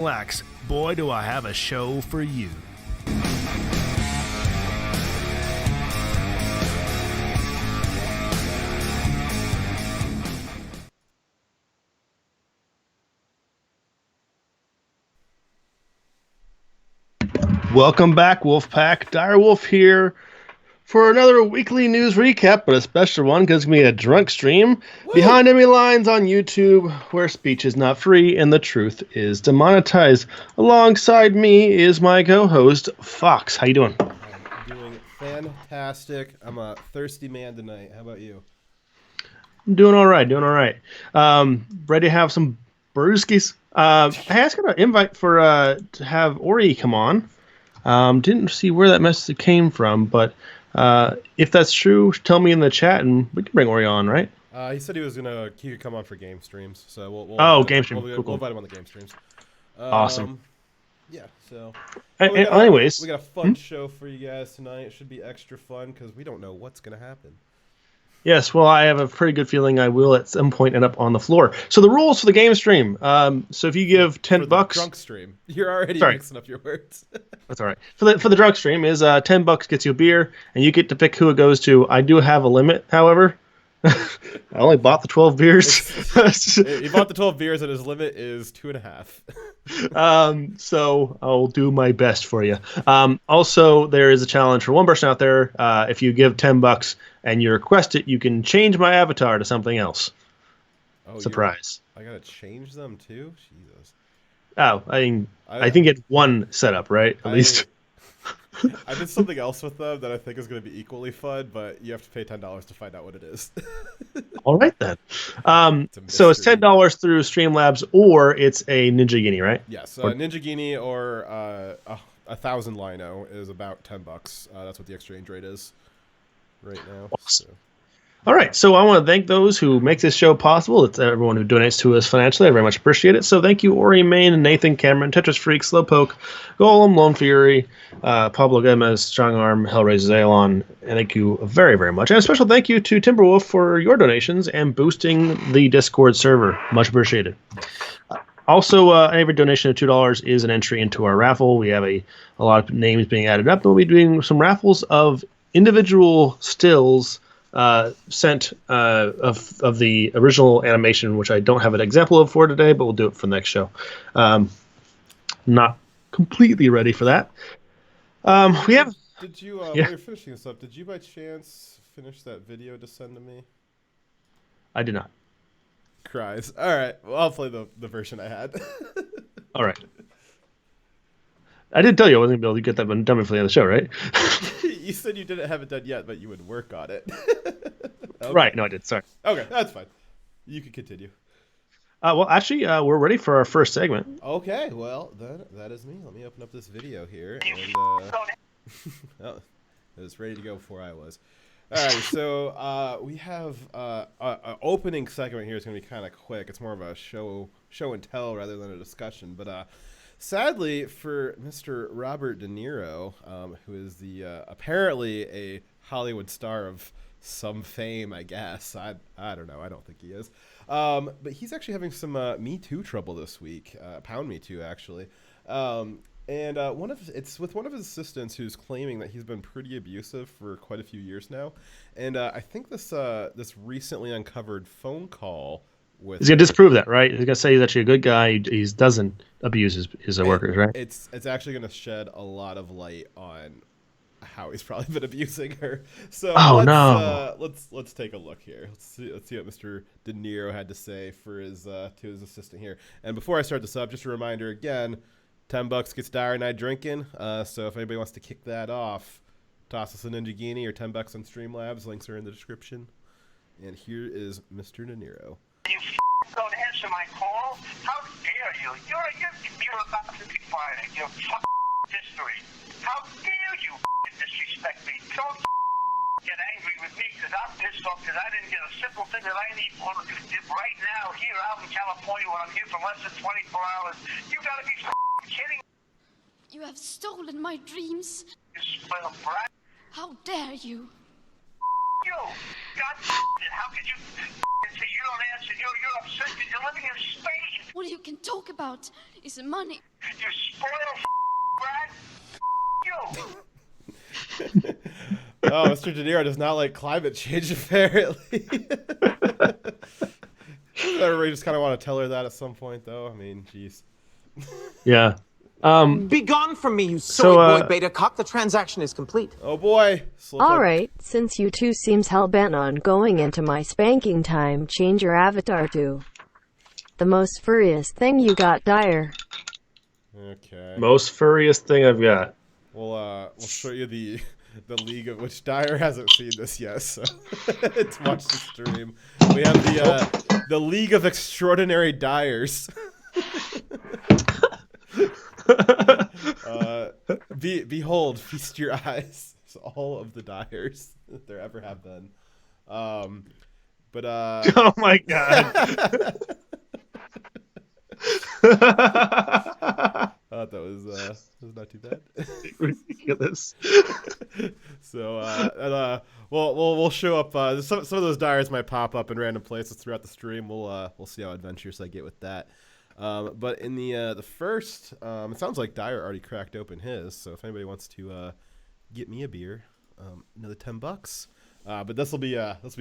Relax, boy, do I have a show for you. Welcome back, Wolfpack. Direwolf here for another weekly news recap, but a special one because it's going to be a drunk stream. Woo! Behind enemy lines on YouTube, where speech is not free and the truth is demonetized. Alongside me is my co-host, Fox. How you doing? I'm doing fantastic. I'm a thirsty man tonight. How about you? I'm doing all right, ready to have some brewskis. I asked an invite for to have Ori come on. Didn't see where that message came from, but if that's true, tell me in the chat and we can bring Ori on, right? He said he could come on for game streams, so we'll game stream. We'll cool. invite him on the game streams. Awesome. Yeah. So. Anyways, we got a fun show for you guys tonight. It should be extra fun because we don't know what's gonna happen. Yes, well, I have a pretty good feeling I will at some point end up on the floor. So the rules for the game stream. So if you give $10, drunk stream, you're already mixing up your words. That's all right. For the drunk stream is $10 gets you a beer, and you get to pick who it goes to. I do have a limit, however. I only bought the 12 beers. He bought the 12 beers, and his limit is 2.5. So I'll do my best for you. Also, there is a challenge for one person out there. If you give $10 and you request it, you can change my avatar to something else. Oh, surprise! I gotta change them too. Jesus. Oh, I think it's one setup, right? At least. I did something else with them that I think is going to be equally fun, but you have to pay $10 to find out what it is. All right, then. So it's $10 through Streamlabs, or it's a Ninja Guinea, right? Yes, Ninja Guinea or 1,000 Lino is about $10. That's what the exchange rate is right now. Awesome. So. All right, so I want to thank those who make this show possible. It's everyone who donates to us financially. I very much appreciate it. So thank you, Ori Main, Nathan Cameron, Tetris Freak, Slowpoke, Golem, Lone Fury, Pablo Gomez, Strong Arm, Hellraiser Zaylon, and thank you very, very much. And a special thank you to Timberwolf for your donations and boosting the Discord server. Much appreciated. Also, every donation of $2 is an entry into our raffle. We have a lot of names being added up, and we'll be doing some raffles of individual stills sent of the original animation, which I don't have an example of for today, but we'll do it for the next show. Not completely ready for that. We have. Did you while you're finishing this up? Did you by chance finish that video to send to me? I did not. Cries. All right. Well, I'll play the version I had. All right. I did tell you I wasn't going to be able to get that one done before the end of the show, right? You said you didn't have it done yet, but you would work on it. Okay. Right. No, I did. Sorry. Okay, that's fine. You can continue. Well, actually, we're ready for our first segment. Okay. Well, that is me. Let me open up this video here. And, well, it was ready to go before I was. All right. So we have an opening segment here. It's going to be kind of quick. It's more of a show and tell rather than a discussion. But sadly for Mr. Robert De Niro, who is the apparently a Hollywood star of some fame, I guess. I don't know. I don't think he is. But he's actually having some Me Too trouble this week. Pound Me Too, actually. And it's with one of his assistants who's claiming that he's been pretty abusive for quite a few years now. And I think this recently uncovered phone call with... He's going to disprove that, right? He's going to say he's actually a good guy. He doesn't abuse his workers, right? It's actually going to shed a lot of light on how he's probably been abusing her. So let's take a look here. Let's see what Mr. De Niro had to say for his to his assistant here. And before I start this up, just a reminder again, $10 gets Dire Night Drinking. So if anybody wants to kick that off, toss us a Ninja Guinea or $10 on Streamlabs. Links are in the description. And here is Mr. De Niro. You don't answer my call? How dare you? You're about to be fired. You're history. How dare you disrespect me? Don't get angry with me because I'm pissed off because I didn't get a simple thing that I need right now here out in California when I'm here for less than 24 hours. You gotta be kidding. You have stolen my dreams. You spoiled brat. How dare you? You! God it, how could you say you don't answer? You're upset because you're living in Spain. All you can talk about is money. You spoiled brat. You. Oh, Mr. De Niro does not like climate change, apparently. Everybody just kind of want to tell her that at some point, though. I mean, jeez. Yeah. Be gone from me, you silly boy beta cock. The transaction is complete. Oh boy. Alright, since you two seems hell-bent on going into my spanking time, change your avatar to the most furriest thing you got, Dyer. Okay. Most furriest thing I've got. We'll show you the league of which Dyer hasn't seen this yet, so to watch the stream. We have the League of Extraordinary Dyers. Behold, feast your eyes. It's all of the Dyers that there ever have been. Oh my god. I thought that was not too bad. Ridiculous. So we'll show up. Some of those Dyers might pop up in random places throughout the stream. We'll see how adventurous I get with that. But in the first, it sounds like Dyer already cracked open his. So if anybody wants to get me a beer, another $10. But this will be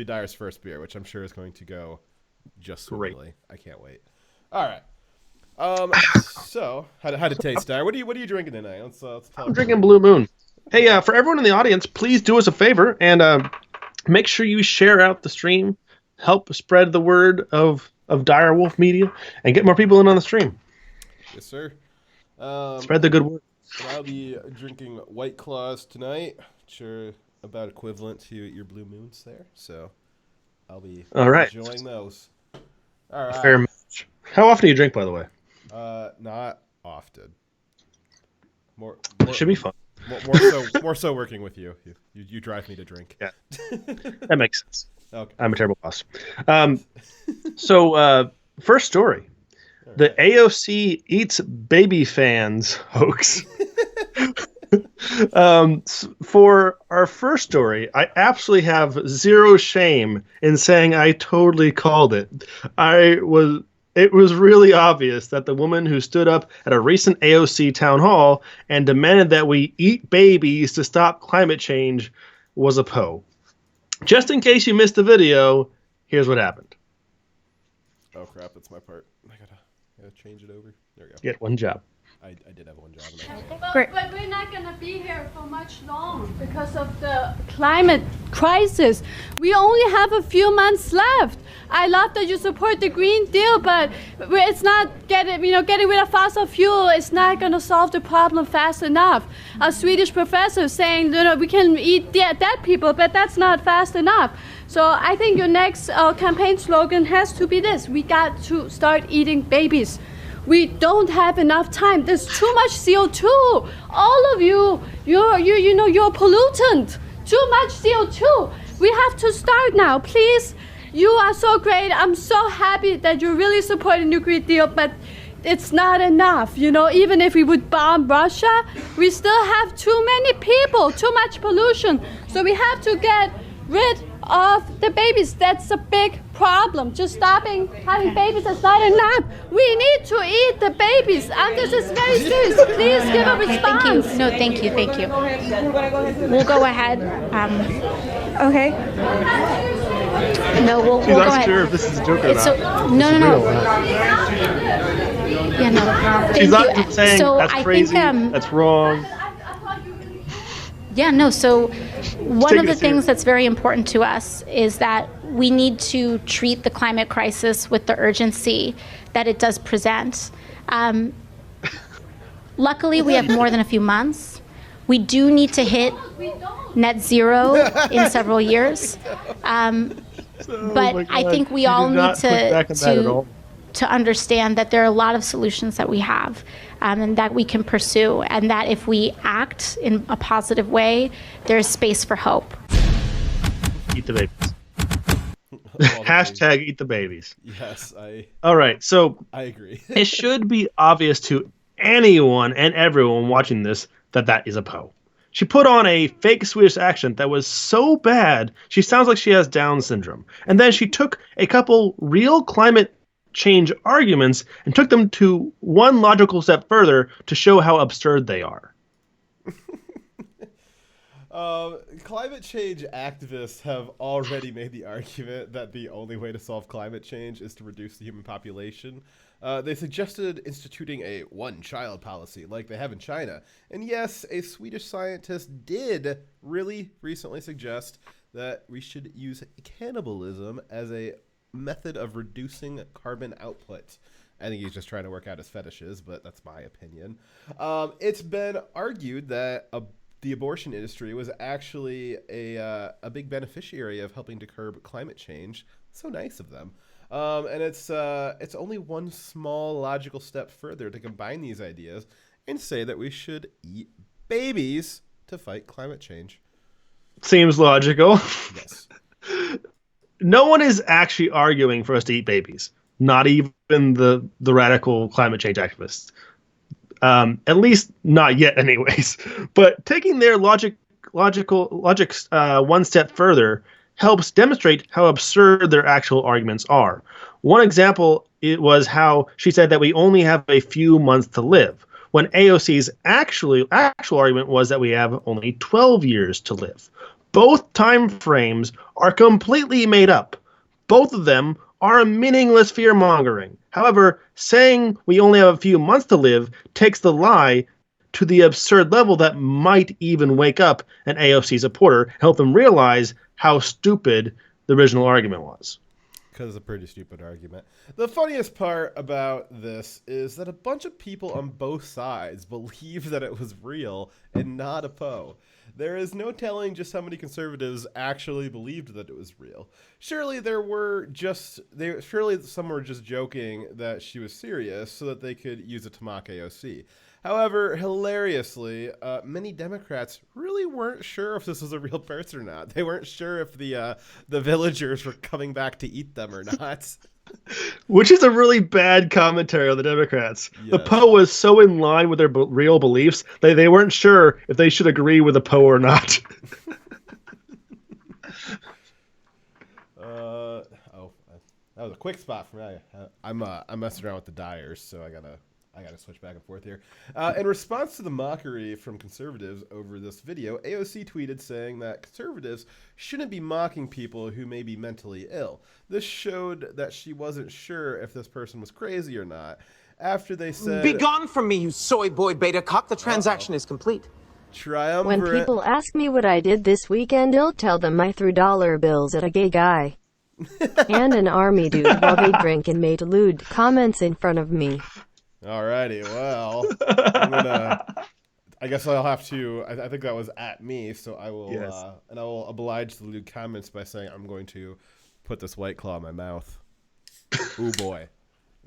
Dyer's first beer, which I'm sure is going to go just swimmingly. I can't wait. All right. So how to taste, Dyer? What are you drinking tonight? Let's tell I'm drinking Blue Moon. Hey, for everyone in the audience, please do us a favor and make sure you share out the stream. Help spread the word of Dire Wolf Media and get more people in on the stream. Yes, sir. Spread the good word. I'll be drinking White Claws tonight, which are about equivalent to your Blue Moons there. So I'll be enjoying those. All right. Fair match. How often do you drink, by the way? Not often. More should be fun. More so working with you. You drive me to drink. Yeah, that makes sense. Okay. I'm a terrible boss. So first story. Right. The AOC eats baby fans hoax. For our first story, I absolutely have zero shame in saying I totally called it. It was really obvious that the woman who stood up at a recent AOC town hall and demanded that we eat babies to stop climate change was a Poe. Just in case you missed the video, here's what happened. Oh crap, that's my part. I gotta change it over. There we go. Get one job. I did have one job. But we're not going to be here for much long because of the climate crisis. We only have a few months left. I love that you support the Green Deal, but it's not getting rid of fossil fuel. It's not going to solve the problem fast enough. A Swedish professor saying, we can eat dead people, but that's not fast enough. So I think your next campaign slogan has to be this: we got to start eating babies. We don't have enough time. There's too much CO2. All of you're a pollutant. Too much CO2. We have to start now, please. You are so great. I'm so happy that you're really supporting the Green Deal, but it's not enough. Even if we would bomb Russia, we still have too many people, too much pollution. So we have to get rid of the babies. That's a big problem. Just stopping having babies is not enough. We need to eat the babies, and this is very serious. Please give a response. Thank you. No, thank you. We'll go ahead. Okay. No, we'll go ahead. Sure if this is a joke or not. No. Yeah, no. She's not saying so that's crazy. That's wrong. Yeah, no. So one of the things that's very important to us is that we need to treat the climate crisis with the urgency that it does present. Luckily, we have more than a few months. We do need to hit net zero in several years. But I think we all need to understand that there are a lot of solutions that we have and that we can pursue, and that if we act in a positive way, there's space for hope. Eat the babies. Hashtag eat the babies. Yes, All right, so I agree. It should be obvious to anyone and everyone watching this that is a Poe. She put on a fake Swedish accent that was so bad, she sounds like she has Down syndrome. And then she took a couple real climate change arguments and took them to one logical step further to show how absurd they are. Climate change activists have already made the argument that the only way to solve climate change is to reduce the human population. They suggested instituting a one-child policy like they have in China. And yes, a Swedish scientist did really recently suggest that we should use cannibalism as a method of reducing carbon output. I think he's just trying to work out his fetishes, but that's my opinion. It's been argued that the abortion industry was actually a big beneficiary of helping to curb climate change. So nice of them. And it's only one small logical step further to combine these ideas and say that we should eat babies to fight climate change. Seems logical. Yes. No one is actually arguing for us to eat babies. Not even the radical climate change activists. At least not yet, anyways. But taking their logic one step further helps demonstrate how absurd their actual arguments are. One example was how she said that we only have a few months to live, when AOC's actual argument was that we have only 12 years to live. Both time frames are completely made up. Both of them are meaningless fear-mongering. However, saying we only have a few months to live takes the lie to the absurd level that might even wake up an AOC supporter and help them realize how stupid the original argument was. Because it's a pretty stupid argument. The funniest part about this is that a bunch of people on both sides believe that it was real and not a Poe. There is no telling just how many conservatives actually believed that it was real. Surely some were just joking that she was serious so that they could use it to mock AOC. However, hilariously, many Democrats really weren't sure if this was a real person or not. They weren't sure if the villagers were coming back to eat them or not. Which is a really bad commentary on the Democrats. Yes. The Poe was so in line with their real beliefs that they weren't sure if they should agree with the Poe or not. That was a quick spot for me. I'm messing around with the Dyers, so I gotta switch back and forth here. In response to the mockery from conservatives over this video, AOC tweeted saying that conservatives shouldn't be mocking people who may be mentally ill. This showed that she wasn't sure if this person was crazy or not. After they said, "Be gone from me, you soy boy beta cock. The transaction is complete." Triumvirate. When people ask me what I did this weekend, I'll tell them I threw dollar bills at a gay guy and an army dude while they drank and made lewd comments in front of me. Alrighty, well, I guess I'll have to. I think that was at me, so I will. Yes. And I will oblige the lewd comments by saying I'm going to put this White Claw in my mouth. Ooh boy!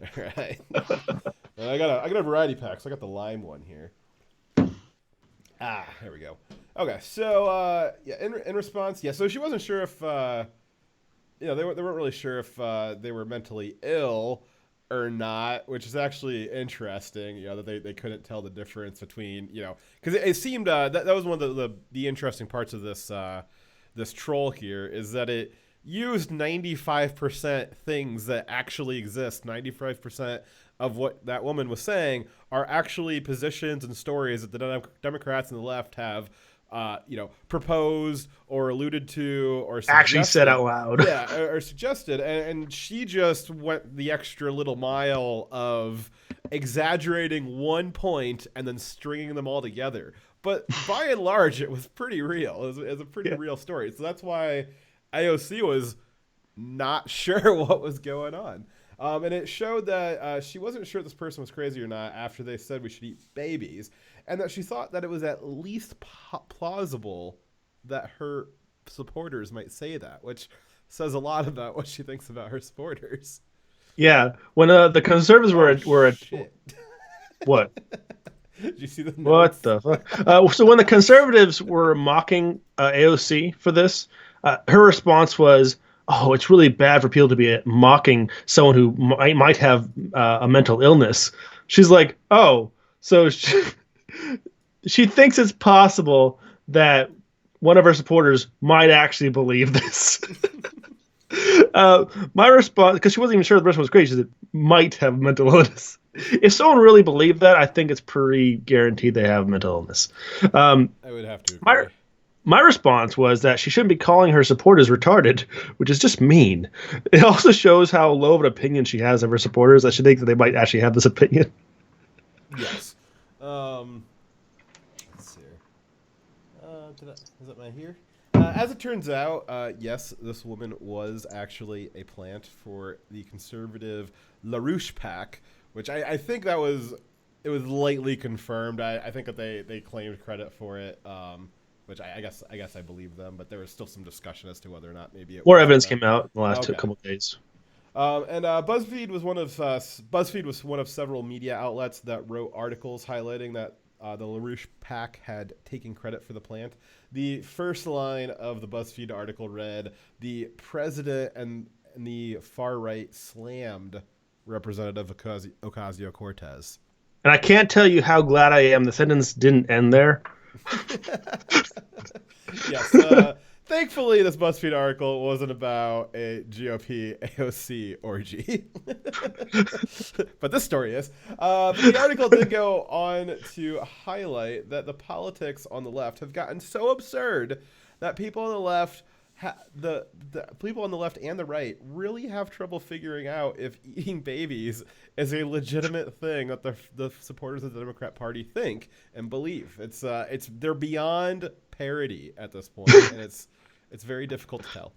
All right. And I got a variety pack. So I got the lime one here. Here we go. Okay, so in response, so she wasn't sure if they weren't really sure if they were mentally ill or not, which is actually interesting, that they couldn't tell the difference between, because it seemed that was one of the interesting parts of this this troll here, is that it used 95% things that actually exist. 95% of what that woman was saying are actually positions and stories that the Democrats and the left have proposed or alluded to or suggested. Actually said out loud. Yeah, or suggested. And she just went the extra little mile of exaggerating one point and then stringing them all together. But by and large, it was pretty real. It was a pretty real story. So that's why AOC was not sure what was going on. And it showed that she wasn't sure this person was crazy or not after they said we should eat babies, and that she thought that it was at least plausible that her supporters might say that, which says a lot about what she thinks about her supporters. Yeah, when the conservatives were shit. What? Did you see the notes? What the fuck? So when the conservatives were mocking AOC for this, her response was, "Oh, it's really bad for people to be mocking someone who might have a mental illness." She's like, "Oh, so she thinks it's possible that one of her supporters might actually believe this." My response, because she wasn't even sure the person was great, she said, might have mental illness. If someone really believed that, I think it's pretty guaranteed they have mental illness. I would have to agree. My response was that she shouldn't be calling her supporters retarded, which is just mean. It also shows how low of an opinion she has of her supporters. I should think that they might actually have this opinion. Yes. Let's see. Is that my here? As it turns out, yes, this woman was actually a plant for the conservative LaRouche PAC, which I think it was lightly confirmed. I think that they claimed credit for it. Which I guess I believe them, but there was still some discussion as to whether or not maybe it more evidence came out in the last couple of days. And BuzzFeed was one of several media outlets that wrote articles highlighting that the LaRouche PAC had taken credit for the plant. The first line of the BuzzFeed article read, "The president and the far right slammed Representative Ocasio-Cortez." And I can't tell you how glad I am the sentence didn't end there. Yes. Thankfully, this BuzzFeed article wasn't about a GOP AOC orgy. But this story is. But the article did go on to highlight that the politics on the left have gotten so absurd that people on the left, the people on the left and the right really have trouble figuring out if eating babies is a legitimate thing that the supporters of the Democrat Party think and believe. They're beyond parody at this point, and it's very difficult to tell.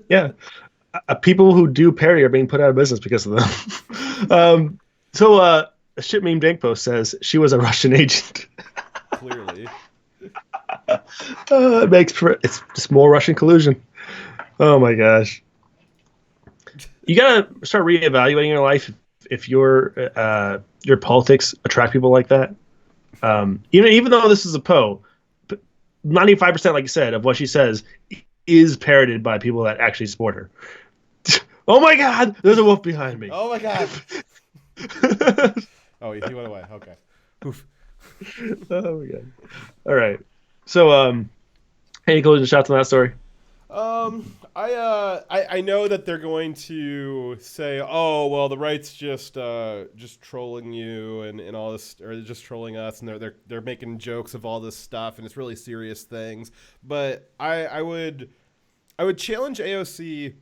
Yeah, people who do parody are being put out of business because of them. So a shit meme dank post says she was a Russian agent. Clearly. It's just more Russian collusion. Oh my gosh! You gotta start reevaluating your life if your politics attract people like that. Even though this is a Poe, 95%, like you said, of what she says is parroted by people that actually support her. Oh my God! There's a wolf behind me. Oh my God! Oh, he went away. Okay. Oof. Oh my God! All right. So, any closing shots on that story? I know that they're going to say, oh well, the right's just trolling you and all this, or just trolling us, and they're making jokes of all this stuff, and it's really serious things. But I would challenge AOC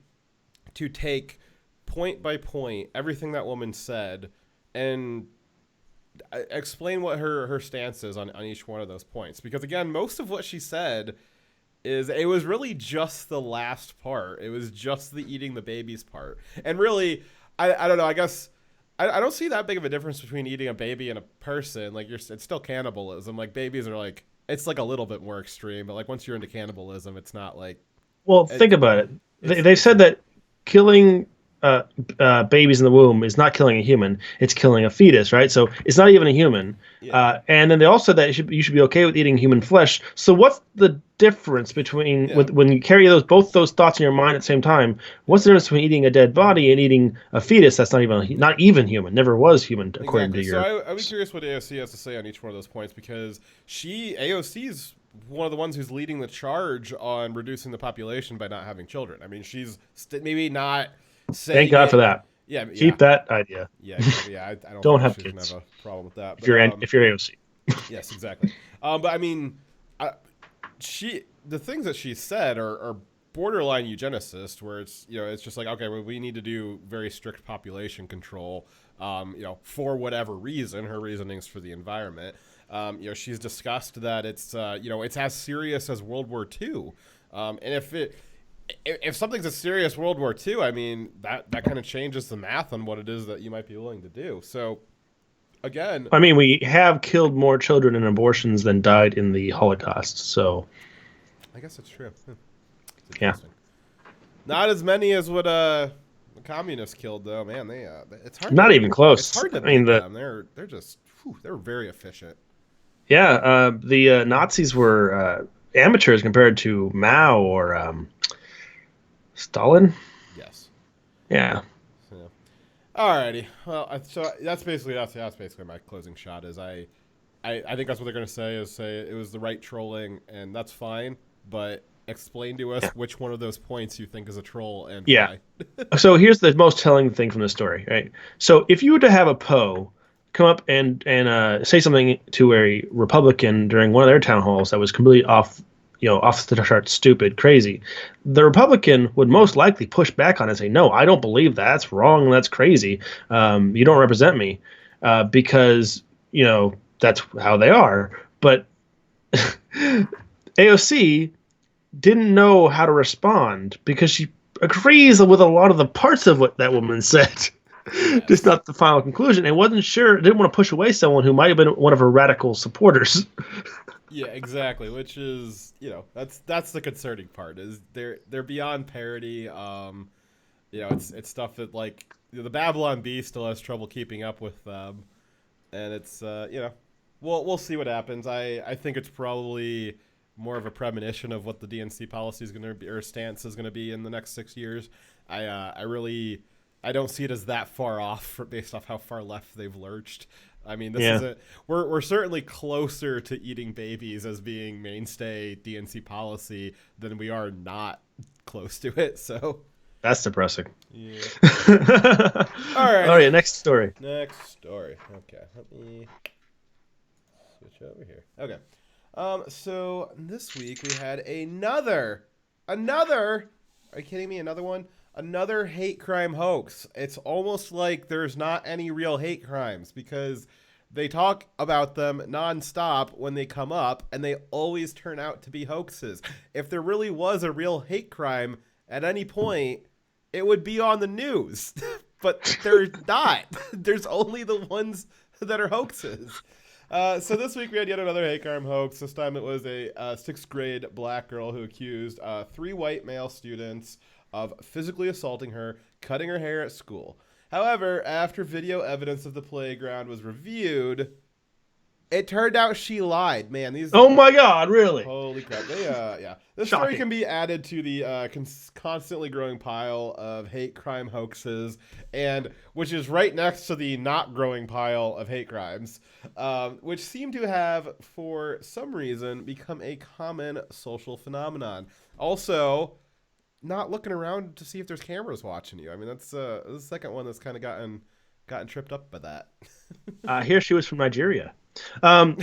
to take point by point everything that woman said and explain what her stance is on each one of those points, because again, most of what she said it was really just the last part. It was just the eating the babies part. And really, I don't know, I guess I don't see that big of a difference between eating a baby and a person. Like it's still cannibalism. Like babies are like, it's like a little bit more extreme, but like once you're into cannibalism, it's not like. Well, think about it. They said that killing babies in the womb is not killing a human; it's killing a fetus, right? So it's not even a human. Yeah. And then they also said that you should be okay with eating human flesh. So what's the difference between when you carry both those thoughts in your mind at the same time? What's the difference between eating a dead body and eating a fetus that's not even human, never was human, according to your? So I'd be curious what AOC has to say on each one of those points, because AOC's one of the ones who's leading the charge on reducing the population by not having children. I mean, she's maybe not. Thank God for that. Yeah, keep that idea. Yeah. I don't have kids. Have a problem with that. But, if you're AOC. Yes, exactly. But I mean, the things that she said are borderline eugenicist, where it's just like, okay, well, we need to do very strict population control. For whatever reason, her reasonings for the environment. She's discussed that it's as serious as World War II, and if something's a serious World War II, I mean, that kind of changes the math on what it is that you might be willing to do. So, again... I mean, we have killed more children in abortions than died in the Holocaust, so... I guess that's true. Yeah. Not as many as what the communists killed, though. Man, it's hard. Not even close. It's hard to beat them. They're just... they're very efficient. Yeah, the Nazis were amateurs compared to Mao or... Stalin? Yes. Yeah. Alrighty. Well, so that's basically my closing shot. Is I think that's what they're going to say. Say it was the right trolling, and that's fine. But explain to us which one of those points you think is a troll and yeah. why. So here's the most telling thing from the story, right? So if you were to have a Poe come up and say something to a Republican during one of their town halls that was completely off the chart, stupid, crazy, the Republican would most likely push back on it and say, no, I don't believe that. That's wrong. That's crazy. You don't represent me because, that's how they are. But AOC didn't know how to respond because she agrees with a lot of the parts of what that woman said. Yes. Just not the final conclusion. And wasn't sure, didn't want to push away someone who might have been one of her radical supporters. Yeah, exactly. Which is, that's the concerning part. Is they're beyond parody. It's stuff that the Babylon Bee still has trouble keeping up with them, and it's we'll see what happens. I think it's probably more of a premonition of what the DNC policy is going to be, or stance is going to be in the next 6 years. I don't see it as that far off based off how far left they've lurched. I mean, we're certainly closer to eating babies as being mainstay DNC policy than we are not close to it. So that's depressing. Yeah. All right. Next story. Okay. Let me switch over here. Okay. So this week we had another. Are you kidding me? Another one. Another hate crime hoax. It's almost like there's not any real hate crimes because they talk about them nonstop when they come up, and they always turn out to be hoaxes. If there really was a real hate crime at any point, it would be on the news. But they're not. There's only the ones that are hoaxes. So this week we had yet another hate crime hoax. This time it was a 6th grade black girl who accused 3 white male students of physically assaulting her, cutting her hair at school. However, after video evidence of the playground was reviewed, it turned out she lied. Man, these... Oh my God, really? Holy crap. Yeah. This story can be added to the constantly growing pile of hate crime hoaxes, and which is right next to the not growing pile of hate crimes, which seem to have, for some reason, become a common social phenomenon. Also, not looking around to see if there's cameras watching you. I mean, that's the second one that's kind of gotten tripped up by that. Here she was from Nigeria. And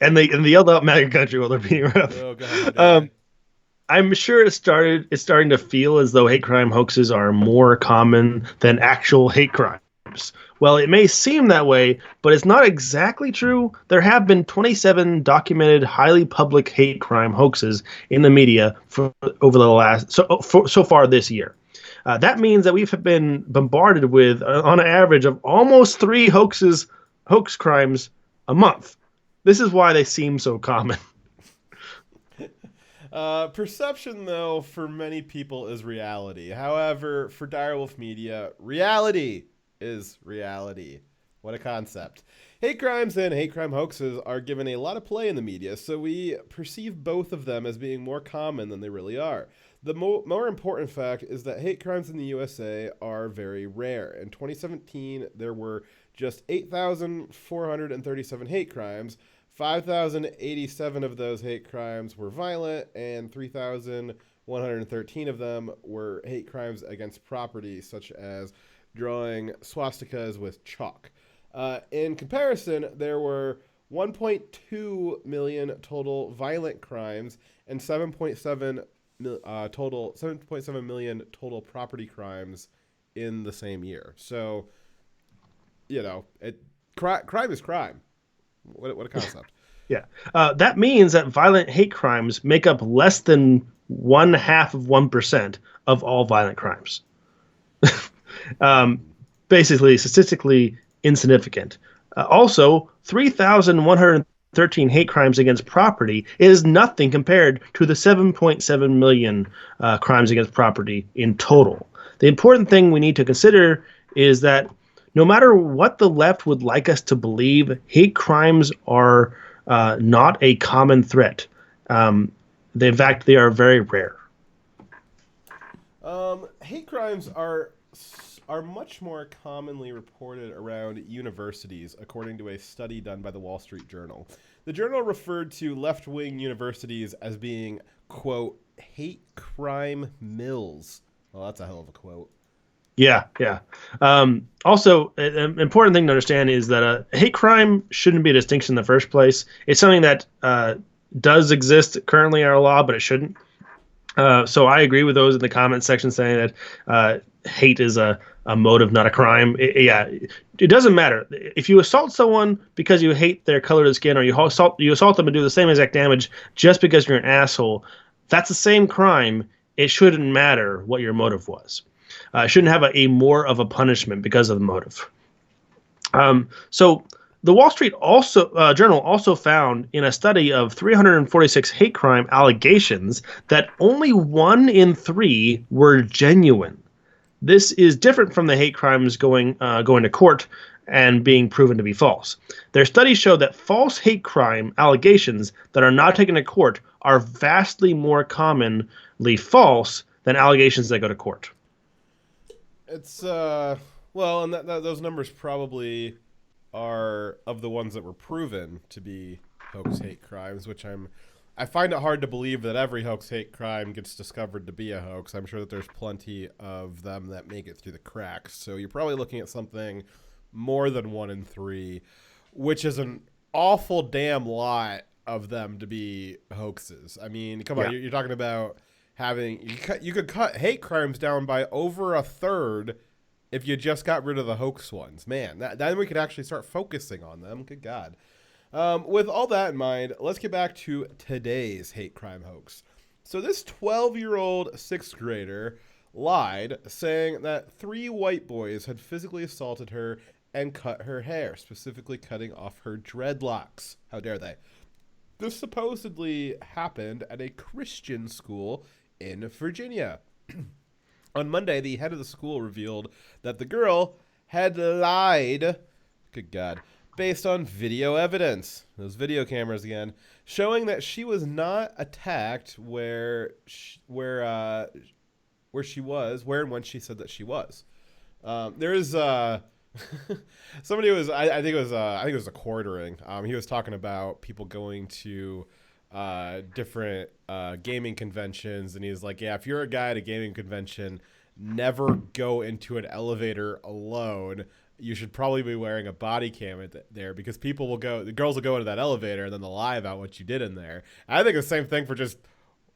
they yelled out MAGA country while they're being rough. Oh, God. I'm sure it's starting to feel as though hate crime hoaxes are more common than actual hate crimes. Well, it may seem that way, but it's not exactly true. There have been 27 documented highly public hate crime hoaxes in the media over the last so far this year. That means that we've been bombarded with, on an average, of almost 3 hoax crimes a month. This is why they seem so common. Perception, though, for many people is reality. However, for Direwolf Media, reality is reality. What a concept. Hate crimes and hate crime hoaxes are given a lot of play in the media, so we perceive both of them as being more common than they really are. The more important fact is that hate crimes in the USA are very rare. In 2017, there were just 8,437 hate crimes. 5,087 of those hate crimes were violent, and 3,113 of them were hate crimes against property, such as drawing swastikas with chalk. In comparison, there were 1.2 million total violent crimes and 7.7 million total property crimes in the same year. So, crime is crime. What a concept. Yeah. That means that violent hate crimes make up less than 0.5% of all violent crimes. Basically, statistically insignificant. Also, 3,113 hate crimes against property is nothing compared to the 7.7 million crimes against property in total. The important thing we need to consider is that no matter what the left would like us to believe, hate crimes are not a common threat. In fact, they are very rare. Hate crimes are are much more commonly reported around universities, according to a study done by the Wall Street Journal. The journal referred to left-wing universities as being, quote, hate crime mills. Well, that's a hell of a quote. Yeah. Also, an important thing to understand is that hate crime shouldn't be a distinction in the first place. It's something that does exist currently in our law, but it shouldn't. So I agree with those in the comment section saying that hate is a motive, not a crime. It doesn't matter. If you assault someone because you hate their color of skin, or you assault them and do the same exact damage just because you're an asshole, that's the same crime. It shouldn't matter what your motive was. Shouldn't have a more of a punishment because of the motive. So the Wall Street Journal also found in a study of 346 hate crime allegations that only 1 in 3 were genuine. This is different from the hate crimes going to court and being proven to be false. Their studies show that false hate crime allegations that are not taken to court are vastly more commonly false than allegations that go to court. It's well, and those numbers probably are of the ones that were proven to be hoax hate crimes, which I find it hard to believe that every hoax hate crime gets discovered to be a hoax. I'm sure that there's plenty of them that make it through the cracks. So you're probably looking at something more than 1 in 3, which is an awful damn lot of them to be hoaxes. I mean, come on, you're talking about you could cut hate crimes down by over a third if you just got rid of the hoax ones. Man, then we could actually start focusing on them. Good God. With all that in mind, let's get back to today's hate crime hoax. So this 12-year-old 6th grader lied, saying that 3 white boys had physically assaulted her and cut her hair, specifically cutting off her dreadlocks. How dare they? This supposedly happened at a Christian school in Virginia. On Monday, the head of the school revealed that the girl had lied, good God, based on video evidence, those video cameras again, showing that she was not attacked where and when she said that she was. There is somebody was I think it was a quartering. He was talking about people going to different gaming conventions, and he's like, yeah, if you're a guy at a gaming convention, never go into an elevator alone. You should probably be wearing a body cam there, because the girls will go into that elevator and then they'll lie about what you did in there. And I think the same thing for just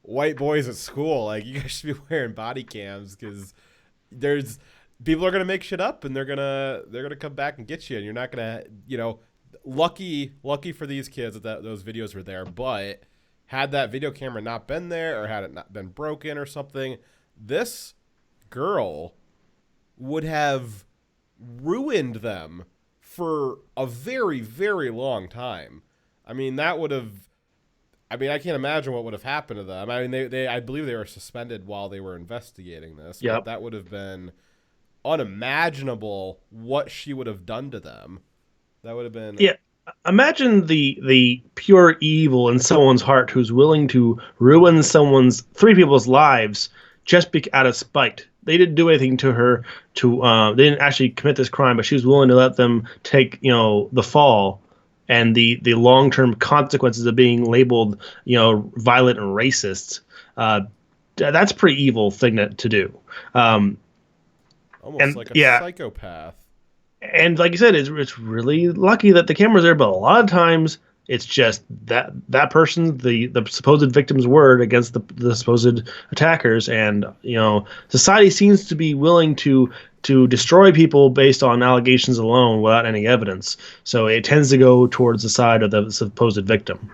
white boys at school. Like, you guys should be wearing body cams, because people are gonna make shit up, and they're gonna come back and get you, and you're not gonna, lucky for these kids that those videos were there. But had that video camera not been there, or had it not been broken or something, this girl would have ruined them for a very, very long time. I mean, I can't imagine what would have happened to them. I mean, I believe they were suspended while they were investigating this. Yep. That would have been unimaginable what she would have done to them. That would have been... Yeah. Imagine the pure evil in someone's heart who's willing to ruin 3 people's lives just out of spite. They didn't do anything to her. They didn't actually commit this crime, but she was willing to let them take, the fall and the long-term consequences of being labeled, violent and racist. That's a pretty evil thing to do. Almost like a psychopath. And like you said, it's really lucky that the camera's there, but a lot of times it's just that person, the supposed victim's word against the supposed attackers. And, society seems to be willing to destroy people based on allegations alone without any evidence. So it tends to go towards the side of the supposed victim.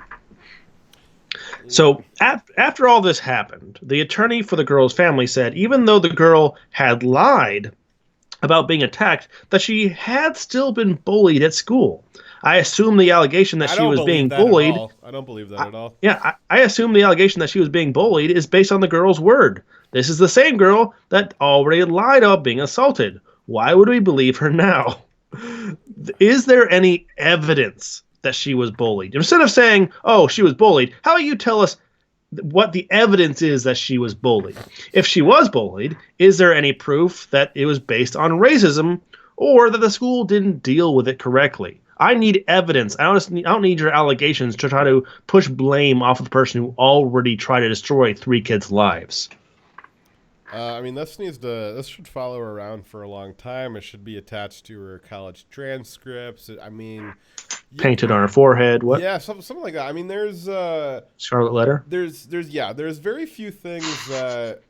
So after all this happened, the attorney for the girl's family said even though the girl had lied about being attacked, that she had still been bullied at school. I assume the allegation that she was being bullied... I don't believe that at all. Yeah, I assume the allegation that she was being bullied is based on the girl's word. This is the same girl that already lied about being assaulted. Why would we believe her now? Is there any evidence that she was bullied? Instead of saying, oh, she was bullied, how about you tell us what the evidence is that she was bullied. If she was bullied, is there any proof that it was based on racism or that the school didn't deal with it correctly? I need evidence. I don't need your allegations to try to push blame off of the person who already tried to destroy 3 kids' lives. I mean, this should follow her around for a long time. It should be attached to her college transcripts. I mean, painted on her forehead. What? Yeah, something like that. I mean, there's Scarlet Letter. There's very few things that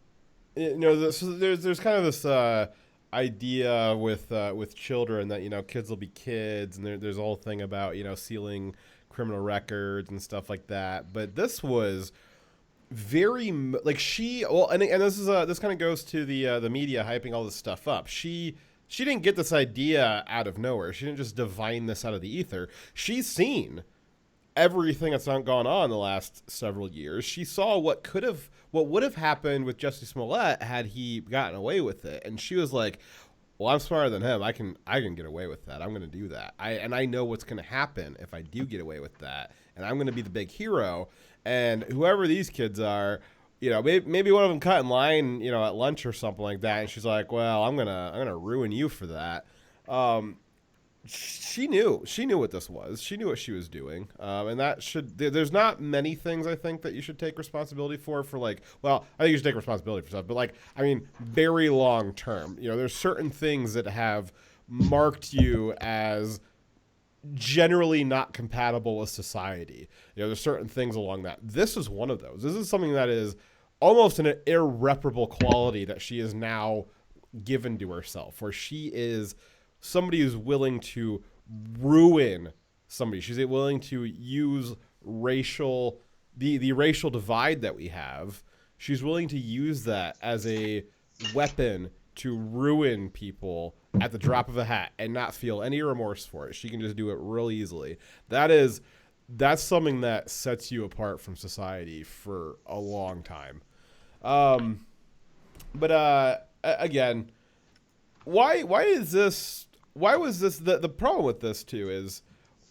there's kind of this idea with children that kids will be kids, and there's a whole thing about sealing criminal records and stuff like that. But this was very and this kind of goes to the media hyping all this stuff up. She didn't get this idea out of nowhere. She didn't just divine this out of the ether. She's seen everything that's gone on in the last several years. She saw what would have happened with Jussie Smollett had he gotten away with it, and she was like, well, I'm smarter than him. I can get away with that. I'm going to do that. I know what's going to happen if I do get away with that, and I'm going to be the big hero. And whoever these kids are, maybe one of them cut in line, at lunch or something like that. And she's like, well, I'm gonna ruin you for that. She knew what this was. She knew what she was doing. And there's not many things I think that you should take responsibility for I think you should take responsibility for stuff, but very long term, there's certain things that have marked you as generally not compatible with society. There's certain things along that. This is one of those. This is something that is almost an irreparable quality that she is now given to herself, where she is somebody who's willing to ruin somebody. She's willing to use the racial divide that we have. She's willing to use that as a weapon to ruin people at the drop of a hat and not feel any remorse for it. She can just do it real easily. That's something that sets you apart from society for a long time. Again, why was this the problem with this too is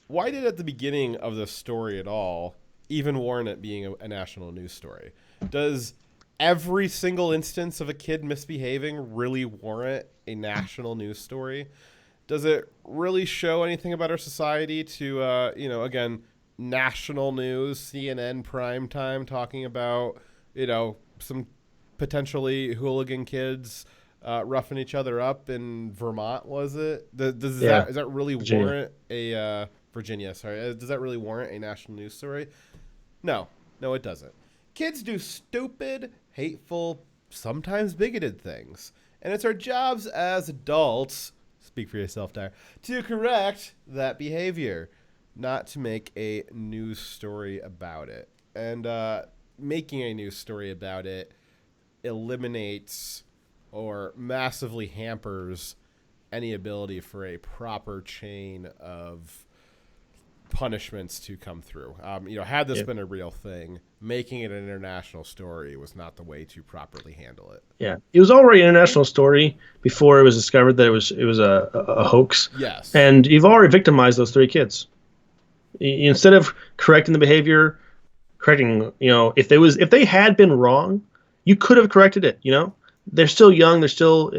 why did at the beginning of the story at all even warrant it being a national news story? Does every single instance of a kid misbehaving really warrant a national news story? Does it really show anything about our society to, again, national news, CNN prime time talking about, some potentially hooligan kids roughing each other up in Vermont, was it? Does that really warrant a Virginia? Sorry, does that really warrant a national news story? No, it doesn't. Kids do stupid, hateful, sometimes bigoted things, and it's our jobs as adults, speak for yourself, Dyer, to correct that behavior, not to make a news story about it. And making a news story about it eliminates or massively hampers any ability for a proper chain of punishments to come through. Had this been a real thing, making it an international story was not the way to properly handle it. Yeah, it was already an international story before it was discovered that it was a hoax. Yes, and you've already victimized those 3 kids. Instead of correcting the behavior, if they had been wrong, you could have corrected it. They're still young. They're still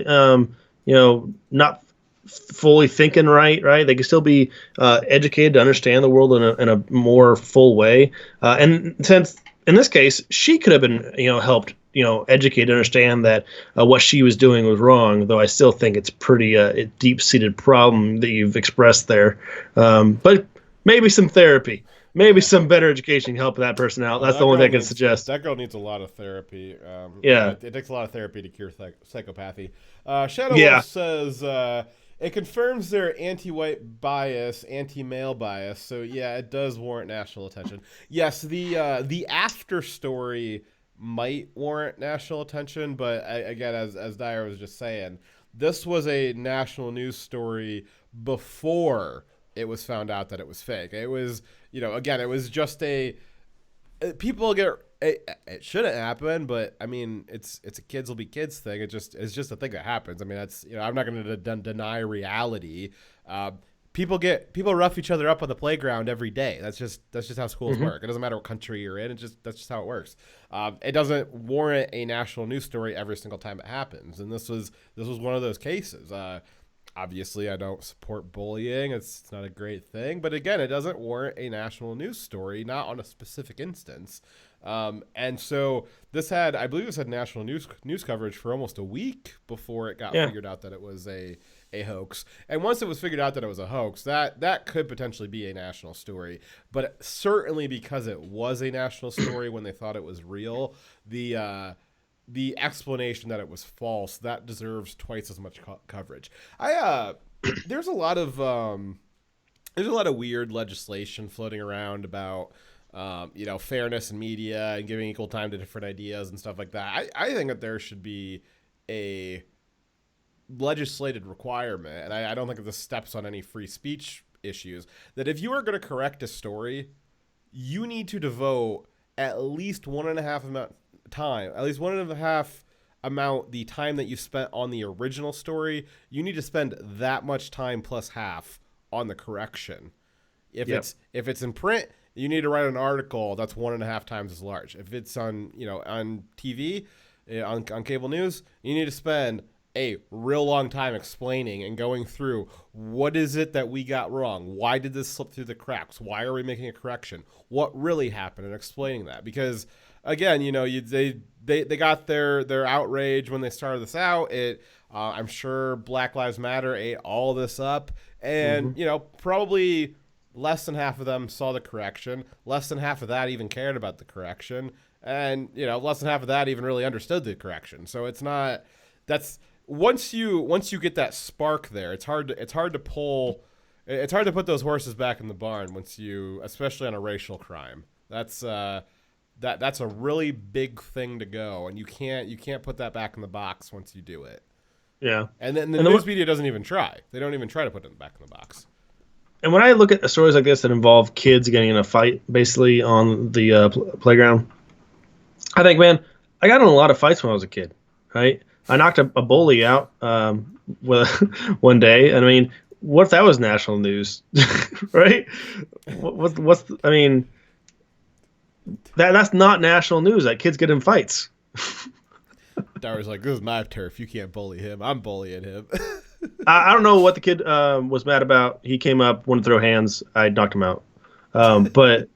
not fully thinking right. They can still be educated to understand the world in a more full way. And since in this case, she could have been helped educate to understand that what she was doing was wrong. Though I still think it's pretty a deep-seated problem that you've expressed there. But maybe some therapy. Maybe some better education can help that person out. That's the only thing I can suggest. That girl needs a lot of therapy. Yeah. It takes a lot of therapy to cure psychopathy. Shadow Wolf says it confirms their anti-white bias, anti-male bias. So, yeah, it does warrant national attention. Yes, the after story might warrant national attention. But, again, as Dyer was just saying, this was a national news story before it was found out that it was fake. It was, again, it was just people get, it shouldn't happen, but I mean, it's a kids will be kids thing. It's just a thing that happens. I mean, that's, I'm not going to deny reality. people rough each other up on the playground every day. That's just how schools work. It doesn't matter what country you're in. That's just how it works. It doesn't warrant a national news story every single time it happens. And this was one of those cases. Obviously, I don't support bullying. It's not a great thing. But again, it doesn't warrant a national news story, not on a specific instance. And so I believe this had national news coverage for almost a week before it got figured out that it was a hoax. And once it was figured out that it was a hoax, that could potentially be a national story. But certainly because it was a national story when they thought it was real, the explanation that it was false, that deserves twice as much coverage. There's a lot of weird legislation floating around about fairness in media and giving equal time to different ideas and stuff like that. I think that there should be a legislated requirement, and I don't think that this steps on any free speech issues, that if you are going to correct a story, you need to devote at least one and a half amount the time that you spent on the original story. You need to spend that much time plus half on the correction. If it's in print, you need to write an article that's 1.5 times as large. If it's on TV, on cable news, you need to spend a real long time explaining and going through what is it that we got wrong? Why did this slip through the cracks? Why are we making a correction? What really happened, and explaining that. Because again, they got their outrage when they started this out. I'm sure Black Lives Matter ate all this up, and probably less than half of them saw the correction. Less than half of that even cared about the correction, and less than half of that even really understood the correction. So it's not. That's once you get that spark there, it's hard to pull. It's hard to put those horses back in the barn especially on a racial crime. That's a really big thing to go, and you can't put that back in the box once you do it. Yeah. And then the news media doesn't even try. They don't even try to put it back in the box. And when I look at stories like this that involve kids getting in a fight, basically on the playground, I think, man, I got in a lot of fights when I was a kid, right? I knocked a bully out one day. And I mean, what if that was national news, right? That's not national news. That kids get in fights. Dar's like, this is my turf. You can't bully him. I'm bullying him. I don't know what the kid was mad about. He came up, wanted to throw hands. I knocked him out. But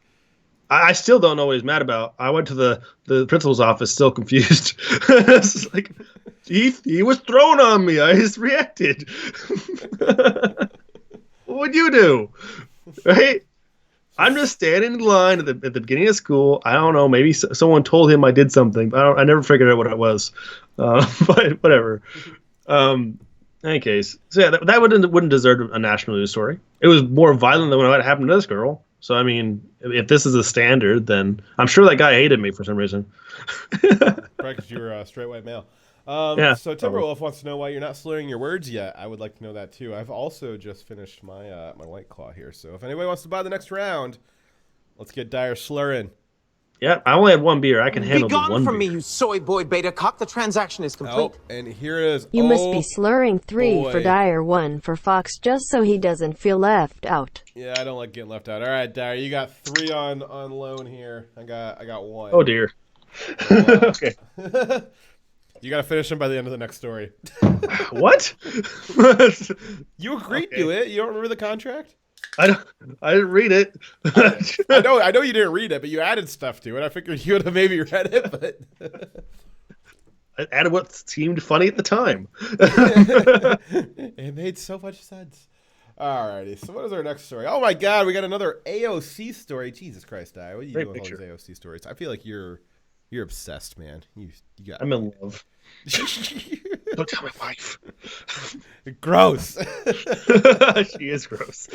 I still don't know what he's mad about. I went to the principal's office still confused. It's like, he was thrown on me. I just reacted. What would you do? Right? I'm just standing in line at the beginning of school. I don't know. Maybe someone told him I did something. But I never figured out what it was. But whatever. In any case, so yeah, that wouldn't deserve a national news story. It was more violent than what happened to this girl. So I mean, if this is a standard, then I'm sure that guy hated me for some reason. Probably because you were a straight white male. Yeah. So Timberwolf wants to know why you're not slurring your words yet. I would like to know that too. I've also just finished my my White Claw here. So if anybody wants to buy the next round, let's get Dyer slurring. Yeah, I only had one beer. I can handle the one beer. Be gone from me, you soy boy beta cock. The transaction is complete. Oh, and here it is. You must be slurring 3 for Dyer, 1 for Fox, just so he doesn't feel left out. Yeah, I don't like getting left out. All right, Dyer, you got 3 on loan here. I got 1. Oh dear. Okay. You got to finish them by the end of the next story. What? You agreed to it. You don't remember the contract? I didn't read it. I know you didn't read it, but you added stuff to it. I figured you would have maybe read it, but I added what seemed funny at the time. It made so much sense. Alrighty, so what is our next story? Oh my God, we got another AOC story. Jesus Christ, Di, what are you doing with all these AOC stories? I feel like you're obsessed, man. You got. I'm in love. Don't tell my wife. Gross. She is gross.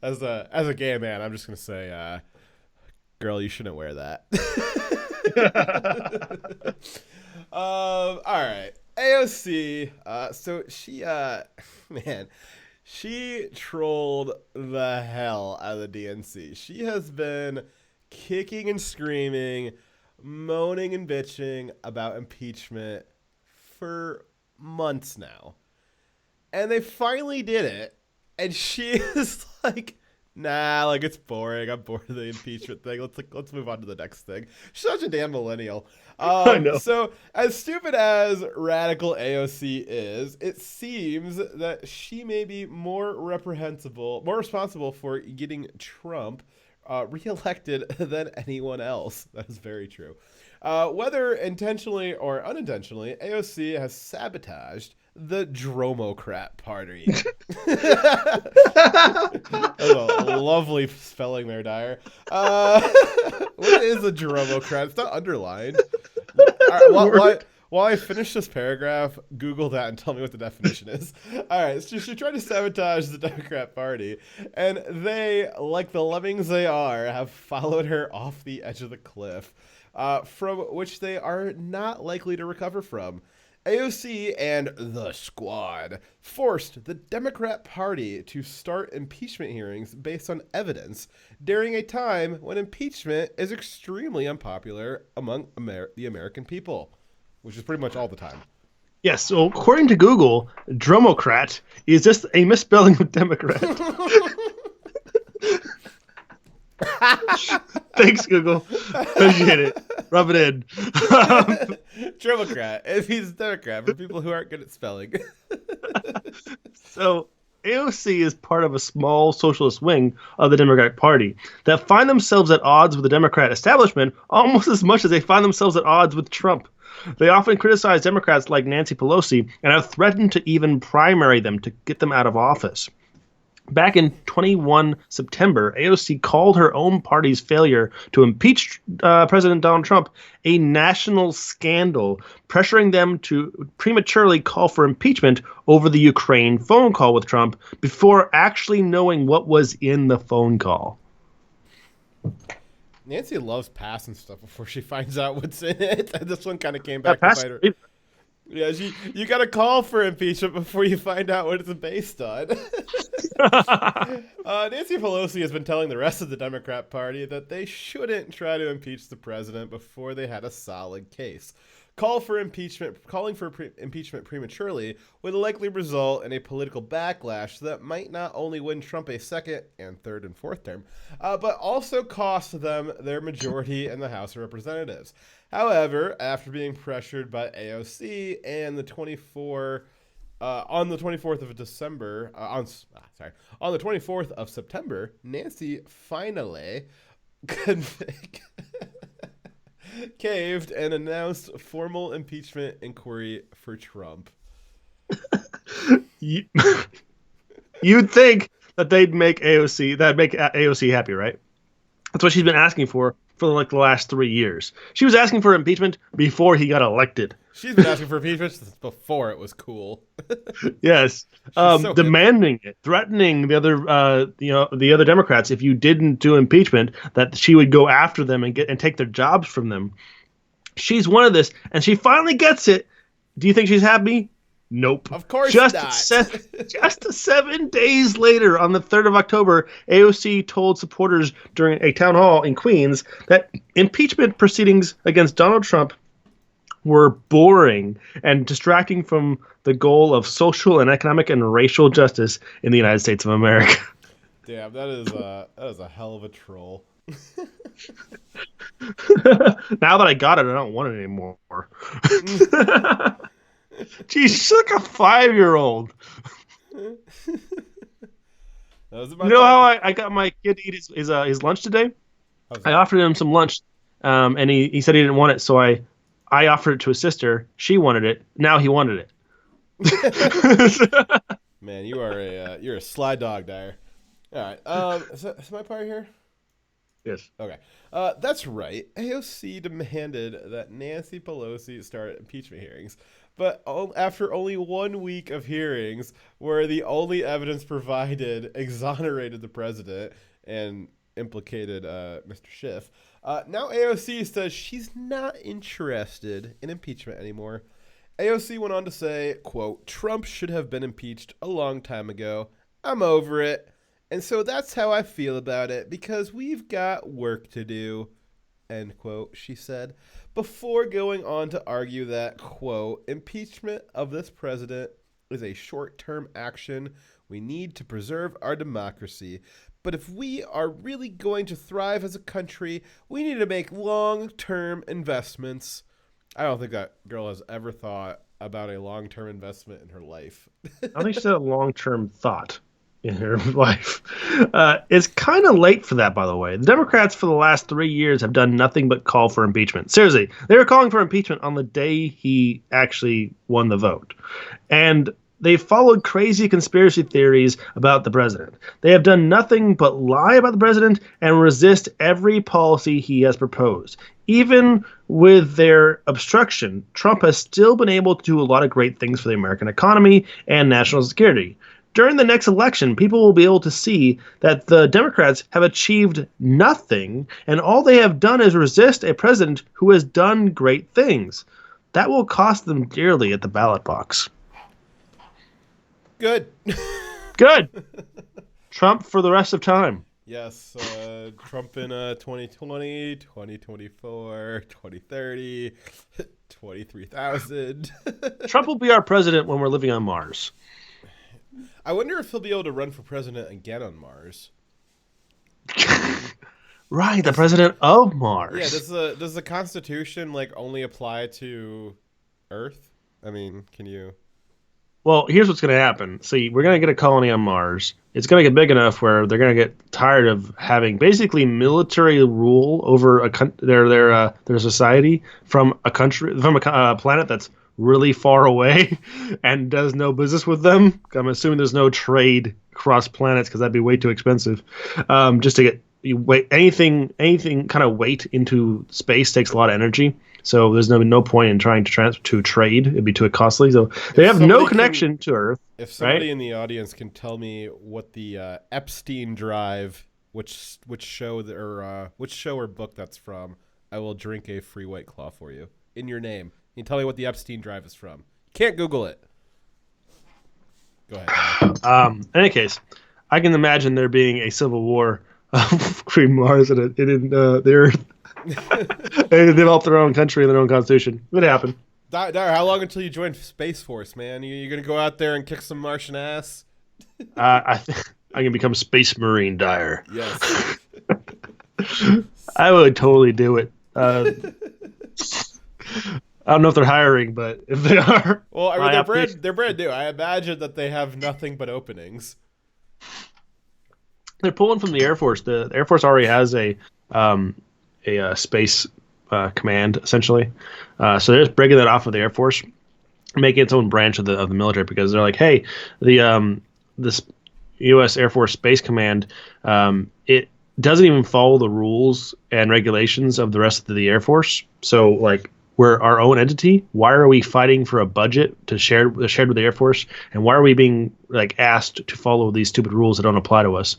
As a gay man, I'm just gonna say, girl, you shouldn't wear that. All right, AOC. So she, man, she trolled the hell out of the DNC. She has been kicking and screaming, moaning and bitching about impeachment for months now. And they finally did it And she is like, nah, like it's boring. I'm bored of the impeachment thing. Let's move on to the next thing. She's such a damn millennial. I know. So as stupid as radical AOC is, it seems that she may be more responsible for getting Trump reelected than anyone else. That is very true. Whether intentionally or unintentionally, AOC has sabotaged the Dromocrat Party. That was a lovely spelling there, Dyer. What is a Dromocrat? It's not underlined. All right, while I finish this paragraph, Google that and tell me what the definition is. All right, so she tried to sabotage the Democrat Party, and they, like the lemmings they are, have followed her off the edge of the cliff, from which they are not likely to recover from. AOC and the squad forced the Democrat Party to start impeachment hearings based on evidence during a time when impeachment is extremely unpopular among the American people, which is pretty much all the time. Yes, so according to Google, Dromocrat is just a misspelling of Democrat. Thanks, Google. Appreciate it. Rub it in. Democrat. If he's a Democrat, for people who aren't good at spelling. So AOC is part of a small socialist wing of the Democratic Party that find themselves at odds with the Democrat establishment almost as much as they find themselves at odds with Trump. They often criticize Democrats like Nancy Pelosi and have threatened to even primary them to get them out of office. Back in 21 September, AOC called her own party's failure to impeach President Donald Trump a national scandal, pressuring them to prematurely call for impeachment over the Ukraine phone call with Trump before actually knowing what was in the phone call. Nancy loves passing stuff before she finds out what's in it. This one kind of came back to bite her. Yeah, you got to call for impeachment before you find out what it's based on. Nancy Pelosi has been telling the rest of the Democrat Party that they shouldn't try to impeach the president before they had a solid case. Calling for impeachment prematurely would likely result in a political backlash that might not only win Trump a second and third and fourth term, but also cost them their majority in the House of Representatives. However, after being pressured by AOC and on the 24th of September, Nancy finally caved and announced formal impeachment inquiry for Trump. You'd think that that'd make AOC happy, right? That's what she's been asking for like the last 3 years. She was asking for impeachment before he got elected. She's been asking for impeachment since before it was cool. Yes, demanding it, threatening the other Democrats if you didn't do impeachment, that she would go after them and take their jobs from them. She's one of this, and she finally gets it. Do you think she's happy? Nope. Of course just not. Just 7 days later, on the 3rd of October, AOC told supporters during a town hall in Queens that impeachment proceedings against Donald Trump were boring and distracting from the goal of social and economic and racial justice in the United States of America. Damn, that is a hell of a troll. Now that I got it, I don't want it anymore. Geez, she's like a 5-year-old. You know how I got my kid to eat his lunch today? I offered him some lunch, and he said he didn't want it, so I offered it to his sister. She wanted it. Now he wanted it. Man, you're a sly dog, Dyer. All right. Is my part here? Yes. Okay. That's right. AOC demanded that Nancy Pelosi start impeachment hearings. But after only 1 week of hearings, where the only evidence provided exonerated the president and implicated Mr. Schiff, now AOC says she's not interested in impeachment anymore. AOC went on to say, quote, "Trump should have been impeached a long time ago. I'm over it. And so that's how I feel about it, because we've got work to do," end quote, she said, before going on to argue that, quote, "impeachment of this president is a short-term action We need to preserve our democracy. But if we are really going to thrive as a country, we need to make long-term investments. I don't think that girl has ever thought about a long-term investment in her life. I don't think she said a long-term thought in her life. It's kind of late for that, by the way. The Democrats for the last 3 years have done nothing but call for impeachment. Seriously, they were calling for impeachment on the day he actually won the vote. And they followed crazy conspiracy theories about the president. They have done nothing but lie about the president and resist every policy he has proposed. Even with their obstruction, Trump has still been able to do a lot of great things for the American economy and national security. During the next election, people will be able to see that the Democrats have achieved nothing, and all they have done is resist a president who has done great things. That will cost them dearly at the ballot box. Good. Good. Trump for the rest of time. Yes, Trump in 2020, 2024, 2030, 23,000. Trump will be our president when we're living on Mars. I wonder if he'll be able to run for president again on Mars. Right, the president of Mars. Yeah, does the Constitution like only apply to Earth? I mean, can you? Well, here's what's going to happen. See, we're going to get a colony on Mars. It's going to get big enough where they're going to get tired of having basically military rule over their society from a country, from a planet that's really far away and does no business with them. I'm assuming there's no trade across planets because that'd be way too expensive. Just to get anything kind of weight into space takes a lot of energy. So there's no point in trying to trade. It'd be too costly. So they have no connection to Earth. If somebody in the audience can tell me what the Epstein drive, which show or book that's from, I will drink a free White Claw for you in your name. You can tell me what the Epstein drive is from. Can't Google it. Go ahead. In any case, I can imagine there being a civil war between Mars and the Earth. They developed their own country and their own constitution. It would happen. Dyer, how long until you join Space Force, man? You gonna go out there and kick some Martian ass? I can become Space Marine Dyer. Yes. I would totally do it. I don't know if they're hiring, but if they are, well, I mean, they're brand new. I imagine that they have nothing but openings. They're pulling from the Air Force. The Air Force already has a space command, essentially. So they're just breaking that off of the Air Force, making its own branch of the military, because they're like, hey, this U.S. Air Force Space Command, it doesn't even follow the rules and regulations of the rest of the Air Force. So like, we're our own entity. Why are we fighting for a budget to shared with the Air Force? And why are we being like asked to follow these stupid rules that don't apply to us?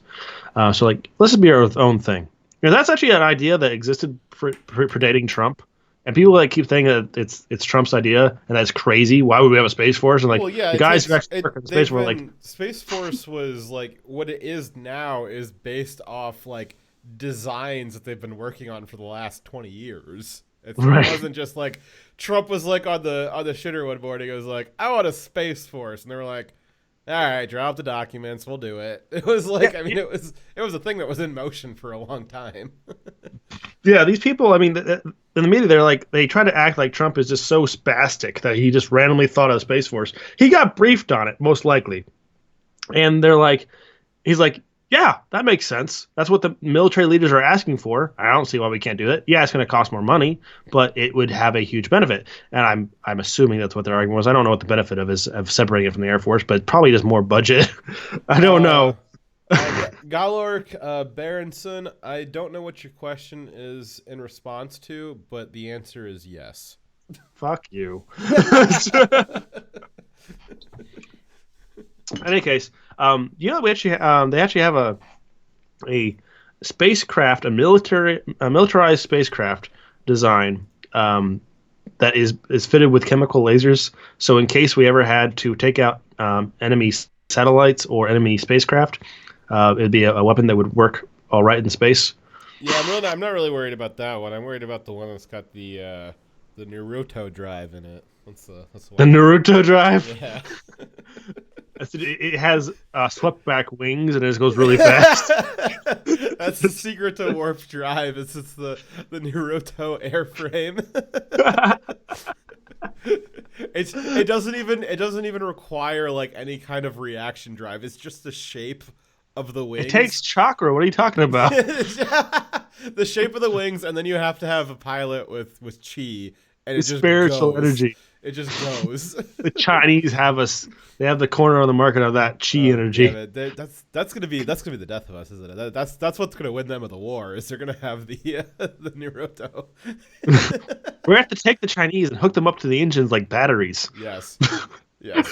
So like, let's just be our own thing. You know, that's actually an idea that existed predating Trump, and people like keep saying that it's Trump's idea and that's crazy. Why would we have a space force? And like, well, yeah, the guys who actually work in the space force, like, Space Force was like what it is now is based off like designs that they've been working on for the last 20 years. It wasn't just like Trump was like on the shitter one morning. It was like, I want a Space Force, and they were like, all right, drop the documents, we'll do it. It was like, I mean, it was a thing that was in motion for a long time. Yeah, these people, I mean, in the media, they try to act like Trump is just so spastic that he just randomly thought of a Space Force. He got briefed on it, most likely. And he's like, yeah, that makes sense. That's what the military leaders are asking for. I don't see why we can't do that. Yeah, it's going to cost more money, but it would have a huge benefit. And I'm assuming that's what their argument was. I don't know what the benefit of separating it from the Air Force, but probably just more budget. I don't know. Galork Berenson, I don't know what your question is in response to, but the answer is yes. Fuck you. In any case, you know, they actually have a spacecraft, a militarized spacecraft design that is fitted with chemical lasers. So in case we ever had to take out enemy satellites or enemy spacecraft, it'd be a weapon that would work all right in space. Yeah, I'm not really worried about that one. I'm worried about the one that's got the Naruto drive in it. That's the one. The Naruto drive? Yeah. It has swept back wings and it just goes really fast. That's the secret to warp drive. It's the Naruto airframe. It doesn't even require like any kind of reaction drive. It's just the shape of the wings. It takes chakra. What are you talking about? The shape of the wings, and then you have to have a pilot with chi, and it's spiritual energy. It just goes. The Chinese have they have the corner on the market of that chi energy. Yeah, that's gonna be the death of us, isn't it? That's what's gonna win them at the war. Is they're gonna have the Naruto. We have to take the Chinese and hook them up to the engines like batteries. Yes. Yeah.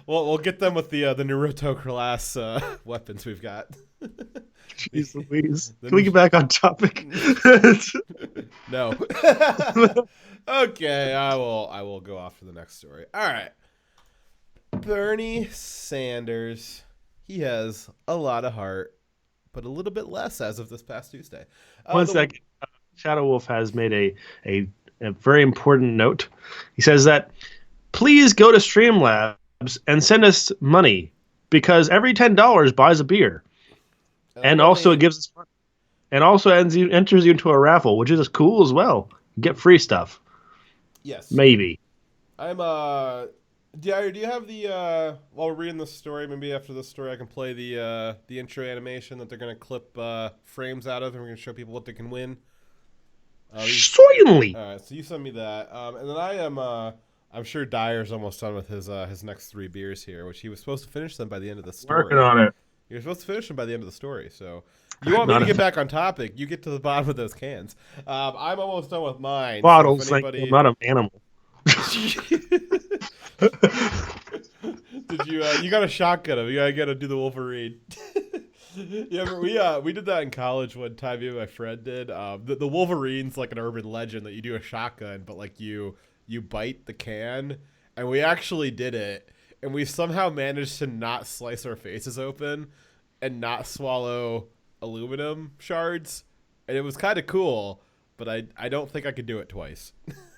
We'll get them with the Naruto class weapons we've got. Jeez Louise. Can we get back on topic? No. Okay, I will go off to the next story. All right. Bernie Sanders. He has a lot of heart, but a little bit less as of this past Tuesday. One second. Shadow Wolf has made a very important note. He says that please go to Streamlabs and send us money because every $10 buys a beer. And also it gives us fun. And also enters you into a raffle, which is cool as well. You get free stuff. Yes. Maybe. I'm do you have the while we're reading this story, maybe after this story I can play the intro animation that they're gonna clip frames out of and we're gonna show people what they can win. Certainly. Alright, so you send me that. And then I'm sure Dyer's almost done with his next 3 beers here, which he was supposed to finish them by the end of the story. Working on it. You're supposed to finish them by the end of the story, so you want me to get back on topic? You get to the bottom of those cans. I'm almost done with mine. Bottles, so anybody... like I'm not an animal. Did you got a shotgun him? You gotta do the Wolverine. Yeah, we did that in college one time. Me and my friend did. The Wolverine's like an urban legend that you do a shotgun, but like you bite the can, and we actually did it. And we somehow managed to not slice our faces open and not swallow aluminum shards. And it was kind of cool, but I don't think I could do it twice.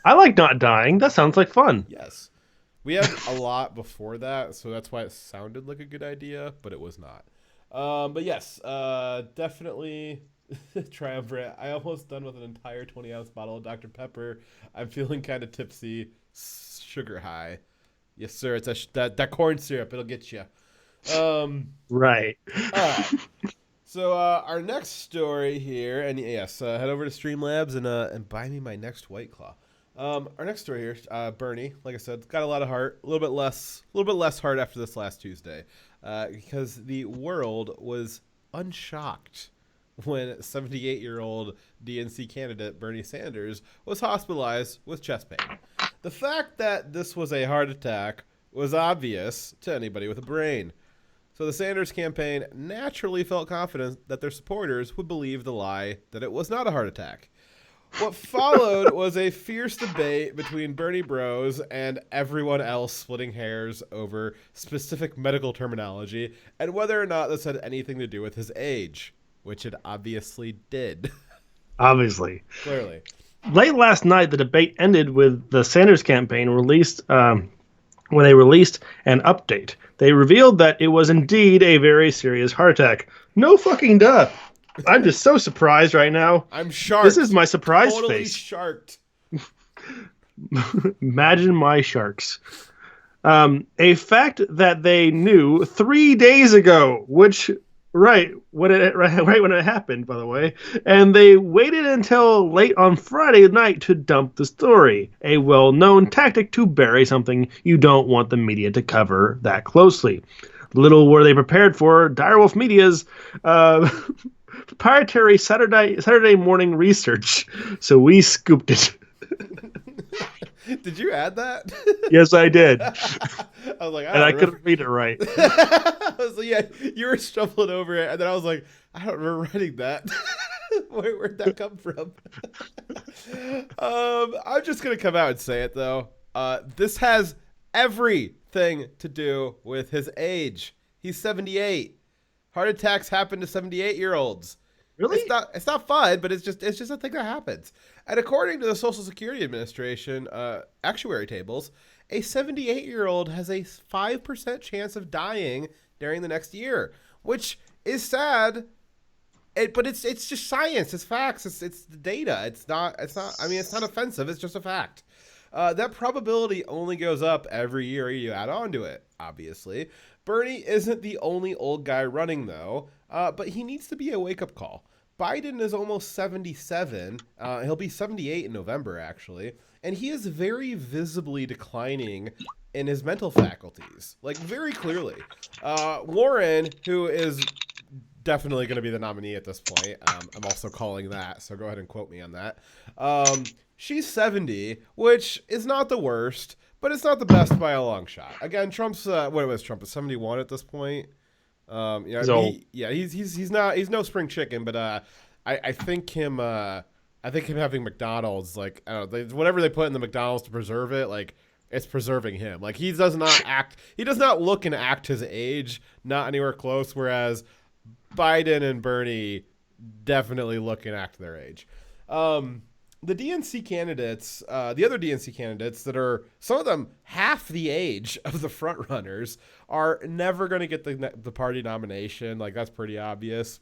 I like not dying. That sounds like fun. Yes. We had a lot before that, so that's why it sounded like a good idea, but it was not. But yes, definitely triumvirate. I almost done with an entire 20-ounce bottle of Dr. Pepper. I'm feeling kind of tipsy, sugar high. Yes, sir. It's that corn syrup. It'll get you. Right. All right. So our next story here, and yes, head over to Streamlabs and buy me my next White Claw. Our next story here, Bernie, like I said, got a lot of heart, a little bit less heart after this last Tuesday, because the world was unshocked when 78-year-old DNC candidate Bernie Sanders was hospitalized with chest pain. The fact that this was a heart attack was obvious to anybody with a brain. So the Sanders campaign naturally felt confident that their supporters would believe the lie that it was not a heart attack. What followed was a fierce debate between Bernie bros and everyone else splitting hairs over specific medical terminology and whether or not this had anything to do with his age, which it obviously did. Obviously. Clearly. Late last night, the debate ended with the Sanders campaign when they released an update. They revealed that it was indeed a very serious heart attack. No fucking duh. I'm just so surprised right now. I'm sharked. This is my surprise totally face. Sharked. Imagine my sharks. A fact that they knew 3 days ago, which right when it happened, by the way, and they waited until late on Friday night to dump the story. A well-known tactic to bury something you don't want the media to cover that closely. Little were they prepared for Direwolf Media's proprietary Saturday morning research, so we scooped it. Did you add that? Yes, I did. I was like, I couldn't read it right. I was like, yeah, you were stumbling over it, and then I was like, I don't remember writing that. Where'd that come from? I'm just gonna come out and say it though. This has everything to do with his age. He's 78. Heart attacks happen to 78-year-olds. Really? It's not fun, but it's just a thing that happens. And according to the Social Security Administration actuary tables, a 78-year-old has a 5% chance of dying during the next year, which is sad. But it's just science. It's facts. It's the data. It's not. I mean, it's not offensive. It's just a fact. That probability only goes up every year you add on to it. Obviously, Bernie isn't the only old guy running though. But he needs to be a wake-up call. Biden is almost 77. He'll be 78 in November, actually, and he is very visibly declining in his mental faculties, like very clearly. Warren, who is definitely going to be the nominee at this point. I'm also calling that, so go ahead and quote me on that. She's 70, which is not the worst, but it's not the best by a long shot. Again, Trump's Trump is 71 at this point. He's old. He's no spring chicken, but I think him having McDonald's, like, I don't know, whatever they put in the McDonald's to preserve it, like, it's preserving him. Like, he does not look and act his age, not anywhere close, whereas Biden and Bernie definitely look and act their age. The DNC candidates, the other DNC candidates that are, some of them half the age of the front runners, are never going to get the party nomination. Like, that's pretty obvious.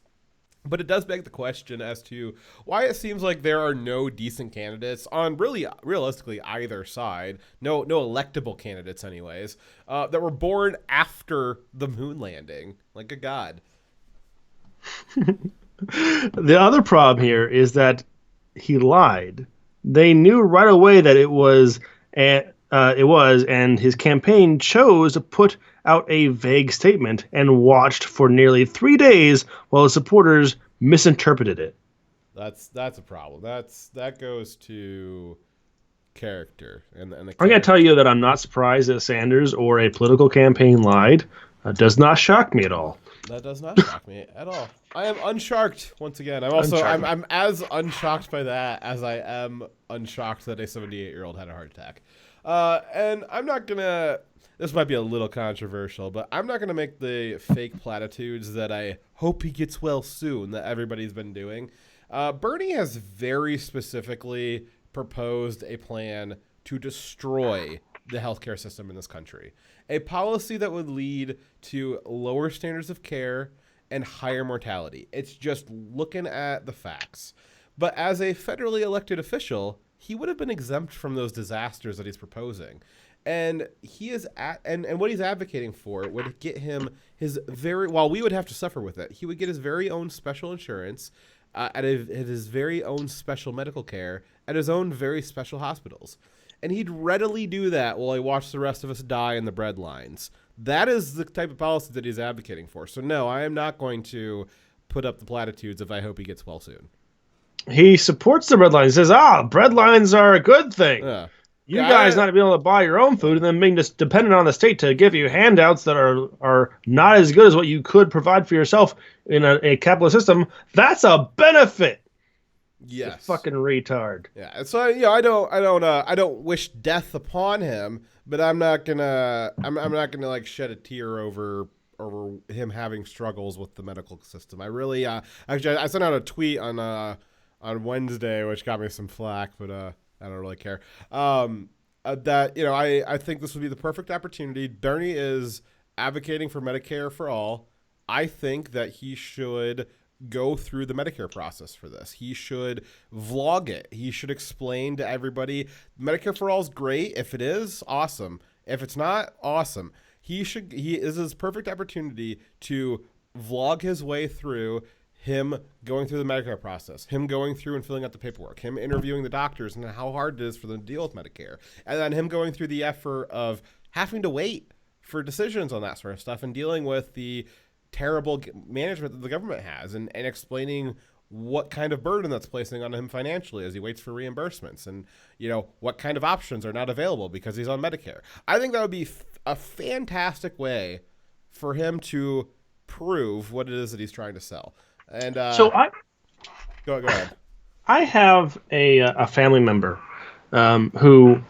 But it does beg the question as to why it seems like there are no decent candidates on realistically either side. No electable candidates anyways, that were born after the moon landing. Like, good God. The other problem here is that he lied. They knew right away that it was, and his campaign chose to put out a vague statement and watched for nearly 3 days while his supporters misinterpreted it. That's a problem. That goes to character. And I'm going to tell you that I'm not surprised that Sanders or a political campaign lied. Does not shock me at all. That does not shock me at all. I am unshocked once again. I'm as unshocked by that as I am unshocked that a 78-year-old had a heart attack. And I'm not gonna. This might be a little controversial, but I'm not gonna make the fake platitudes that I hope he gets well soon that everybody's been doing. Bernie has very specifically proposed a plan to destroy the healthcare system in this country. A policy that would lead to lower standards of care and higher mortality. It's just looking at the facts. But as a federally elected official, he would have been exempt from those disasters that he's proposing. And he is and what he's advocating for would get him while we would have to suffer with it, he would get his very own special insurance, at his very own special medical care, at his own very special hospitals. And he'd readily do that while he watched the rest of us die in the bread lines. That is the type of policy that he's advocating for. So no, I am not going to put up the platitudes of I hope he gets well soon. He supports the bread lines. He says, bread lines are a good thing. You guys not be able to buy your own food and then being just dependent on the state to give you handouts that are not as good as what you could provide for yourself in a capitalist system. That's a benefit. Yes. You fucking retard. Yeah. So I don't wish death upon him, but I'm not gonna like shed a tear over him having struggles with the medical system. I really actually I sent out a tweet on Wednesday, which got me some flack, but I don't really care. That I think this would be the perfect opportunity. Bernie is advocating for Medicare for all. I think that he should go through the Medicare process for this. He should vlog it. He should explain to everybody Medicare for all is great. If it is, awesome. If it's not, awesome. He is his perfect opportunity to vlog his way through him going through the Medicare process, him going through and filling out the paperwork, him interviewing the doctors and how hard it is for them to deal with Medicare, and then him going through the effort of having to wait for decisions on that sort of stuff and dealing with the terrible management that the government has and explaining what kind of burden that's placing on him financially as he waits for reimbursements and, what kind of options are not available because he's on Medicare. I think that would be a fantastic way for him to prove what it is that he's trying to sell. And go ahead. I have a family member who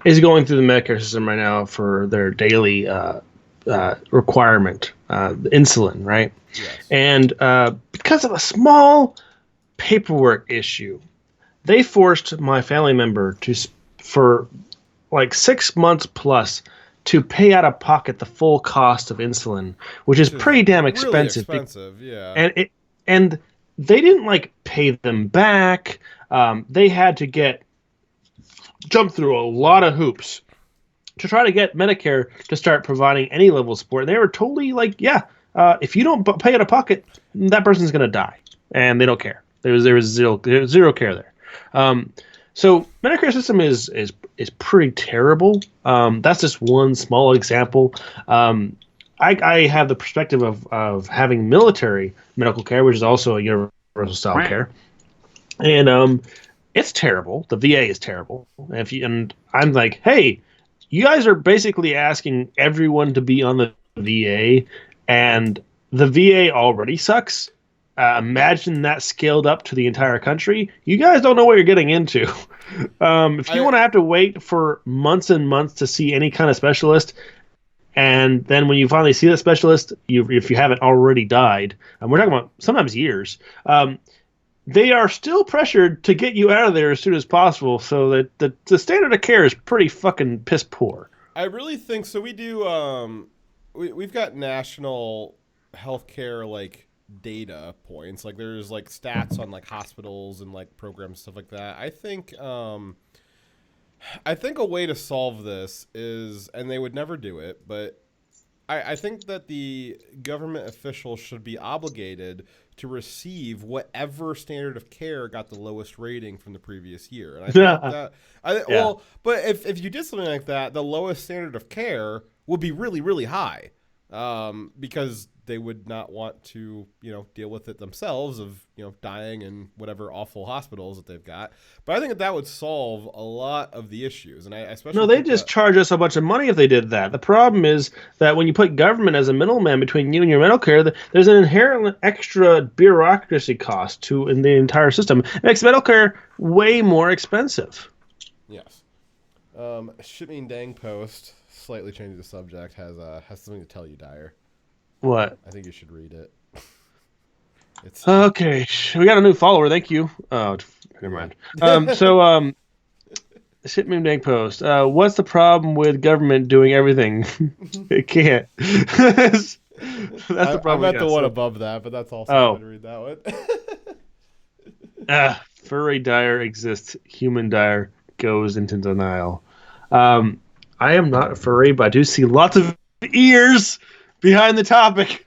is going through the Medicare system right now for their daily requirement, the insulin, right? Yes. And because of a small paperwork issue, they forced my family member for like 6 months plus to pay out of pocket the full cost of insulin, which is pretty damn expensive. Really expensive, yeah. And they didn't like pay them back. They had to jump through a lot of hoops to try to get Medicare to start providing any level of support. And they were totally like, if you don't pay out of pocket, that person's going to die, and they don't care. There was zero care there. So Medicare system is pretty terrible. That's just one small example. I have the perspective of having military medical care, which is also a universal style care, and it's terrible. The VA is terrible. And I'm like, hey, you guys are basically asking everyone to be on the VA, and the VA already sucks. Imagine that scaled up to the entire country. You guys don't know what you're getting into. If you want to have to wait for months and months to see any kind of specialist, and then when you finally see the specialist, if you haven't already died, and we're talking about sometimes years, they are still pressured to get you out of there as soon as possible, so that the standard of care is pretty fucking piss poor. I really think so. We do. We've got national healthcare like data points, like there's like stats on like hospitals and like programs and stuff like that. I think a way to solve this is, and they would never do it, but I think that the government officials should be obligated to receive whatever standard of care got the lowest rating from the previous year. And I think well, but if you did something like that, the lowest standard of care would be really, really high, because they would not want to, deal with it themselves of, dying in whatever awful hospitals that they've got. But I think that would solve a lot of the issues. And I especially they just charge us a bunch of money if they did that. The problem is that when you put government as a middleman between you and your medical care, there's an inherent extra bureaucracy cost in the entire system. It makes medical care way more expensive. Yes. Shitmean Dang post, slightly changing the subject, has something to tell you, Dyer. What? I think you should read it. It's okay. We got a new follower. Thank you. Oh, never mind. Shitmean Dang post. What's the problem with government doing everything? It can't. That's the problem. I meant the one above that, but that's also I'm going to read that one. Furry Dyer exists. Human Dyer goes into denial. I am not a furry, but I do see lots of ears behind the topic.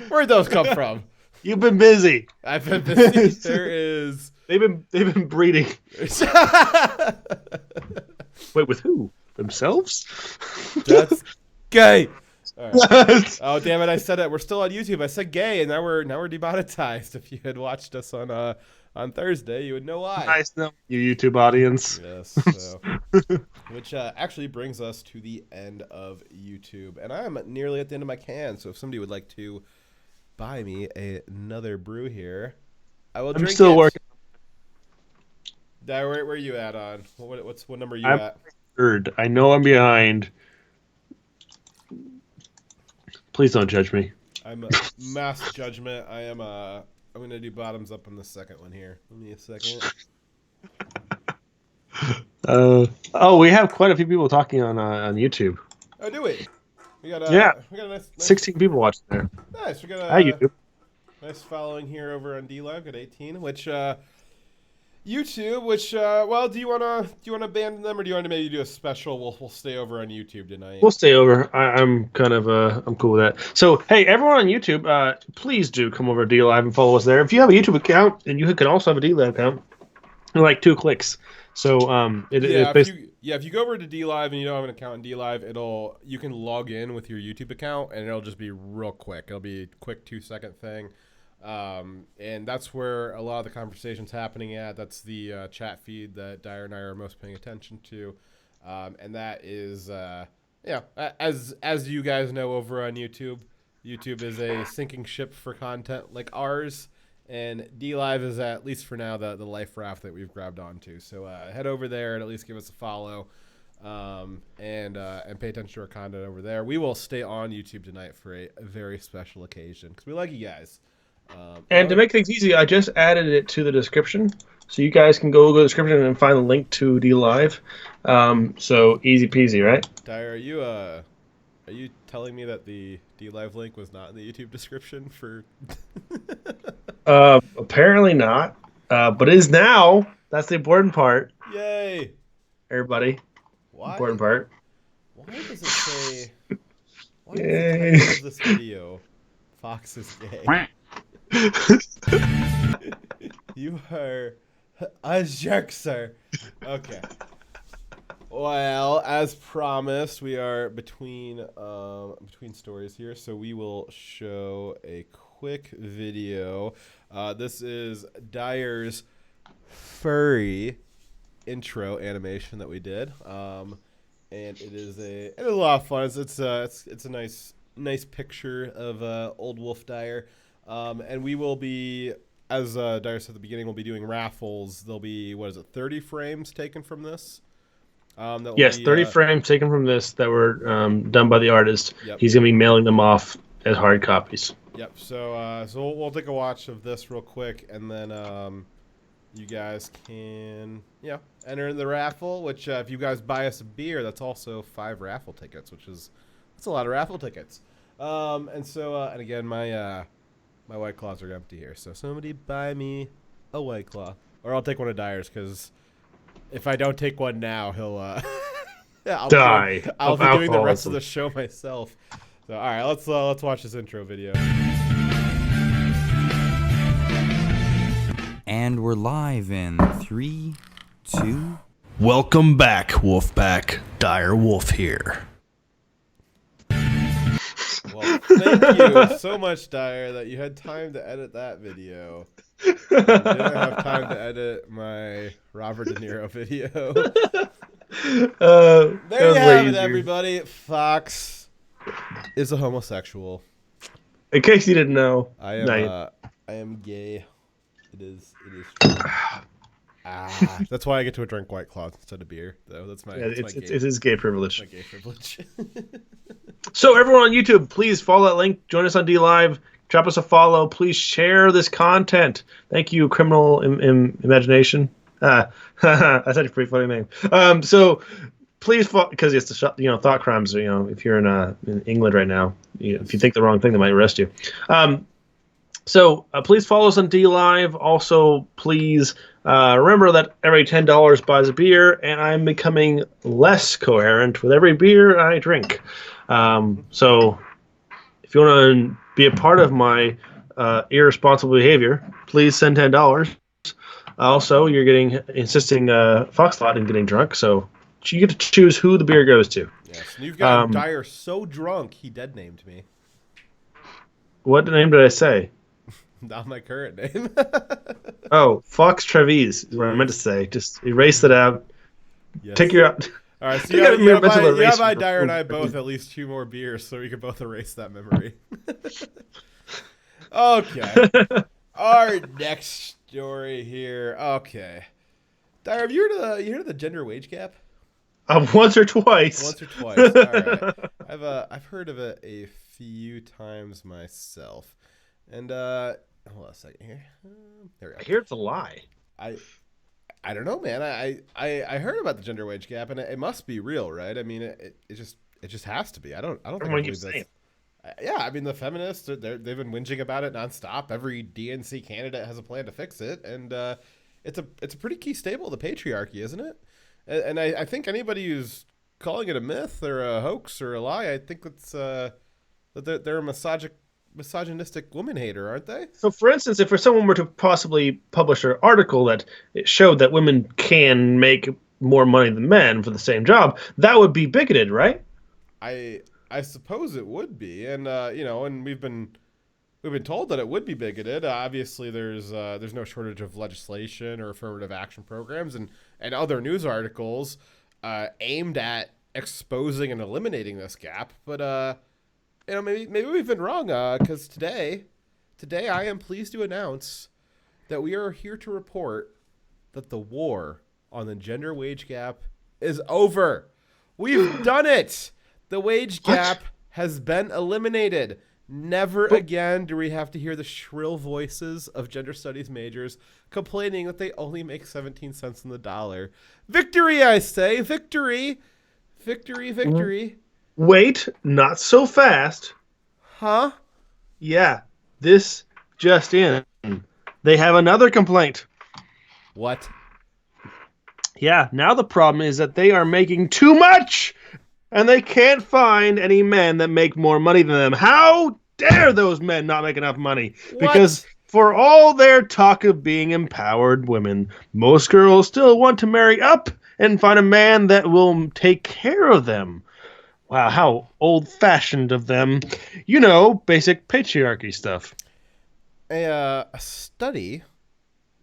Where'd those come from? You've been busy. I've been busy. There is. They've been breeding. Wait, with who? Themselves? That's gay. All right. Oh damn it! I said it. We're still on YouTube. I said gay, and now we're demonetized. If you had watched us on Thursday, you would know why. Nice, no, you YouTube audience. Yes. So. Which actually brings us to the end of YouTube, and I am nearly at the end of my can. So if somebody would like to buy me another brew here, I will drink it. I'm still working. Where are you at on? What number are you at? Third. I know I'm behind. Please don't judge me. I'm a mass judgment. I'm gonna do bottoms up on the second one here. Give me a second. We have quite a few people talking on YouTube. Oh, do we? We got a nice 16 people watching there. Nice. We got a YouTube. Nice following here over on DLive. Got 18, which YouTube. Which well, do you wanna abandon them, or do you want to maybe do a special? We'll stay over on YouTube tonight. We'll stay over. I'm kind of I'm cool with that. So hey, everyone on YouTube, please do come over to DLive and follow us there. If you have a YouTube account, and you can also have a DLive account, like 2 clicks. So if you go over to DLive and you don't have an account in DLive, you can log in with your YouTube account, and it'll just be real quick. It'll be a quick 2-second thing. And that's where a lot of the conversation's happening at. That's the chat feed that Dyer and I are most paying attention to. And that is, as you guys know over on YouTube, YouTube is a sinking ship for content like ours. And DLive is, at least for now, the life raft that we've grabbed onto. So head over there and at least give us a follow. And pay attention to our content over there. We will stay on YouTube tonight for a very special occasion because we like you guys. And to make things easy, I just added it to the description, so you guys can go to the description and find the link to D Live. So easy peasy, right? Dyer, are you telling me that the D Live link was not in the YouTube description for? Apparently not, but it is now. That's the important part. Yay! Everybody. Why? Important part. Why does it say? Why does the title of this video, Fox is gay? You are a jerk, sir. Okay. Well, as promised, we are between stories here, so we will show a quick video. This is Dyer's furry intro animation that we did, and it is a lot of fun. It's a nice picture of old Wolf Dyer, and we will be, as Dyer said at the beginning, we'll be doing raffles. There'll be 30 frames taken from this. Yes, 30 frames taken from this that were done by the artist. Yep. He's going to be mailing them off as hard copies. Yep. So we'll take a watch of this real quick, and then you guys can enter in the raffle. Which if you guys buy us a beer, that's also 5 raffle tickets, that's a lot of raffle tickets. And again, my White Claws are empty here, so somebody buy me a White Claw, or I'll take one of Dyer's, because if I don't take one now, he'll I'll be doing the rest of the show myself. So all right, let's watch this intro video. And we're live in 3, 2. Welcome back, Wolfpack. Dire Wolf here. Well, thank you so much, Dyer, that you had time to edit that video. You didn't have time to edit my Robert De Niro video. There you have it, everybody. Fox is a homosexual. In case you didn't know, I am gay. It is true. That's why I get to drink White Claw instead of beer, though. It is gay privilege. My gay privilege. So everyone on YouTube, please follow that link. Join us on D Live. Drop us a follow. Please share this content. Thank you, Criminal Imagination. That's a pretty funny name. So please, because it's the thought crimes. If you're in England right now, if you think the wrong thing, they might arrest you. So please follow us on D Live. Also, please remember that every $10 buys a beer, and I'm becoming less coherent with every beer I drink. So if you want to be a part of my irresponsible behavior, please send $10. Also, you're insisting Foxlot in getting drunk, so you get to choose who the beer goes to. Yes, and you've got Dyer so drunk he dead named me. What name did I say? Not my current name. Oh, Fox Travis is what I meant to say. Just erase it out. Yes. Take your. All right, so you have Dyer and I both at least 2 more beers, so we can both erase that memory. Okay. Our next story here. Okay. Dyer, have you heard of the gender wage gap? Once or twice. Once or twice. All right. I've heard of it a few times myself. And hold on a second here. There we go. I hear it's a lie. I don't know, man. I heard about the gender wage gap, and it must be real, right? I mean, it just has to be. I don't think I believe this. Yeah, I mean, the feminists they've been whinging about it nonstop. Every DNC candidate has a plan to fix it, and it's a pretty key staple of the patriarchy, isn't it? And I think anybody who's calling it a myth or a hoax or a lie, I think that they're a misogynistic woman hater, aren't they? So, for instance, if someone were to possibly publish an article that it showed that women can make more money than men for the same job, that would be bigoted, right? I suppose it would be, and and we've been told that it would be bigoted. Obviously, there's no shortage of legislation or affirmative action programs and other news articles aimed at exposing and eliminating this gap, but maybe we've been wrong, because today I am pleased to announce that we are here to report that the war on the gender wage gap is over. We've done it. The wage gap has been eliminated. Never again do we have to hear the shrill voices of gender studies majors complaining that they only make 17 cents on the dollar. Victory, I say! Victory! Victory, victory. Wait, not so fast. Huh? Yeah, this just in. They have another complaint. What? Yeah, now the problem is that they are making too much, and they can't find any men that make more money than them. How dare those men not make enough money? What? Because for all their talk of being empowered women, most girls still want to marry up and find a man that will take care of them. Wow, how old-fashioned of them. You know, basic patriarchy stuff. A study,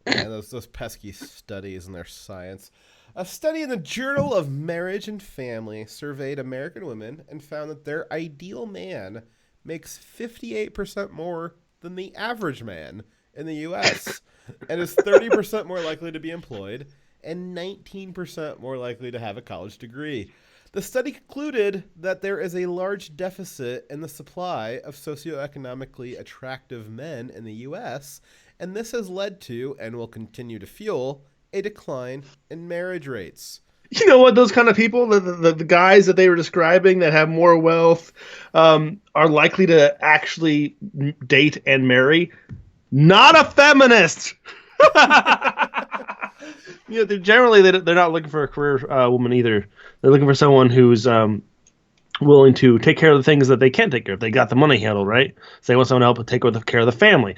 and those pesky studies and their science, a study in the Journal of Marriage and Family surveyed American women and found that their ideal man makes 58% more than the average man in the U.S. and is 30% more likely to be employed and 19% more likely to have a college degree. The study concluded that there is a large deficit in the supply of socioeconomically attractive men in the U.S., and this has led to, and will continue to fuel, a decline in marriage rates. You know what? Those kind of people, the guys that they were describing that have more wealth, are likely to actually date and marry. Not a feminist. You know, they're not looking for a career woman either. They're looking for someone who's willing to take care of the things that they can't take care of. They got the money handled, right? So they want someone to help take care of the family.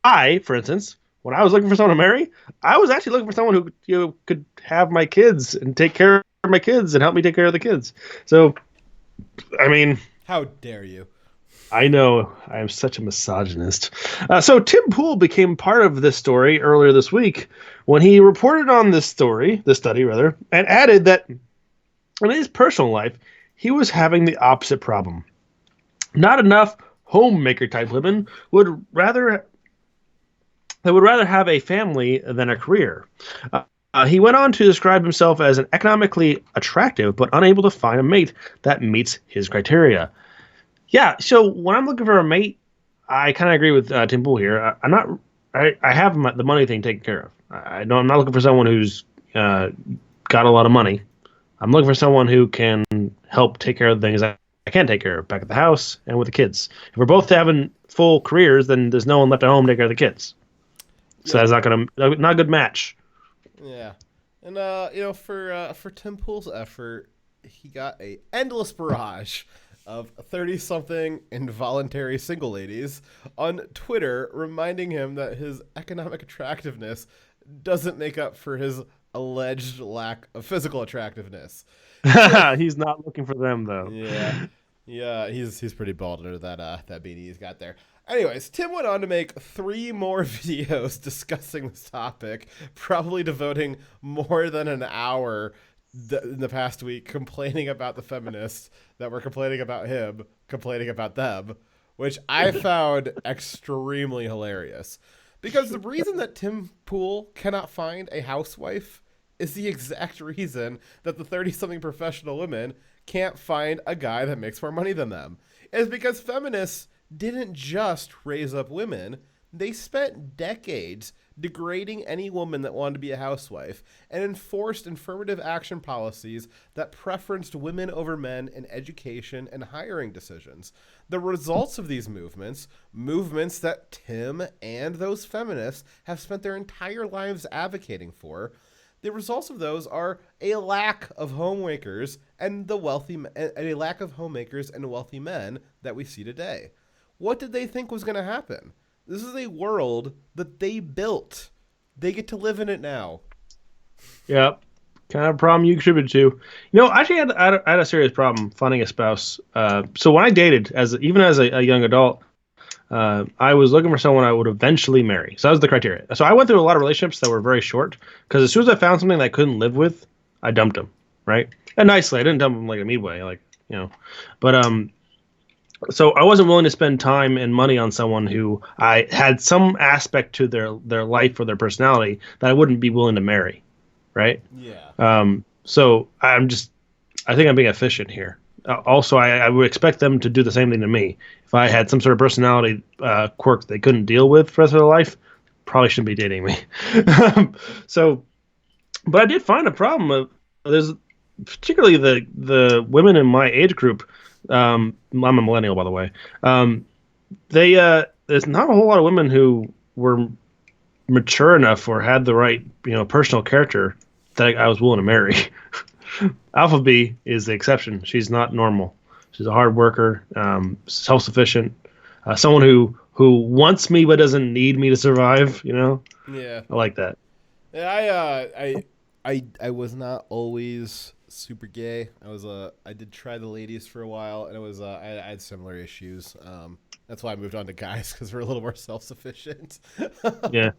I, for instance, when I was looking for someone to marry, I was actually looking for someone who could have my kids and take care of my kids and help me take care of the kids. So, I mean, how dare you? I know I am such a misogynist. So Tim Pool became part of this story earlier this week when he reported on this study, and added that in his personal life, he was having the opposite problem. Not enough homemaker type women would rather have a family than a career. He went on to describe himself as an economically attractive but unable to find a mate that meets his criteria. Yeah, so when I'm looking for a mate, I kind of agree with Tim Pool here. I have the money thing taken care of. I'm not looking for someone who's got a lot of money. I'm looking for someone who can help take care of the things I can't take care of back at the house and with the kids. If we're both having full careers, then there's no one left at home to take care of the kids. So that's not a good match. Yeah, and for Tim Pool's effort, he got a endless barrage of 30-something involuntary single ladies on Twitter reminding him that his economic attractiveness doesn't make up for his alleged lack of physical attractiveness. He's not looking for them, though. Yeah, he's pretty bald under that beanie he's got there. Anyways, Tim went on to make 3 more videos discussing this topic, probably devoting more than an hour in the past week complaining about the feminists that were complaining about him, complaining about them, which I found extremely hilarious. Because the reason that Tim Pool cannot find a housewife is the exact reason that the 30-something professional women can't find a guy that makes more money than them. It's because feminists didn't just raise up women. They spent decades degrading any woman that wanted to be a housewife and enforced affirmative action policies that preferenced women over men in education and hiring decisions. The results of these movements that Tim and those feminists have spent their entire lives advocating for, the results of those are a lack of homemakers and a lack of homemakers and wealthy men that we see today. What did they think was going to happen? This is a world that they built. They get to live in it now. Yep. Kind of a problem you contributed to. You know, I actually had a serious problem finding a spouse. So when I dated, even as a young adult, I was looking for someone I would eventually marry. So that was the criteria. So I went through a lot of relationships that were very short because as soon as I found something that I couldn't live with, I dumped them, right? And nicely. I didn't dump them like a midway, But so I wasn't willing to spend time and money on someone who I had some aspect to their life or their personality that I wouldn't be willing to marry, right? Yeah. So I think I'm being efficient here. also, I would expect them to do the same thing to me. If I had some sort of personality quirk they couldn't deal with for the rest of their life, probably shouldn't be dating me. So, but I did find a problem. There's particularly the women in my age group. I'm a millennial, by the way. There's not a whole lot of women who were mature enough or had the right, personal character that I was willing to marry. Alpha B is the exception. She's not normal. She's a hard worker, self-sufficient, someone who wants me but doesn't need me to survive. Yeah, I like that. Yeah, I was not always super gay. I did try the ladies for a while, and it was I had similar issues. That's why I moved on to guys, because we're a little more self-sufficient. Yeah.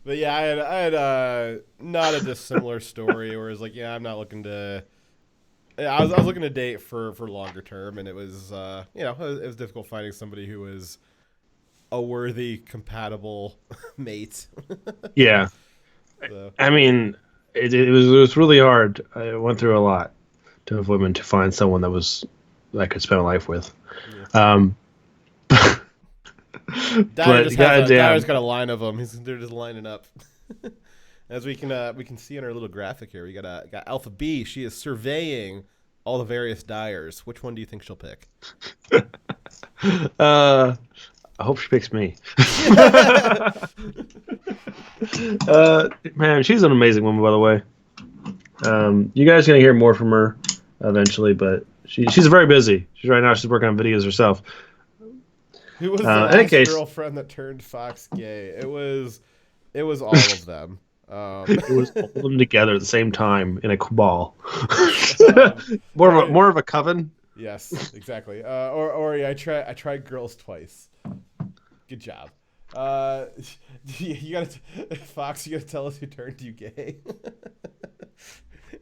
But yeah, I had not a dissimilar story where it's like, yeah, I'm not looking to. I was looking to date for longer term, and it was it was difficult finding somebody who was a worthy, compatible mate. Yeah, so. I mean, it was really hard. I went through a lot to women to find someone that I could spend a life with. Yeah. Dyer's got a line of them. They're just lining up. As we can see in our little graphic here, we got Alpha B. She is surveying all the various Dyers. Which one do you think she'll pick? I hope she picks me. Man, she's an amazing woman, by the way. You guys are gonna hear more from her eventually, but she's very busy. She's working on videos herself. Who was the last girlfriend that turned Fox gay? It was all of them. It was all of them together at the same time in a cabal. More of a coven. Yes, exactly. Or I tried girls twice. Good job. You gotta Fox. You gotta tell us who turned you gay.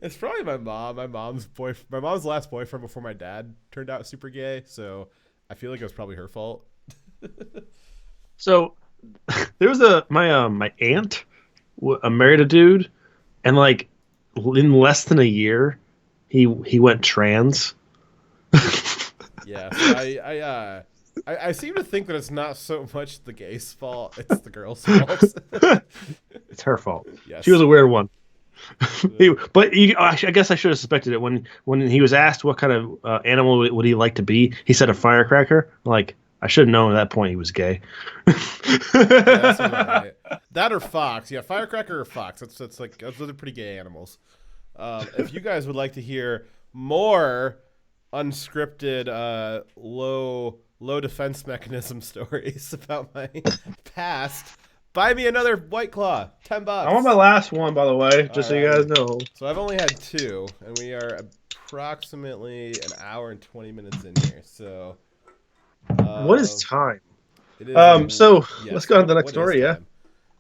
It's probably my mom. My mom's last boyfriend before my dad turned out super gay. So I feel like it was probably her fault. So there was my aunt married a dude, and like in less than a year he went trans. Yeah, so I seem to think that it's not so much the gay's fault, it's the girl's fault. It's her fault. Yes. She was a weird one. I guess I should have suspected it when he was asked what kind of animal would he like to be. He said a firecracker. Like, I should have known at that point he was gay. Yeah, that's right. That or fox. Yeah, firecracker or fox. That's like those are pretty gay animals. If you guys would like to hear more unscripted, low defense mechanism stories about my past, buy me another White Claw. $10. I want my last one, by the way, just so you guys know. So I've only had 2, and we are approximately an hour and 20 minutes in here. So. What is time? So yes, let's go on to the next story. Yeah,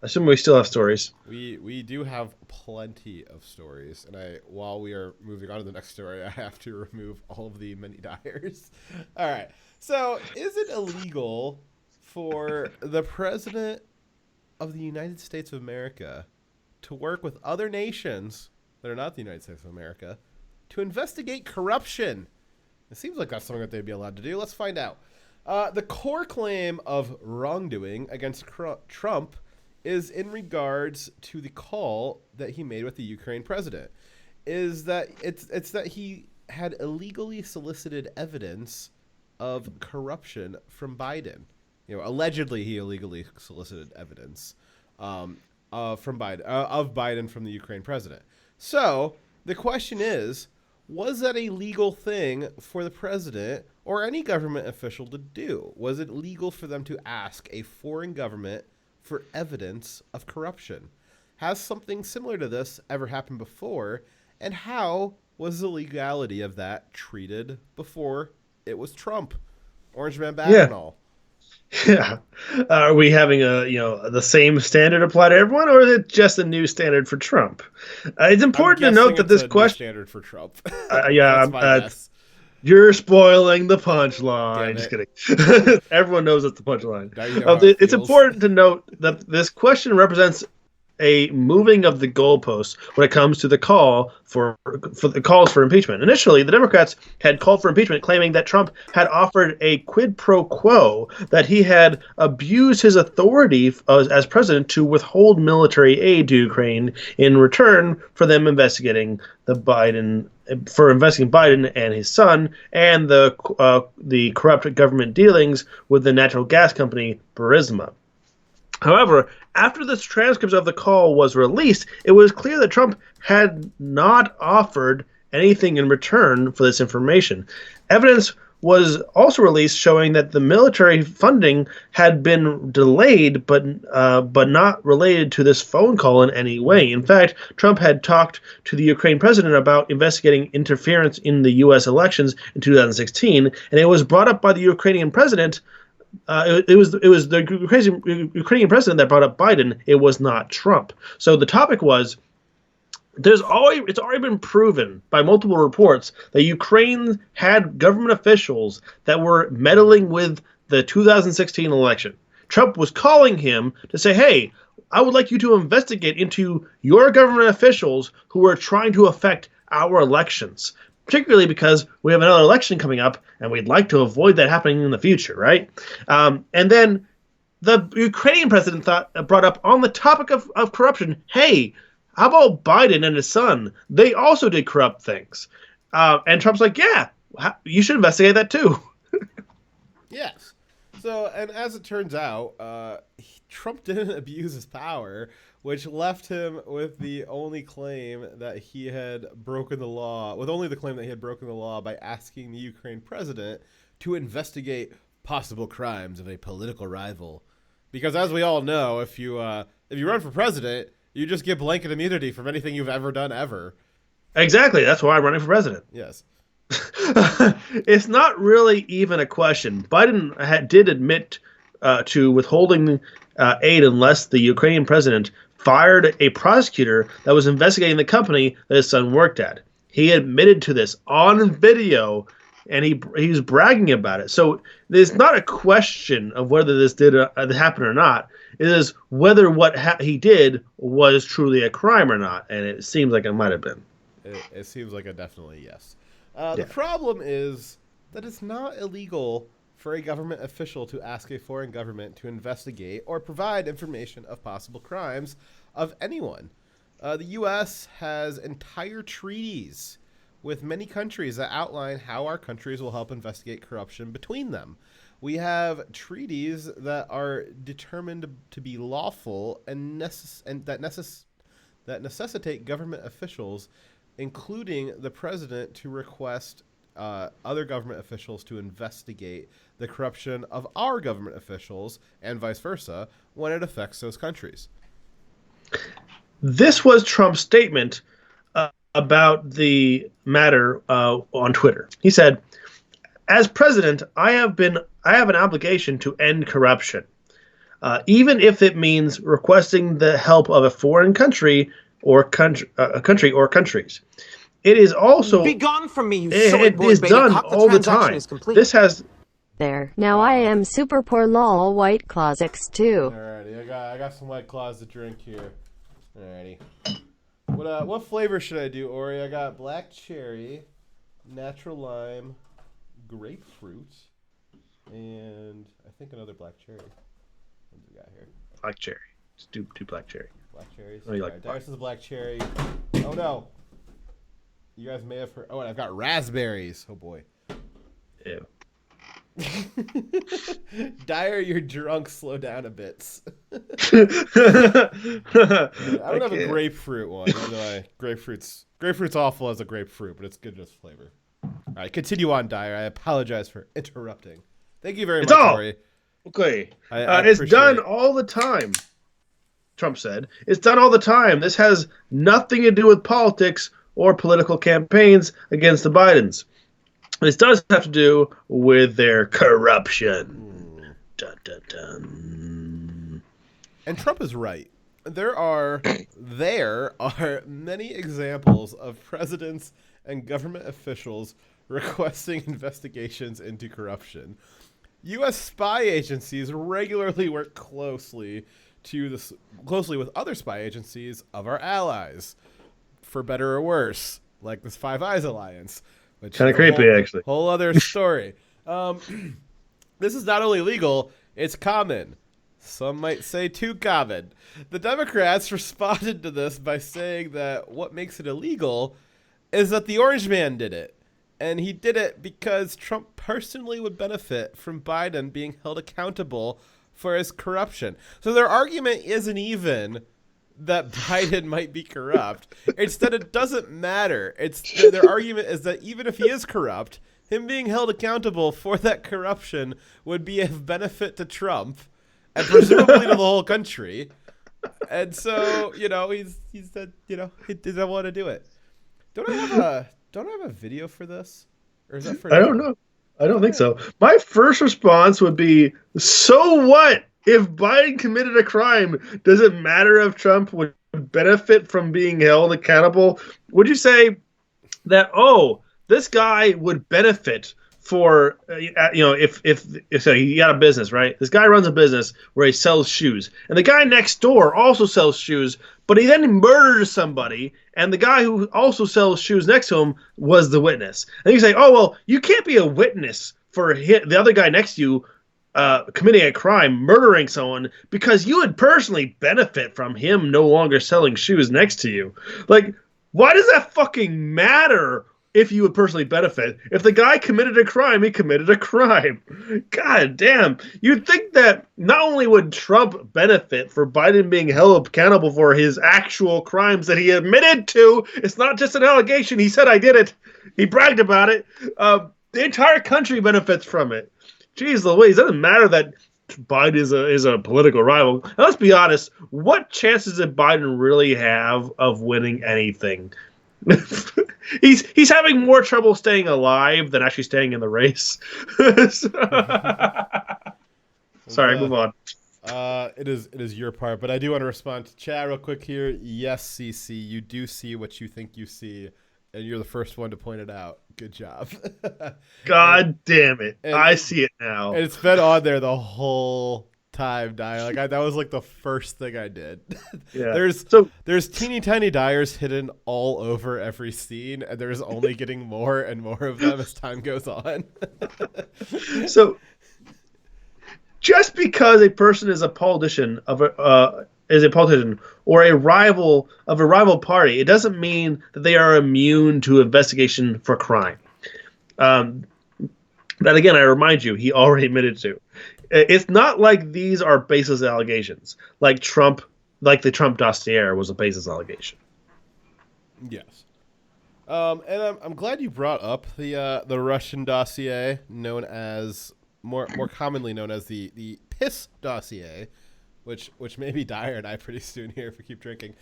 I assume we still have stories. We do have plenty of stories, and while we are moving on to the next story, I have to remove all of the mini Dyers. All right. So, is it illegal for the president of the United States of America to work with other nations that are not the United States of America to investigate corruption? It seems like that's something that they'd be allowed to do. Let's find out. The core claim of wrongdoing against Trump is in regards to the call that he made with the Ukraine president. Is that it's that he had illegally solicited evidence of corruption from Biden. Allegedly he illegally solicited evidence from Biden of Biden from the Ukraine president. So the question is, was that a legal thing for the president or any government official to do? Was it legal for them to ask a foreign government for evidence of corruption? Has something similar to this ever happened before? And how was the legality of that treated before it was Trump? Orange Man bad and all. Yeah. Are we having the same standard apply to everyone, or is it just a new standard for Trump? It's important to note that this question standard for Trump. You're spoiling the punchline. Just kidding. Everyone knows that's the punchline. It's important to note that this question represents a moving of the goalposts when it comes to the call for the calls for impeachment. Initially, the Democrats had called for impeachment, claiming that Trump had offered a quid pro quo, that he had abused his authority as president to withhold military aid to Ukraine in return for them investigating Biden and his son and the corrupt government dealings with the natural gas company Burisma. However, after this transcript of the call was released, it was clear that Trump had not offered anything in return for this information. Evidence was also released showing that the military funding had been delayed, but not related to this phone call in any way. In fact, Trump had talked to the Ukraine president about investigating interference in the U.S. elections in 2016, and it was brought up by the Ukrainian president. It was the Ukrainian president that brought up Biden. It was not Trump. So the topic was, it's already been proven by multiple reports that Ukraine had government officials that were meddling with the 2016 election. Trump was calling him to say, hey, I would like you to investigate into your government officials who are trying to affect our elections, particularly because we have another election coming up and we'd like to avoid that happening in the future, right? And then the Ukrainian president brought up on the topic of corruption, hey, how about Biden and his son? They also did corrupt things. And Trump's like, yeah, you should investigate that too. Yes. So, and as it turns out, Trump didn't abuse his power, which left him with the only claim that he had broken the law, by asking the Ukraine president to investigate possible crimes of a political rival. Because as we all know, if you run for president, you just get blanket immunity from anything you've ever done ever. Exactly. That's why I'm running for president. Yes. It's not really even a question. Biden did admit to withholding aid unless the Ukrainian president fired a prosecutor that was investigating the company that his son worked at. He admitted to this on video, and he's bragging about it. So there's not a question of whether this did happen or not. It is whether what he did was truly a crime or not, and it seems like it might have been. It seems like a definitely yes. The problem is that it's not illegal for a government official to ask a foreign government to investigate or provide information of possible crimes of anyone. The U.S. has entire treaties with many countries that outline how our countries will help investigate corruption between them. We have treaties that are determined to be lawful and that necessitate government officials, including the president, to request other government officials to investigate the corruption of our government officials and vice versa when it affects those countries. This was Trump's statement about the matter on Twitter. He said, "As president, I have an obligation to end corruption, even if it means requesting the help of a foreign country or countries. It is also be gone from me, you it is done all the time. This has there. Now I am super poor lol White Claws X2. Alrighty, I got some White Claws to drink here. Alrighty. What flavor should I do, Ori? I got black cherry, natural lime, grapefruit, and I think another black cherry. What do we got here? Black cherry. Just do black cherry. Black cherries. Oh, you like Darius is a black cherry. Oh no. You guys may have heard. Oh, and I've got raspberries. Oh boy. Ew. Dyer, you're drunk. Slow down a bit. I don't have a grapefruit one. Grapefruit's awful as a grapefruit, but it's good as flavor. All right, continue on, Dyer. I apologize for interrupting. Thank you very much, Corey. Okay. It's done all the time, Trump said. It's done all the time. This has nothing to do with politics or political campaigns against the Bidens. This does have to do with their corruption. Dun, dun, dun. And Trump is right. There are many examples of presidents and government officials requesting investigations into corruption. U.S. spy agencies regularly work closely closely with other spy agencies of our allies, for better or worse, like this Five Eyes alliance, which kind of creepy, actually. Whole other story. This is not only legal, it's common. Some might say too common. The Democrats responded to this by saying that what makes it illegal is that the Orange Man did it. And he did it because Trump personally would benefit from Biden being held accountable for his corruption. So their argument isn't even that Biden might be corrupt. Instead, it doesn't matter. Their argument is that even if he is corrupt, him being held accountable for that corruption would be of benefit to Trump and presumably to the whole country. And so, he said, he didn't want to do it. Don't I have a video for this? Or is that for I don't know. I don't think so. My first response would be, so what? If Biden committed a crime, does it matter if Trump would benefit from being held accountable? Would you say that, this guy would benefit for, if so he got a business, right? This guy runs a business where he sells shoes. And the guy next door also sells shoes, but he then murders somebody, and the guy who also sells shoes next to him was the witness. And you say, you can't be a witness for the other guy next to you committing a crime, murdering someone, because you would personally benefit from him no longer selling shoes next to you. Like, why does that fucking matter if you would personally benefit? If the guy committed a crime, he committed a crime. God damn. You'd think that not only would Trump benefit for Biden being held accountable for his actual crimes that he admitted to. It's not just an allegation. He said, I did it. He bragged about it. The entire country benefits from it. Jeez Louise, it doesn't matter that Biden is a political rival. And let's be honest, what chances did Biden really have of winning anything? He's having more trouble staying alive than actually staying in the race. Sorry, move on. It is your part, but I do want to respond to chat real quick here. Yes, CC, you do see what you think you see, and you're the first one to point it out. Good job. God damn it. I see it now. And it's been on there the whole time, Dyer. That was like the first thing I did. Yeah. There's teeny tiny Dyers hidden all over every scene, and there's only getting more and more of them as time goes on. So just because a person is a politician or a rival of a rival party, it doesn't mean that they are immune to investigation for crime. That again, I remind you, he already admitted to. It's not like these are baseless allegations. Like the Trump dossier was a baseless allegation. Yes. And I'm glad you brought up the Russian dossier, known as more commonly known as the piss dossier, which may be Dyer and I pretty soon here if we keep drinking,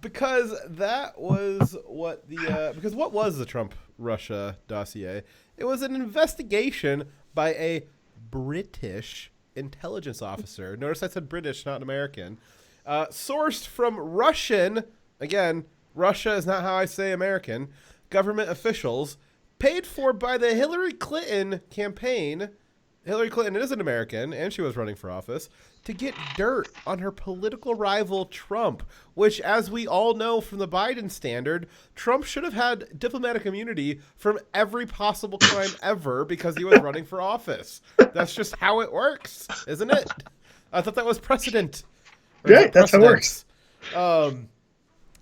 because that was what what was the Trump Russia dossier? It was an investigation by a British intelligence officer. Notice I said British, not American. Sourced from Russian, again, Russia is not how I say American, government officials, paid for by the Hillary Clinton campaign. Hillary Clinton is an American, and she was running for office, to get dirt on her political rival Trump, which, as we all know from the Biden standard, Trump should have had diplomatic immunity from every possible crime ever because he was running for office. That's just how it works, isn't it? I thought that was precedent. Yeah, that's how it works.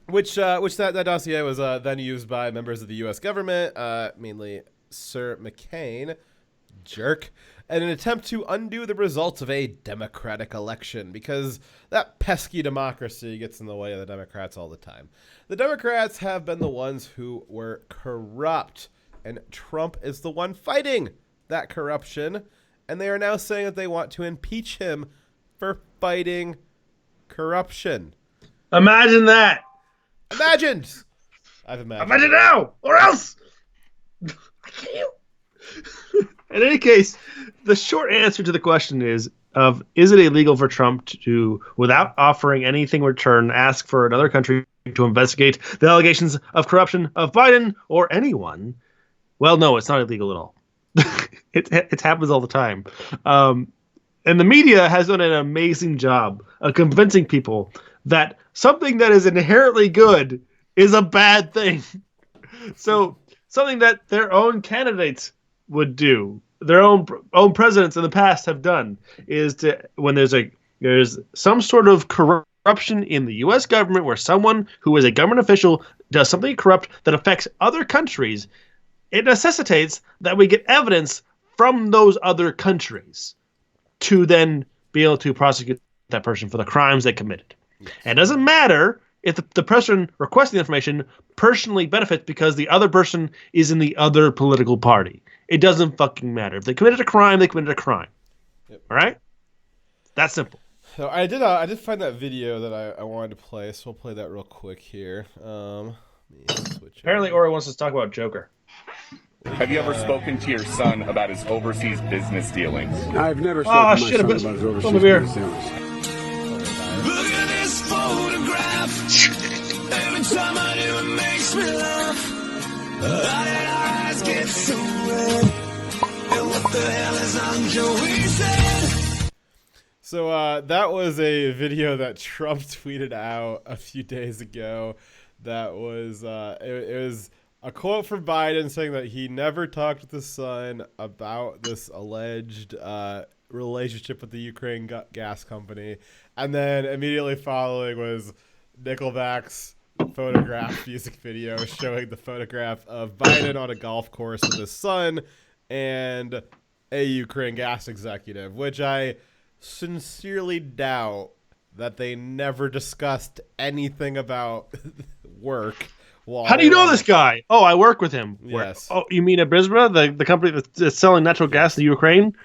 Which that dossier was then used by members of the U.S. government, mainly Sir McCain, jerk, in an attempt to undo the results of a democratic election, because that pesky democracy gets in the way of the Democrats all the time. The Democrats have been the ones who were corrupt, and Trump is the one fighting that corruption, and they are now saying that they want to impeach him for fighting corruption. Imagine that. Imagined. I've imagined. Imagine now, or else. In any case, the short answer to the question is it illegal for Trump to, without offering anything in return, ask for another country to investigate the allegations of corruption of Biden or anyone? Well, no, it's not illegal at all. It happens all the time. And the media has done an amazing job of convincing people that something that is inherently good is a bad thing. So something that their own candidates would do, their own presidents in the past have done, is to when there's some sort of corruption in the U.S. government where someone who is a government official does something corrupt that affects other countries, it necessitates that we get evidence from those other countries to then be able to prosecute that person for the crimes they committed. Yes. And it doesn't matter if the person requesting the information personally benefits because the other person is in the other political party. It doesn't fucking matter. If they committed a crime, they committed a crime. Yep. All right? That's simple. So I did find that video that I wanted to play, so we'll play that real quick here. Apparently Ori wants us to talk about Joker. Have you ever spoken to your son about his overseas business dealings? I've never spoken to my son about his overseas business dealings. Look at this photograph. Every time I do it makes me laugh. How did our eyes get so red? And what the hell is on Joey's head? So that was a video that Trump tweeted out a few days ago. That was it was a quote from Biden saying that he never talked with his son about this alleged relationship with the Ukraine gas company. And then immediately following was Nickelback's photograph music video showing the photograph of Biden on a golf course with his son and a Ukraine gas executive, which I sincerely doubt that they never discussed anything about work. How do you know this guy? Oh, I work with him. Yes. Oh, you mean at Brisbane, the company that's selling natural gas to Ukraine?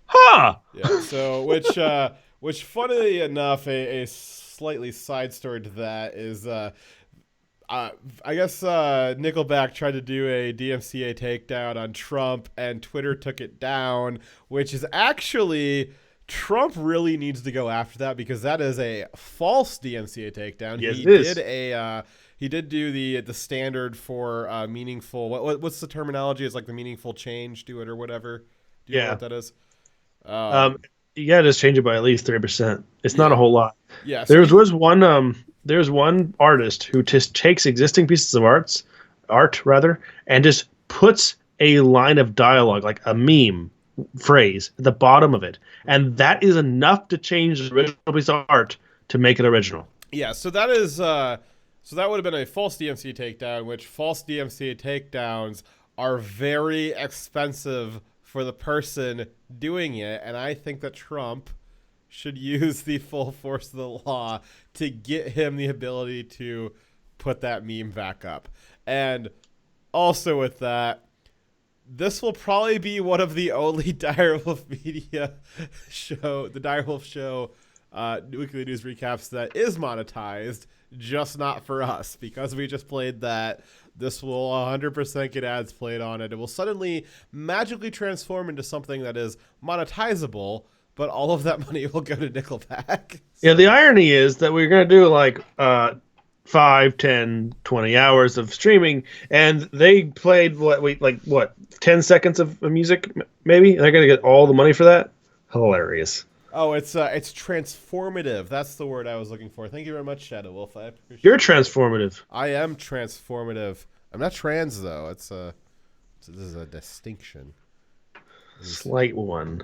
Huh. Yeah. So, which funnily enough, a slightly side story to that is, I guess Nickelback tried to do a DMCA takedown on Trump, and Twitter took it down, which is actually Trump really needs to go after that because that is a false DMCA takedown. Yes, it is. He did do the standard for meaningful. What's the terminology? It's like the meaningful change to it or whatever. Do you know what that is? You gotta just change it by at least 3%. It's not a whole lot. Yeah. There's one artist who just takes existing pieces of art and just puts a line of dialogue, like a meme phrase, at the bottom of it, and that is enough to change the original piece of art to make it original. Yeah. So that is. So that would have been a false DMCA takedown, which false DMCA takedowns are very expensive for the person doing it. And I think that Trump should use the full force of the law to get him the ability to put that meme back up. And also with that, this will probably be one of the only Direwolf Media show, the Direwolf Show weekly news recaps that is monetized, just not for us, because we just played that. This will 100% get ads played on it. It will suddenly magically transform into something that is monetizable, but all of that money will go to Nickelback. Yeah, the irony is that we're going to do like 5, 10, 20 hours of streaming, and they played 10 seconds of music, maybe? And they're going to get all the money for that? Hilarious. Oh, it's transformative. That's the word I was looking for. Thank you very much, Shadow Wolf. I appreciate You're transformative. I am transformative. I'm not trans though. This is a distinction. Slight one.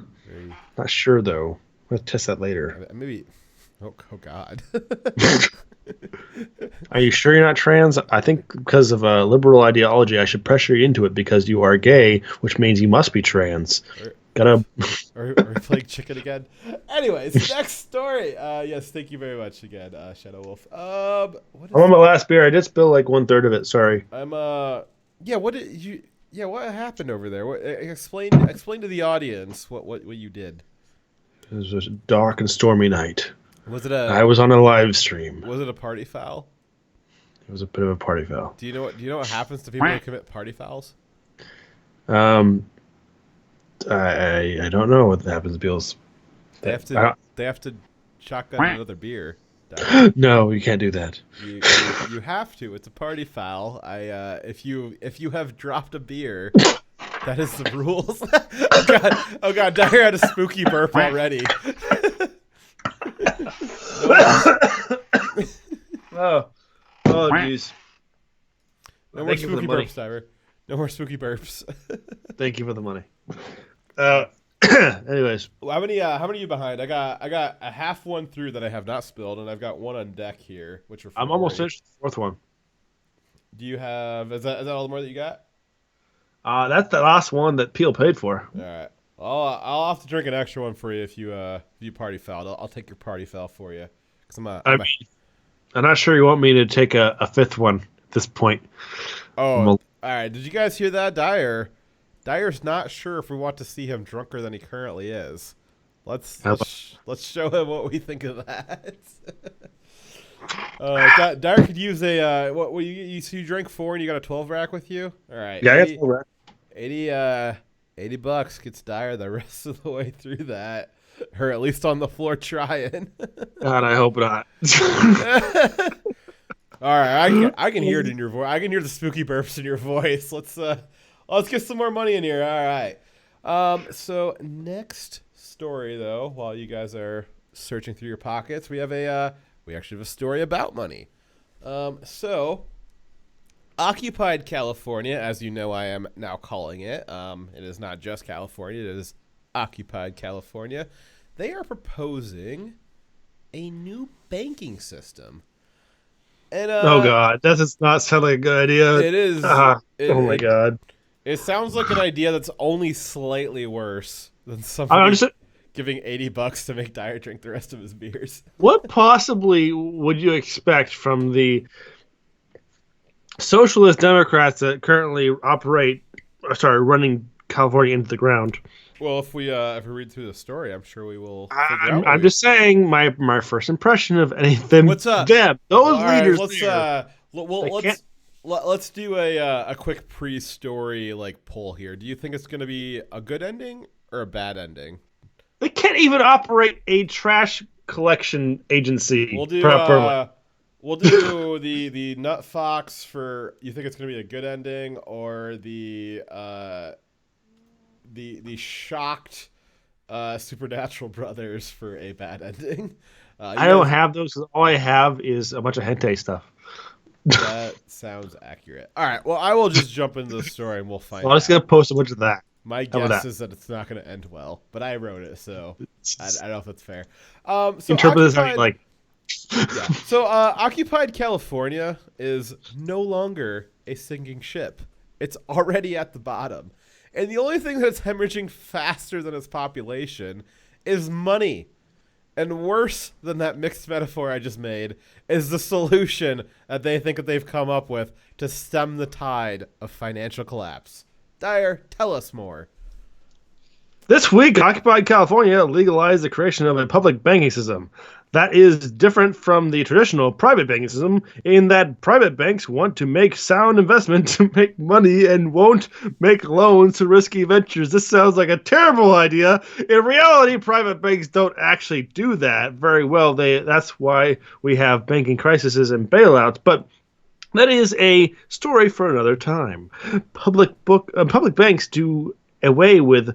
Not sure though. I'll test that later. Maybe. Oh God. Are you sure you're not trans? I think because of a liberal ideology, I should pressure you into it because you are gay, which means you must be trans. Are we playing chicken again? Anyways, next story. Yes, thank you very much again, Shadow Wolf. I'm on my last beer. I did spill like 1/3 of it. Sorry. What happened over there? Explain to the audience what you did. It was a dark and stormy night. I was on a live stream. Was it a party foul? It was a bit of a party foul. Do you know what happens to people who commit party fouls? I don't know what happens to people. They have to shotgun another beer. No, you can't do that. You have to. It's a party foul. If you have dropped a beer, That is the rules. Oh god, Dyer had a spooky burp already. Oh jeez. No more spooky burps, Dyer. No more spooky burps. Thank you for the money. Anyways, how many are you behind? I got a half one through that I have not spilled, and I've got one on deck here, which are. I'm almost finished the fourth one. Do you have? Is that all the more that you got? That's the last one that Peel paid for. All right. I'll have to drink an extra one for you if you party fouled. I'll take your party foul for you because I'm not sure you want me to take a fifth one at this point. Oh, all right. Did you guys hear that, Dyer? Dyer's not sure if we want to see him drunker than he currently is. Let's show him what we think of that. Dyer could use a what? You drank 4 and you got a 12 rack with you. All right. Yeah, 80, I got 12 rack. $80 gets Dyer the rest of the way through that, or at least on the floor trying. God, I hope not. All right, I can hear it in your voice. I can hear the spooky burps in your voice. Let's get some more money in here. All right. So next story though, while you guys are searching through your pockets, we actually have a story about money. So Occupied California, as you know, I am now calling it. It is not just California; it is Occupied California. They are proposing a new banking system. And, oh God, that does not sound like a good idea. It is. Oh my God. It sounds like an idea that's only slightly worse than somebody giving $80 to make Dyer drink the rest of his beers. What possibly would you expect from the socialist Democrats that currently running California into the ground? Well, if we read through the story, I'm sure we will. I'm just saying my first impression of anything. What's up? Them, those leaders. Let's do a quick pre-story poll here. Do you think it's going to be a good ending or a bad ending? They can't even operate a trash collection agency. We'll do the Nut Fox for. You think it's going to be a good ending or the shocked Supernatural Brothers for a bad ending? I don't have those. All I have is a bunch of hentai stuff. That sounds accurate. All right. Well, I will just jump into the story and we'll find out. I'm just going to post a bunch of that. My guess is that it's not going to end well, but I wrote it, so I don't know if that's fair. So interpret this how you like. Yeah. So Occupied California is no longer a sinking ship. It's already at the bottom. And the only thing that's hemorrhaging faster than its population is money. And worse than that mixed metaphor I just made is the solution that they think that they've come up with to stem the tide of financial collapse. Dyer, tell us more. This week, Occupied California legalized the creation of a public banking system. That is different from the traditional private banking system in that private banks want to make sound investment to make money and won't make loans to risky ventures. This sounds like a terrible idea. In reality, private banks don't actually do that very well. That's why we have banking crises and bailouts. But that is a story for another time. Public banks do away with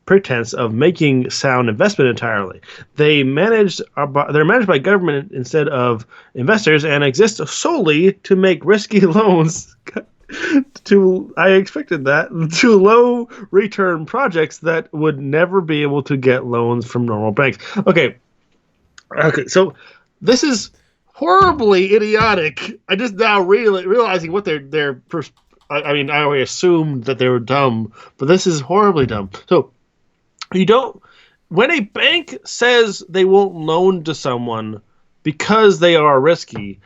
pretense of making sound investment entirely. They're managed by government instead of investors and exist solely to make risky loans I expected that, to low return projects that would never be able to get loans from normal banks. Okay, so this is horribly idiotic. I just now realizing what they're I mean, I always assumed that they were dumb, but this is horribly dumb. So when a bank says they won't loan to someone because they are risky,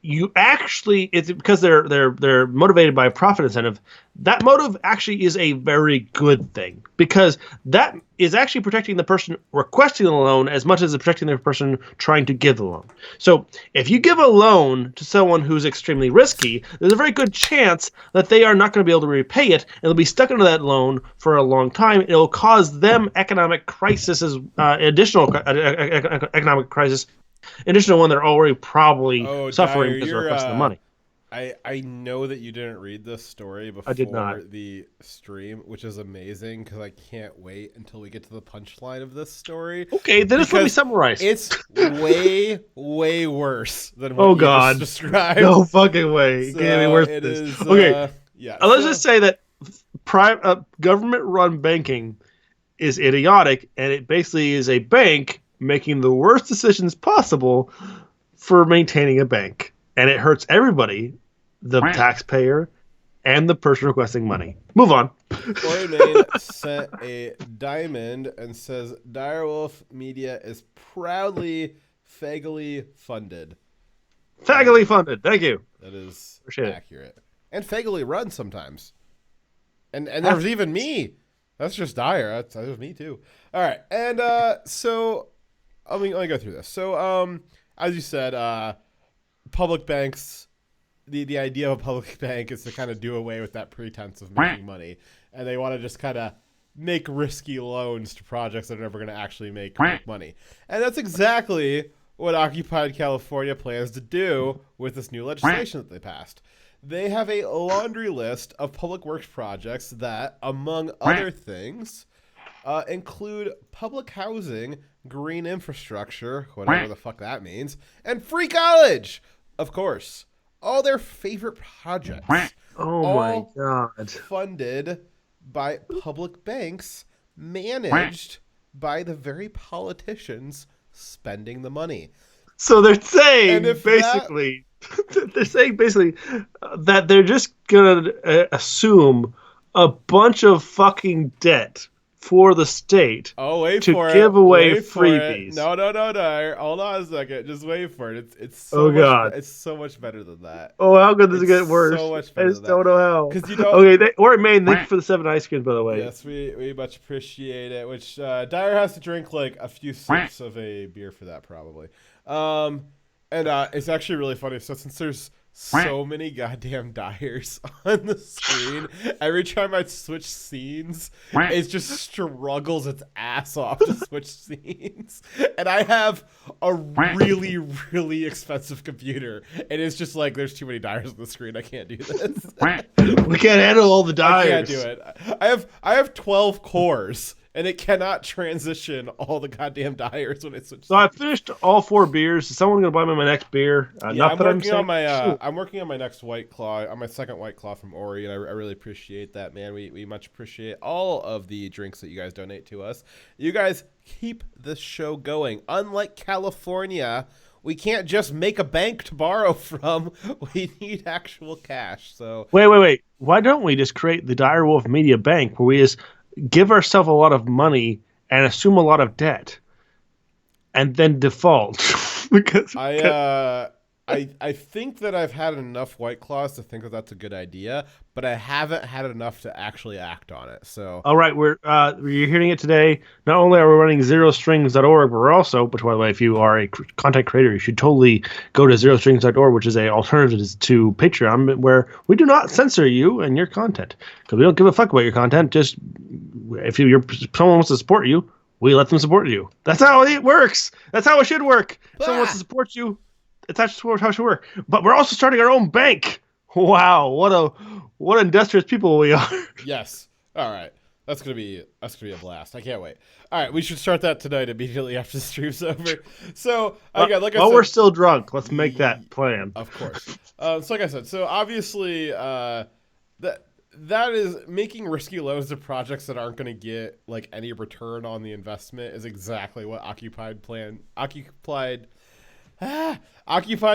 it's because they're motivated by a profit incentive. That motive actually is a very good thing, because that is actually protecting the person requesting the loan as much as it's protecting the person trying to give the loan. So if you give a loan to someone who's extremely risky, there's a very good chance that they are not going to be able to repay it, and they'll be stuck under that loan for a long time. It'll cause them economic crisis, additional economic crisis, in addition to one they're already probably suffering because they're requesting the money. I know that you didn't read this story before the stream, which is amazing because I can't wait until we get to the punchline of this story. Okay, then just let me summarize. It's way, way worse than what you just described. No fucking way. So it can't be worse than this. Okay, let's just say that government-run banking is idiotic, and it basically is a bank making the worst decisions possible for maintaining a bank. And it hurts everybody, the taxpayer and the person requesting money. Move on. Ori Main sent a diamond and says, Direwolf Media is proudly fagally funded. Fagally funded. Thank you. That is accurate. And fagally run sometimes. And there's even me. That's just Dire. That's me too. All right. And so let me go through this. So as you said, public banks, the idea of a public bank is to kind of do away with that pretense of making money. And they want to just kind of make risky loans to projects that are never going to actually make money. And that's exactly what Occupied California plans to do with this new legislation that they passed. They have a laundry list of public works projects that, among other things, include public housing, green infrastructure, whatever the fuck that means, and free college, of course. All their favorite projects. Oh my God. Funded by public banks, managed by the very politicians spending the money. So they're saying basically that they're just gonna assume a bunch of fucking debt for the state to give away freebies. No. Hold on a second. Just wait for it. It's so it's so much better than that. Oh, how could this get worse? So much better. I just don't know how. Because you don't. Okay, or Maine, thank you for the 7 ice creams, by the way. Yes, we much appreciate it. Which Dyer has to drink like a few sips of a beer for that, probably. And it's actually really funny. So since there's so many goddamn Dyers on the screen, every time I switch scenes, it just struggles its ass off to switch scenes. And I have a really, really expensive computer, and it's just like there's too many Dyers on the screen. I can't do this. We can't handle all the Dyers. I can't do it. I have 12 cores. And it cannot transition all the goddamn Dyers when it switches. So I finished all 4 beers. Is someone gonna buy me my next beer? I'm working on my next White Claw, on my second White Claw from Ori, and I really appreciate that, man. We much appreciate all of the drinks that you guys donate to us. You guys keep this show going. Unlike California, we can't just make a bank to borrow from. We need actual cash. So wait. Why don't we just create the Direwolf Media Bank, where we just give ourselves a lot of money and assume a lot of debt, and then default? Because I think that I've had enough White Claws to think that that's a good idea, but I haven't had enough to actually act on it. So all right, you're hearing it today. Not only are we running zerostrings.org, but we're also, which by the way, if you are a content creator, you should totally go to zerostrings.org, which is a alternative to Patreon, where we do not censor you and your content, because we don't give a fuck about your content. Just if someone wants to support you, we let them support you. That's how it works. That's how it should work. If someone wants to support you, it's actually how it should work. But we're also starting our own bank. Wow, what industrious people we are. Yes. All right. That's gonna be a blast. I can't wait. All right, we should start that tonight immediately after the stream's over. So again, like I said, we're still drunk. Let's make that plan. Of course. So like I said, so obviously that is making risky loans to projects that aren't going to get like any return on the investment is exactly what Occupied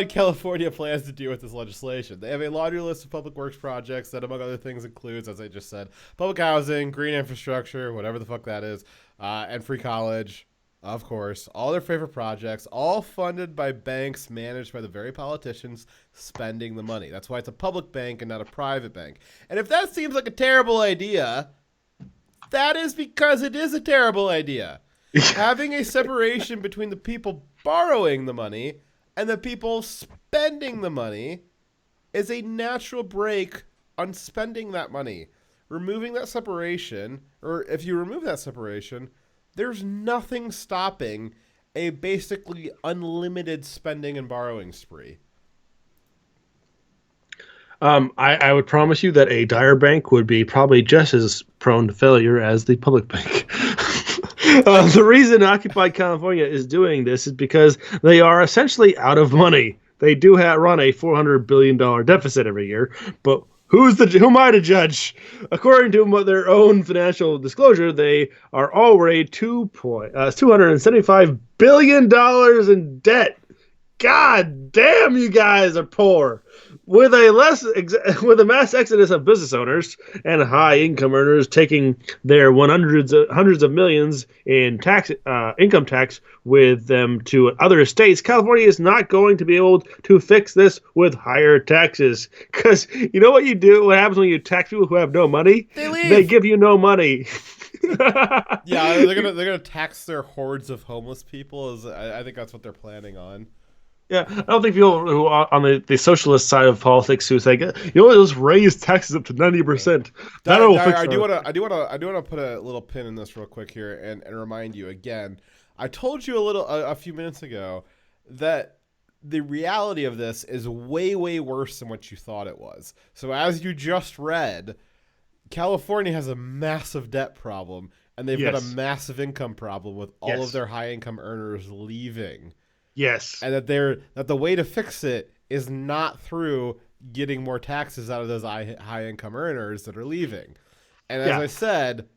California plans to do with this legislation. They have a laundry list of public works projects that, among other things, includes, as I just said, public housing, green infrastructure, whatever the fuck that is, and free college, of course. All their favorite projects, all funded by banks managed by the very politicians spending the money. That's why it's a public bank and not a private bank. And if that seems like a terrible idea, that is because it is a terrible idea. Having a separation between the people borrowing the money and the people spending the money is a natural break on spending that money. Removing that separation, or if you remove that separation, there's nothing stopping a basically unlimited spending and borrowing spree. I would promise you that a dire bank would be probably just as prone to failure as the public bank. The reason Occupy California is doing this is because they are essentially out of money. They do run a $400 billion deficit every year, but who am I to judge? According to their own financial disclosure, they are already $275 billion in debt. God damn, you guys are poor. With a mass exodus of business owners and high income earners taking their hundreds of millions in income tax with them to other states, California is not going to be able to fix this with higher taxes. Because you know what you do? What happens when you tax people who have no money? They leave. They give you no money. Yeah, they're gonna tax their hordes of homeless people. I think that's what they're planning on. Yeah, I don't think people who are on the socialist side of politics who say, let's raise taxes up to 90%. I do want to put a little pin in this real quick here and remind you again. I told you a few minutes ago that the reality of this is way, way worse than what you thought it was. So as you just read, California has a massive debt problem, and they've got a massive income problem with all of their high income earners leaving. Yes. And that the way to fix it is not through getting more taxes out of those high income earners that are leaving. And as I said,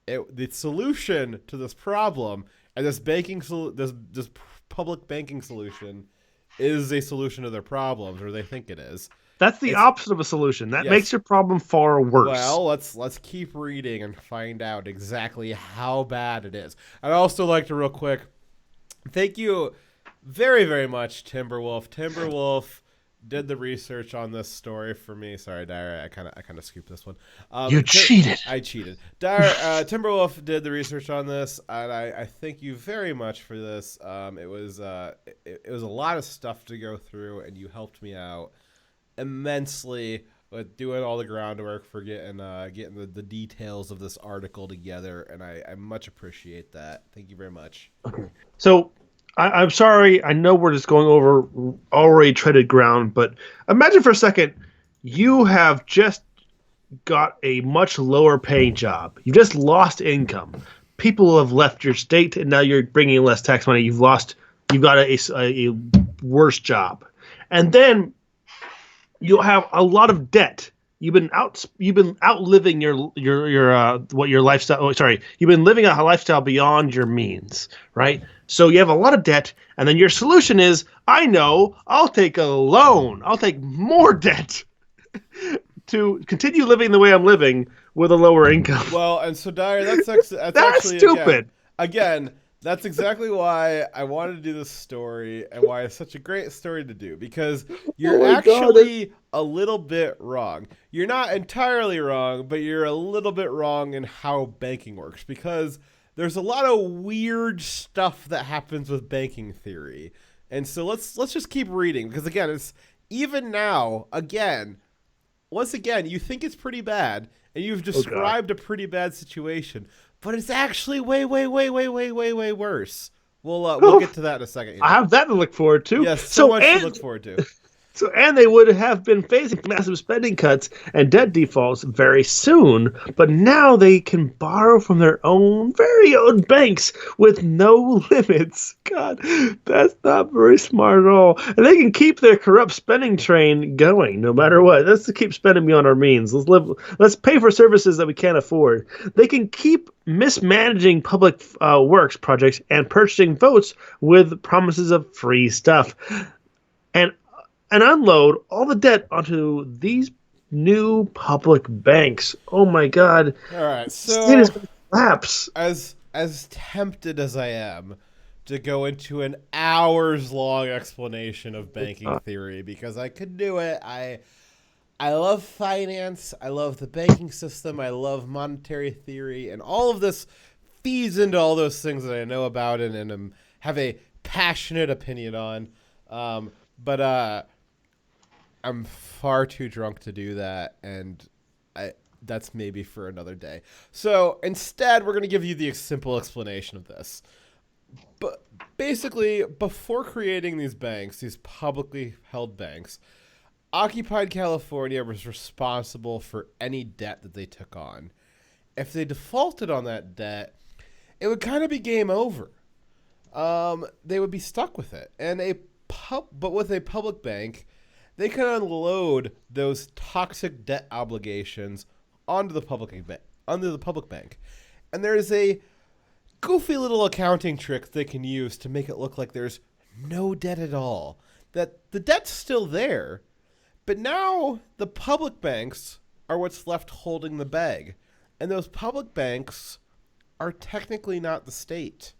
the solution to this problem and this public banking solution is a solution to their problems, or they think it is. That's the opposite of a solution. That makes your problem far worse. Well, let's keep reading and find out exactly how bad it is. I'd also like to real quick thank you very, very much, Timberwolf. Timberwolf did the research on this story for me. Sorry, Dyer, I kind of scooped this one. You cheated. I cheated. Dyer, Timberwolf did the research on this, and I thank you very much for this. It was a lot of stuff to go through, and you helped me out immensely with doing all the groundwork for getting the details of this article together, and I much appreciate that. Thank you very much. Okay. So I'm sorry. I know we're just going over already treaded ground, but imagine for a second you have just got a much lower paying job. You just lost income. People have left your state, and now you're bringing in less tax money. You've got a worse job, and then you'll have a lot of debt. You've been outliving your lifestyle. Oh, sorry, you've been living a lifestyle beyond your means, right? So you have a lot of debt, and then your solution is, I'll take a loan. I'll take more debt to continue living the way I'm living with a lower income. Well, and so Dyer, that's actually stupid. Again, that's exactly why I wanted to do this story and why it's such a great story to do, because you're actually a little bit wrong. You're not entirely wrong, but you're a little bit wrong in how banking works, because there's a lot of weird stuff that happens with banking theory. And so let's just keep reading, because again, it's even now, once again, you think it's pretty bad and you've described a pretty bad situation, but it's actually way, way, way, way, way, way, way worse. We'll get to that in a second. I have that to look forward to. Yes, so much to look forward to. And they would have been facing massive spending cuts and debt defaults very soon, but now they can borrow from their very own banks with no limits. God, that's not very smart at all. And they can keep their corrupt spending train going no matter what. Let's keep spending beyond our means. Let's pay for services that we can't afford. They can keep mismanaging public works projects and purchasing votes with promises of free stuff. And unload all the debt onto these new public banks. Oh my God! All right, so it is going to collapse. As tempted as I am to go into an hours-long explanation of banking theory, because I could do it. I love finance. I love the banking system. I love monetary theory, and all of this feeds into all those things that I know about and have a passionate opinion on. But I'm far too drunk to do that, and that's maybe for another day. So instead, we're going to give you the simple explanation of this. But basically, before creating these banks, these publicly held banks, Occupied California was responsible for any debt that they took on. If they defaulted on that debt, it would kind of be game over. They would be stuck with it. But with a public bank, they can unload those toxic debt obligations onto the public bank. And there's a goofy little accounting trick they can use to make it look like there's no debt at all. That the debt's still there, but now the public banks are what's left holding the bag. And those public banks are technically not the state.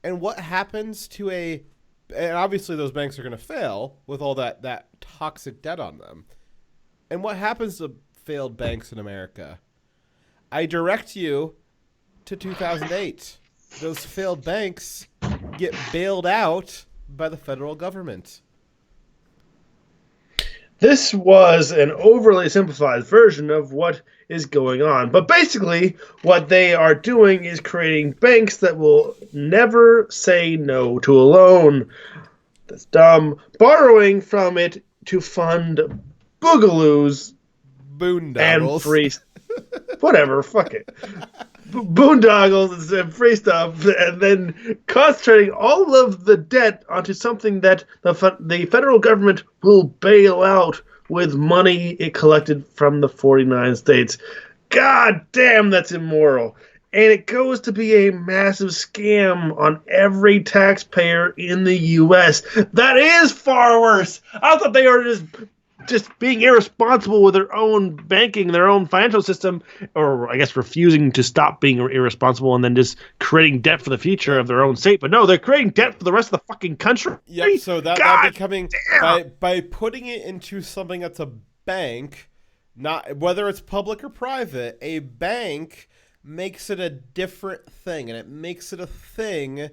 And what happens to and obviously those banks are going to fail with all that toxic debt on them. And what happens to failed banks in America? I direct you to 2008. Those failed banks get bailed out by the federal government. This was an overly simplified version of what is going on. But basically, what they are doing is creating banks that will never say no to a loan. That's dumb. Borrowing from it to fund boogaloos boondoggles and free whatever, fuck it. Boondoggles and free stuff, and then concentrating all of the debt onto something that the federal government will bail out with money it collected from the 49 states. God damn, that's immoral. And it goes to be a massive scam on every taxpayer in the U.S. That is far worse. I thought they were just being irresponsible with their own banking, their own financial system, or I guess refusing to stop being irresponsible and then just creating debt for the future of their own state. But no, they're creating debt for the rest of the fucking country. Yep, so that becoming, by putting it into something that's a bank, not whether it's public or private, a bank makes it a different thing, and it makes it a thing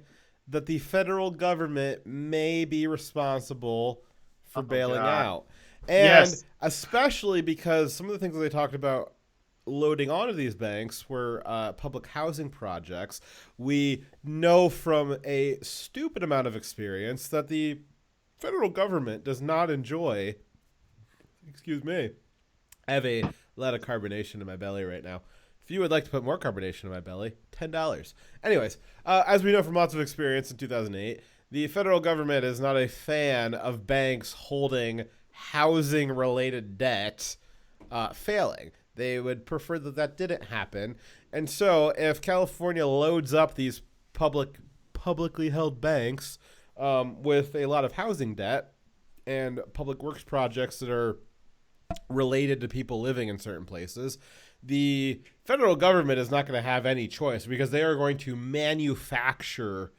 that the federal government may be responsible for bailing out. And especially because some of the things that they talked about loading onto these banks were public housing projects. We know from a stupid amount of experience that the federal government does not enjoy, excuse me, I have a lot of carbonation in my belly right now. If you would like to put more carbonation in my belly, $10. Anyways, as we know from lots of experience in 2008, the federal government is not a fan of banks holding housing-related debt failing. They would prefer that didn't happen. And so if California loads up these publicly held banks with a lot of housing debt and public works projects that are related to people living in certain places, the federal government is not going to have any choice because they are going to manufacture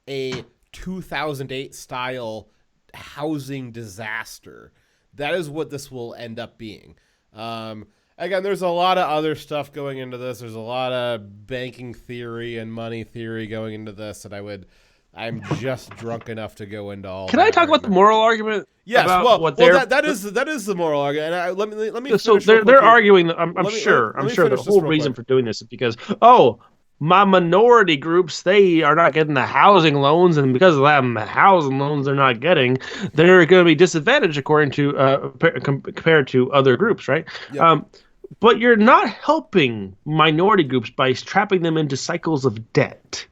a 2008 style housing disaster. That is what this will end up being. Again, there's a lot of other stuff going into this. There's a lot of banking theory and money theory going into this, and I'm just drunk enough to go into all. Can I talk about the moral argument? Yes, that is the moral argument. And let me. So they're arguing. I'm sure the whole reason for doing this is because my minority groups, they are not getting the housing loans, and because of that, the housing loans they're not getting, they're going to be disadvantaged according to compared to other groups, right? Yep. But you're not helping minority groups by trapping them into cycles of debt,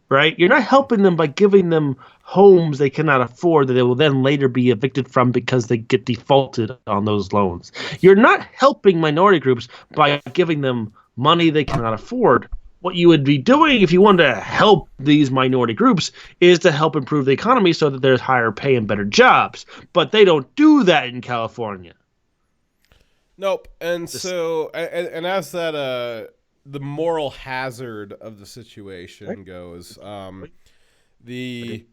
right? You're not helping them by giving them homes they cannot afford that they will then later be evicted from because they get defaulted on those loans. You're not helping minority groups by giving them money they cannot afford. What you would be doing if you wanted to help these minority groups is to help improve the economy so that there's higher pay and better jobs. But they don't do that in California. Nope. And so, and as that, the moral hazard of the situation goes, the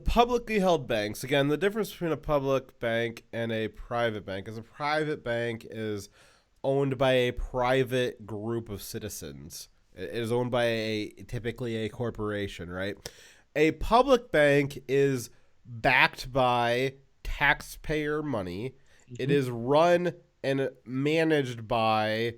publicly held banks, again, the difference between a public bank and a private bank is a private bank is owned by a private group of citizens. It is owned by typically a corporation, right? A public bank is backed by taxpayer money. Mm-hmm. It is run and managed by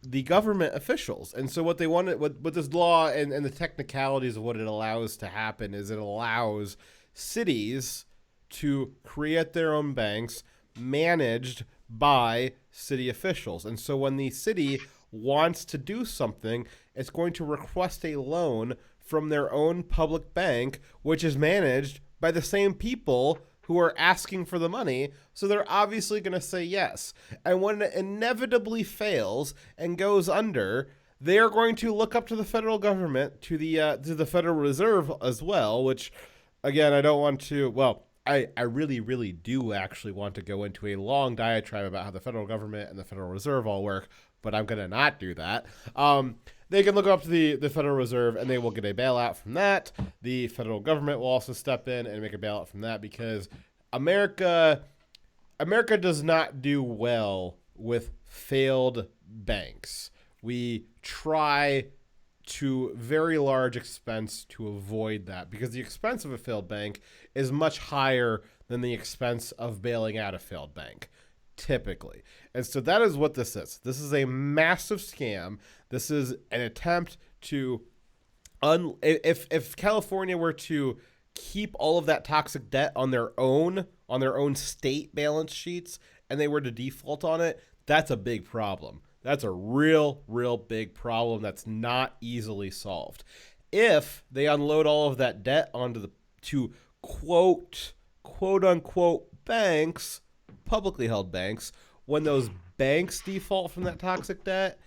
the government officials. And so what they want, what this law and the technicalities of what it allows to happen is it allows cities to create their own banks managed by city officials. And so when the city wants to do something, it's going to request a loan from their own public bank, which is managed by the same people who are asking for the money. So they're obviously going to say yes. And when it inevitably fails and goes under, they are going to look up to the federal government, to the Federal Reserve as well, which, again, I don't want to, well, I really, really do actually want to go into a long diatribe about how the federal government and the Federal Reserve all work, but I'm going to not do that. They can look up to the Federal Reserve, and they will get a bailout from that. The federal government will also step in and make a bailout from that, because America does not do well with failed banks. We try to very large expense to avoid that, because the expense of a failed bank is much higher than the expense of bailing out a failed bank, typically. And so that is what this is. This is a massive scam. This is an attempt to, if California were to keep all of that toxic debt on their own state balance sheets, and they were to default on it, that's a big problem. That's a real, real big problem that's not easily solved. If they unload all of that debt onto to quote unquote banks, publicly held banks, when those banks default from that toxic debt,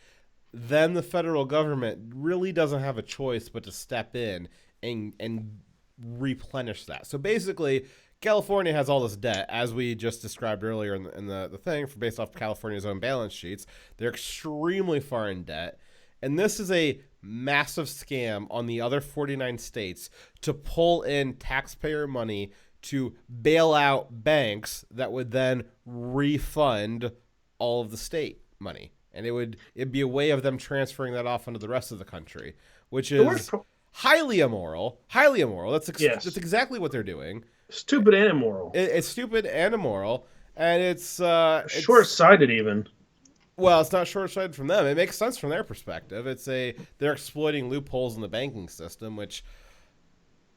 then the federal government really doesn't have a choice but to step in and replenish that. So basically, California has all this debt, as we just described earlier in the thing, based off California's own balance sheets. They're extremely far in debt. And this is a massive scam on the other 49 states to pull in taxpayer money to bail out banks that would then refund all of the state money. And it'd be a way of them transferring that off onto the rest of the country, which is highly immoral. Highly immoral. That's exactly what they're doing. Stupid and immoral. It's stupid and immoral, and it's short-sighted even. Well, it's not short-sighted from them. It makes sense from their perspective. They're exploiting loopholes in the banking system, which,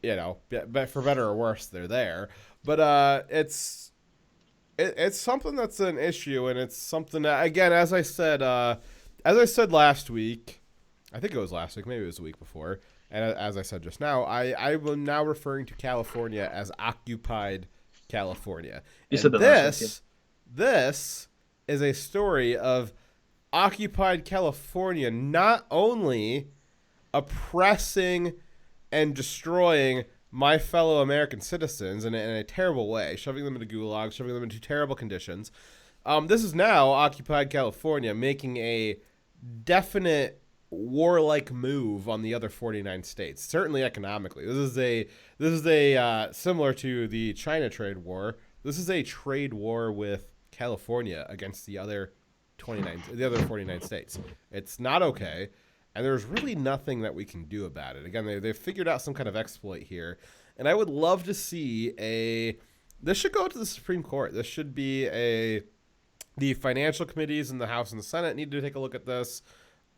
but for better or worse, they're there. But it's something that's an issue, and it's something that, again, as I said last week, I think it was last week, maybe it was the week before. And as I said just now, I am now referring to California as occupied California. You said that last week, yeah. This is a story of occupied California not only oppressing and destroying my fellow American citizens in a terrible way, shoving them into gulags, shoving them into terrible conditions. This is now occupied California making a definite warlike move on the other 49 states, certainly economically. This is a similar to the China trade war. This is a trade war with California against the other 49 states. It's not okay, and there's really nothing that we can do about it. Again, they've figured out some kind of exploit here, and I would love to see this should go to the Supreme Court. This should be the financial committees in the House and the Senate need to take a look at this.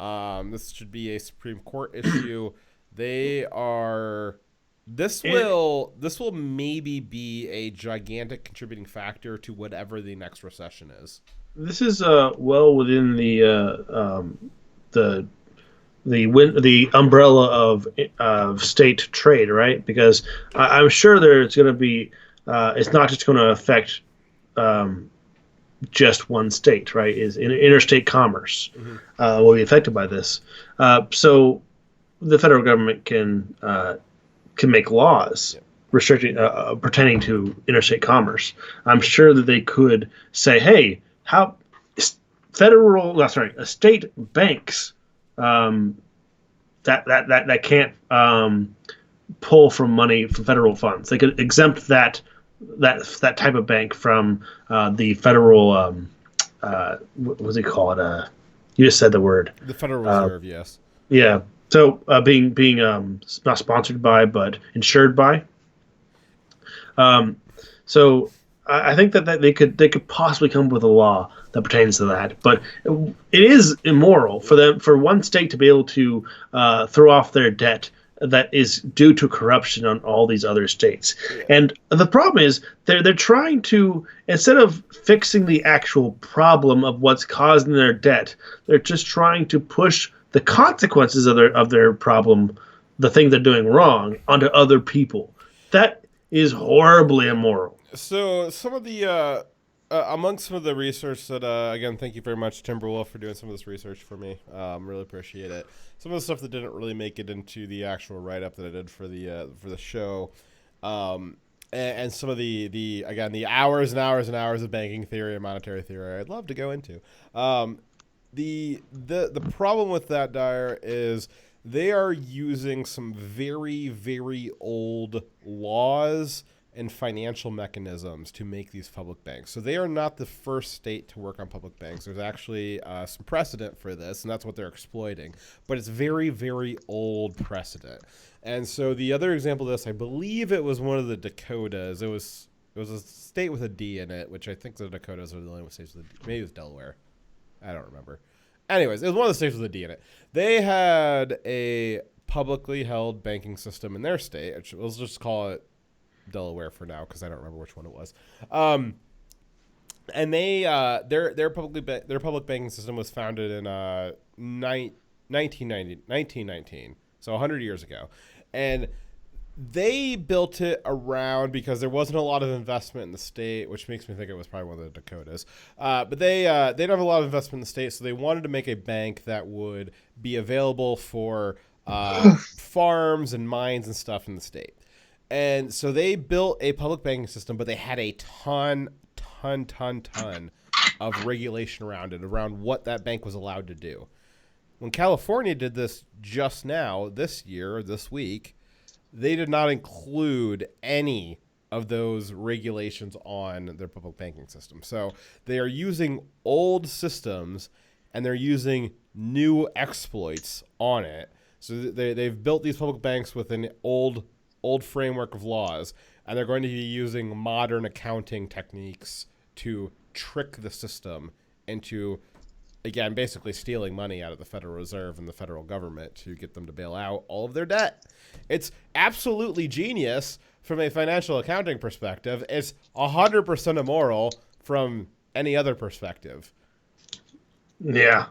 This should be a Supreme Court issue. This will maybe be a gigantic contributing factor to whatever the next recession is. This is well within the umbrella of state trade, right? Because I'm sure there's going to be it's not just going to affect just one state, right? Is interstate commerce will be affected by this. So the federal government can make laws restricting pertaining to interstate commerce. I'm sure that they could say, hey, how state banks that can't pull from money from federal funds. They could exempt that type of bank from the federal what does he call it? You just said the word. The Federal Reserve, yes. Yeah. So being not sponsored by but insured by. So I think that they could possibly come up with a law that pertains to that, but it is immoral for one state to be able to throw off their debt that is due to corruption on all these other states. And the problem is they're trying to, instead of fixing the actual problem of what's causing their debt, they're just trying to push the consequences of their problem, the thing they're doing wrong, onto other people. That is horribly immoral. So some of the among some of the research that again, thank you very much, Timberwolf, for doing some of this research for me. Really appreciate it. Some of the stuff that didn't really make it into the actual write-up that I did for the show, and some of the again the hours and hours and hours of banking theory and monetary theory I'd love to go into. The problem with that, Dyer, is they are using some very, very old laws and financial mechanisms to make these public banks. So they are not the first state to work on public banks. There's actually some precedent for this, and that's what they're exploiting. But it's very, very old precedent. And so the other example of this, I believe it was one of the Dakotas. It was a state with a D in it, which I think the Dakotas are the only states with a D. Maybe it was Delaware. I don't remember. Anyways, it was one of the states with a D in it. They had a publicly held banking system in their state. Let's just call it Delaware for now, because I don't remember which one it was. And they their public banking system was founded in 1919, so 100 years ago, and they built it around because there wasn't a lot of investment in the state, which makes me think it was probably one of the Dakotas. But they didn't have a lot of investment in the state, so they wanted to make a bank that would be available for farms and mines and stuff in the state. And so they built a public banking system, but they had a ton of regulation around it, around what that bank was allowed to do. When California did this just now, this week, they did not include any of those regulations on their public banking system. So they are using old systems, and they're using new exploits on it. So they've built these public banks with an old framework of laws, and they're going to be using modern accounting techniques to trick the system into, again, basically stealing money out of the Federal Reserve and the federal government to get them to bail out all of their debt. It's absolutely genius from a financial accounting perspective. It's 100% immoral from any other perspective. Yeah.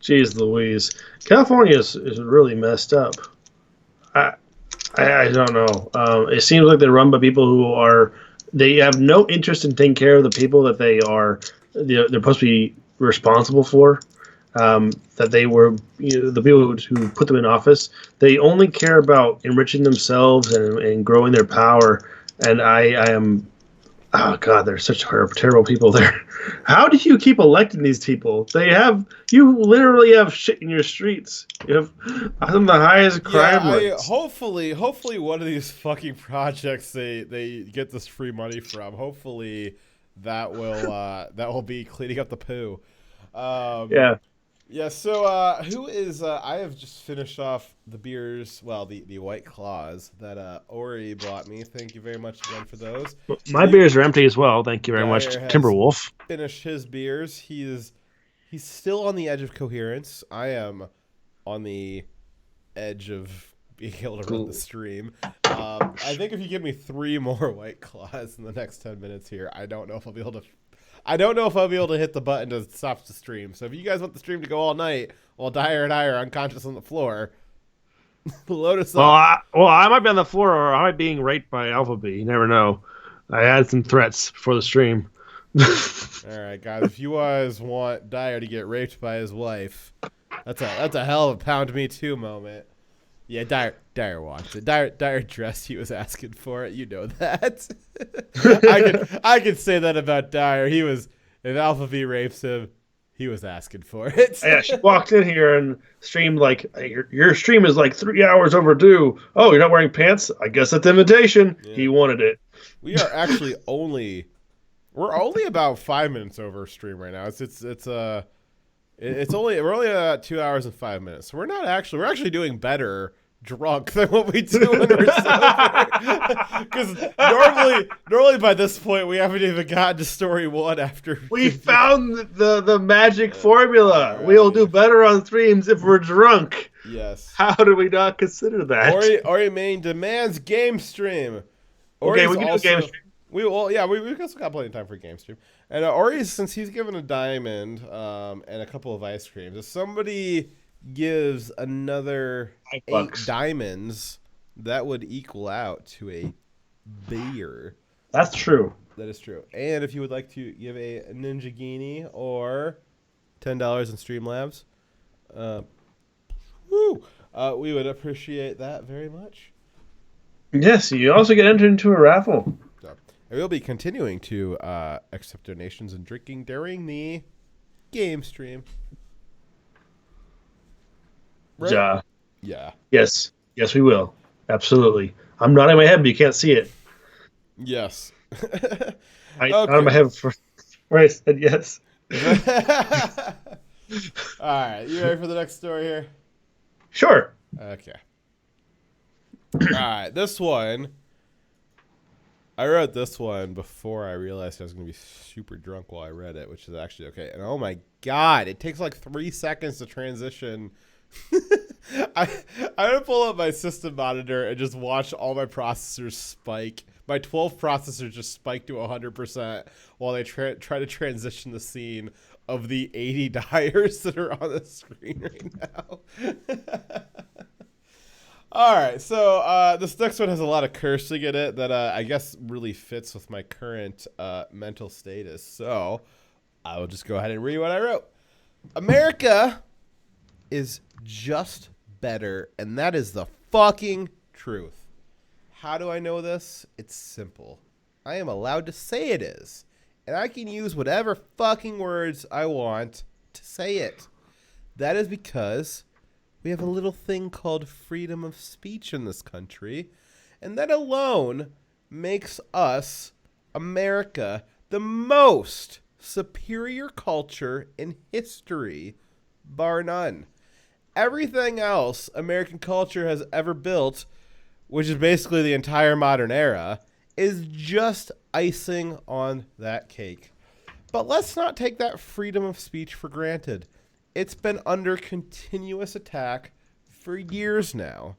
Jeez Louise. California is really messed up. I don't know. It seems like they're run by people they have no interest in taking care of the people that they're supposed to be responsible for. That they were, the people who put them in office. They only care about enriching themselves and growing their power. And I am, oh God, they're such terrible people there. How do you keep electing these people? You literally have shit in your streets. You have some of the highest crime rates. Hopefully one of these fucking projects they get this free money from. Hopefully that will be cleaning up the poo. Yeah. Yeah, so who is I have just finished off the beers, well, the White Claws that Ori bought me. Thank you very much again for those. My beers are empty as well. Thank you very much, Timberwolf. Finished his beers. He's still on the edge of coherence. I am on the edge of being able to run the stream. I think if you give me 3 more White Claws in the next 10 minutes here, I don't know if I'll be able to hit the button to stop the stream. So if you guys want the stream to go all night while Dyer and I are unconscious on the floor, load us up. Well, I might be on the floor, or I might be being raped by Alpha B. You never know. I had some threats before the stream. All right, guys. If you guys want Dyer to get raped by his wife, that's a hell of a pound me too moment. Yeah, Dyer watched it. Dyer dressed. He was asking for it. You know that. I could say that about Dyer. If Alpha V rapes him, he was asking for it. Yeah, she walked in here and streamed like, your stream is like 3 hours overdue. Oh, you're not wearing pants? I guess that's invitation. Yeah. He wanted it. We are actually we're only about 5 minutes over stream right now. We're only at 2 hours and 5 minutes. So we're actually doing better drunk than what we do when we're sober. Because normally by this point we haven't even gotten to story 1 after we found the magic formula. We'll do better on streams if we're drunk. Yes. How do we not consider that? Ori Main demands game stream. Okay, we can do a game stream. We also got plenty of time for a game stream. And Ori's, since he's given a diamond and a couple of ice creams, if somebody gives another 8 diamonds, that would equal out to a beer. That's true. That is true. And if you would like to give a Ninja Genie or $10 in Streamlabs, we would appreciate that very much. Yes, you also get entered into a raffle. So, and we'll be continuing to accept donations and drinking during the game stream. Right? Yeah. Yeah. Yes, we will. Absolutely. I'm nodding my head, but you can't see it. Yes. I nodded my head where I said yes. All right, you ready for the next story here? Sure. Okay. All right, this one. I wrote this one before I realized I was going to be super drunk while I read it, which is actually okay. And oh my God, it takes like 3 seconds to transition. I'm going to pull up my system monitor and just watch all my processors spike. My 12 processors just spike to 100% while they try to transition the scene of the 80 dyers that are on the screen right now. All right, so this next one has a lot of cursing in it that I guess really fits with my current mental status. So I will just go ahead and read what I wrote. America is just better, and that is the fucking truth. How do I know this? It's simple. I am allowed to say it is, and I can use whatever fucking words I want to say it. That is because we have a little thing called freedom of speech in this country, and that alone makes us, America, the most superior culture in history, bar none. Everything else American culture has ever built, which is basically the entire modern era, is just icing on that cake. But let's not take that freedom of speech for granted. It's been under continuous attack for years now.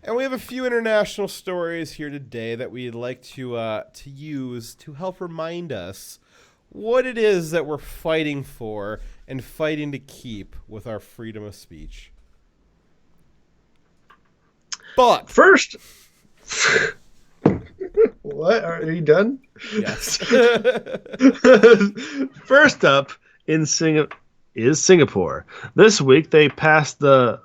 And we have a few international stories here today that we'd like to use to help remind us what it is that we're fighting for and fighting to keep with our freedom of speech. But first, what? Are you done? Yes. First up in Singapore. This week they passed the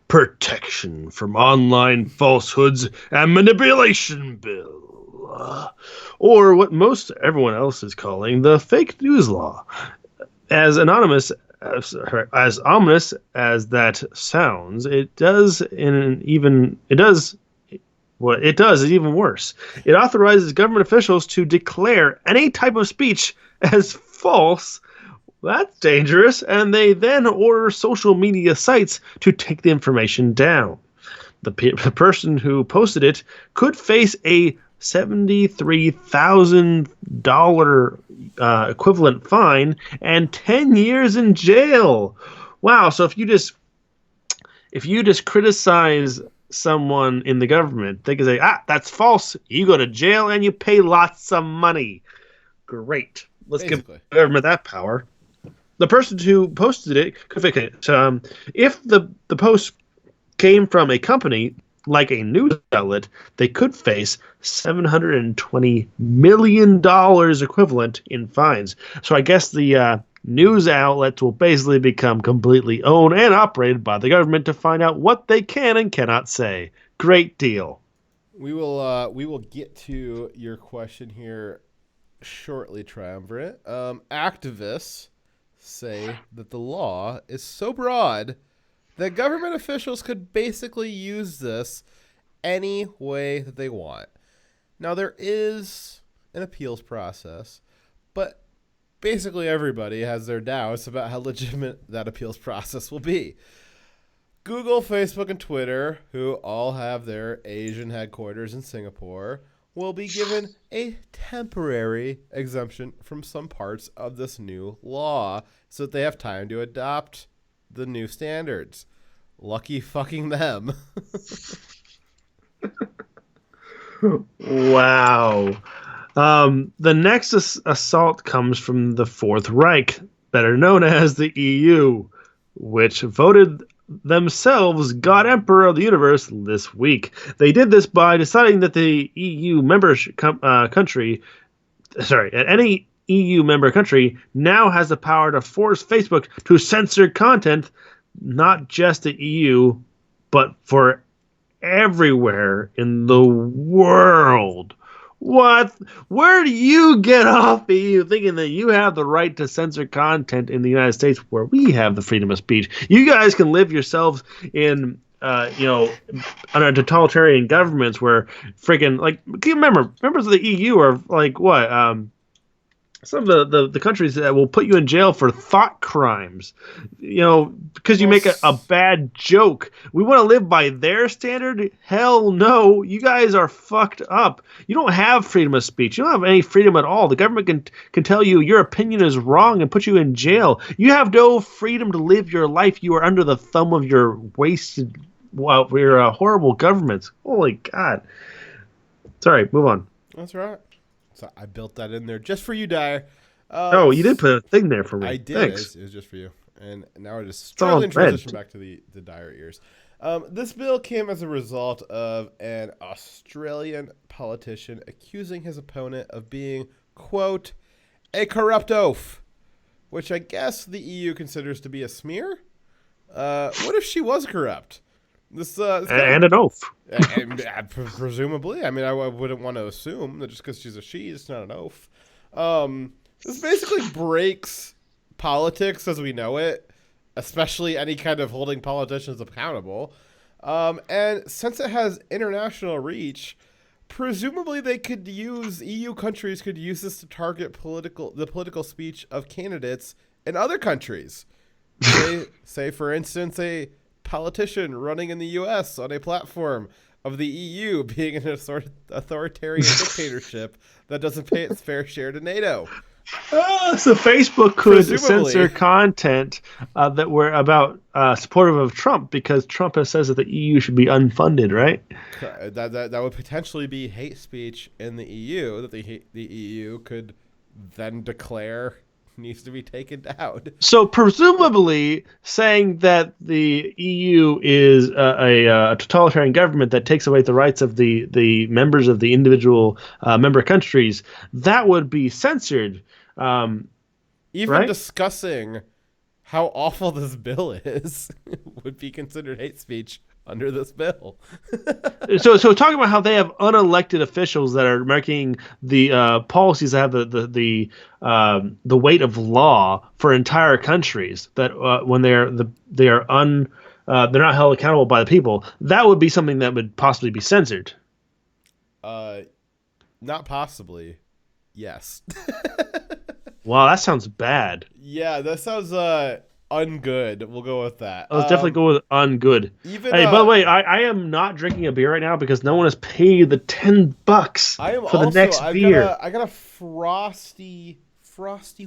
Protection from Online Falsehoods and Manipulation Bill, or what most everyone else is calling the Fake News Law. As ominous as that sounds, it does is even worse. It authorizes government officials to declare any type of speech as false. That's dangerous, and they then order social media sites to take the information down. The person who posted it could face a $73,000 equivalent fine and 10 years in jail. Wow! So if you just criticize someone in the government, they can say, that's false. You go to jail and you pay lots of money. Great. Let's give the government that power. The person who posted it could fix it. If the post came from a company like a news outlet, they could face $720 million equivalent in fines. So I guess the news outlets will basically become completely owned and operated by the government to find out what they can and cannot say. Great deal. We will get to your question here shortly, Triumvirate. Activists say that the law is so broad that government officials could basically use this any way that they want. Now, there is an appeals process, but basically everybody has their doubts about how legitimate that appeals process will be. Google, Facebook, and Twitter, who all have their Asian headquarters in Singapore, will be given a temporary exemption from some parts of this new law so that they have time to adopt the new standards. lucky fucking them. Wow. The next assault comes from the Fourth Reich, better known as the EU, which voted themselves God Emperor of the Universe this week. They did this by deciding that the EU any EU member country now has the power to force Facebook to censor content, not just the EU, but for everywhere in the world. What? Where do you get off, EU, thinking that you have the right to censor content in the United States where we have the freedom of speech? You guys can live yourselves in, under totalitarian governments where freaking, like, remember, members of the EU are like, what, some of the countries that will put you in jail for thought crimes, because you make a bad joke. We want to live by their standard? Hell no. You guys are fucked up. You don't have freedom of speech. You don't have any freedom at all. The government can tell you your opinion is wrong and put you in jail. You have no freedom to live your life. You are under the thumb of your wasted, your horrible governments. Holy God. Sorry, move on. That's right. So I built that in there just for you, Dyer. You did put a thing there for me. I did. Thanks. It was just for you. And now we're just struggling to transition back to the Dyer ears. This bill came as a result of an Australian politician accusing his opponent of being, quote, a corrupt oaf, which I guess the EU considers to be a smear. What if she was corrupt? And an oaf. Presumably. I mean, I wouldn't want to assume that just because she's a she, it's not an oaf. This basically breaks politics as we know it, especially any kind of holding politicians accountable. And since it has international reach, presumably EU countries could use this to target the political speech of candidates in other countries. Say for instance, a politician running in the U.S. on a platform of the EU being an authoritarian dictatorship that doesn't pay its fair share to NATO. So Facebook could censor content that were about supportive of Trump because Trump says that the EU should be unfunded, right? That would potentially be hate speech in the EU that the EU could then declare needs to be taken down. So presumably saying that the EU is a totalitarian government that takes away the rights of the members of the individual member countries, that would be censored. Even right? Discussing how awful this bill is would be considered hate speech under this bill. so talking about how they have unelected officials that are making the policies that have the weight of law for entire countries, that when they're not held accountable by the people, that would be something that would possibly be censored. Not possibly. Yes. Wow, that sounds bad. Yeah, that sounds ungood. We'll go with that. Let's definitely go with ungood. Hey, by the way, I am not drinking a beer right now because no one has paid the $10 for the next beer. I got a frosty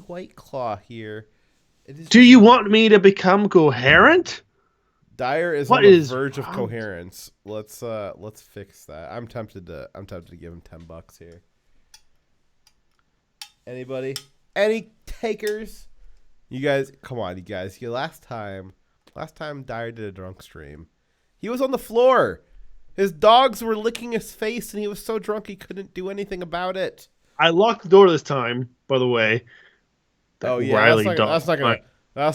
White Claw here. Do you want me to become coherent? Dyer is on the verge of coherence. Let's fix that. I'm tempted to give him $10 here. Anybody? Any takers? You guys, come on, you guys. Last time Dyer did a drunk stream, he was on the floor. His dogs were licking his face, and he was so drunk he couldn't do anything about it. I locked the door this time, by the way. That's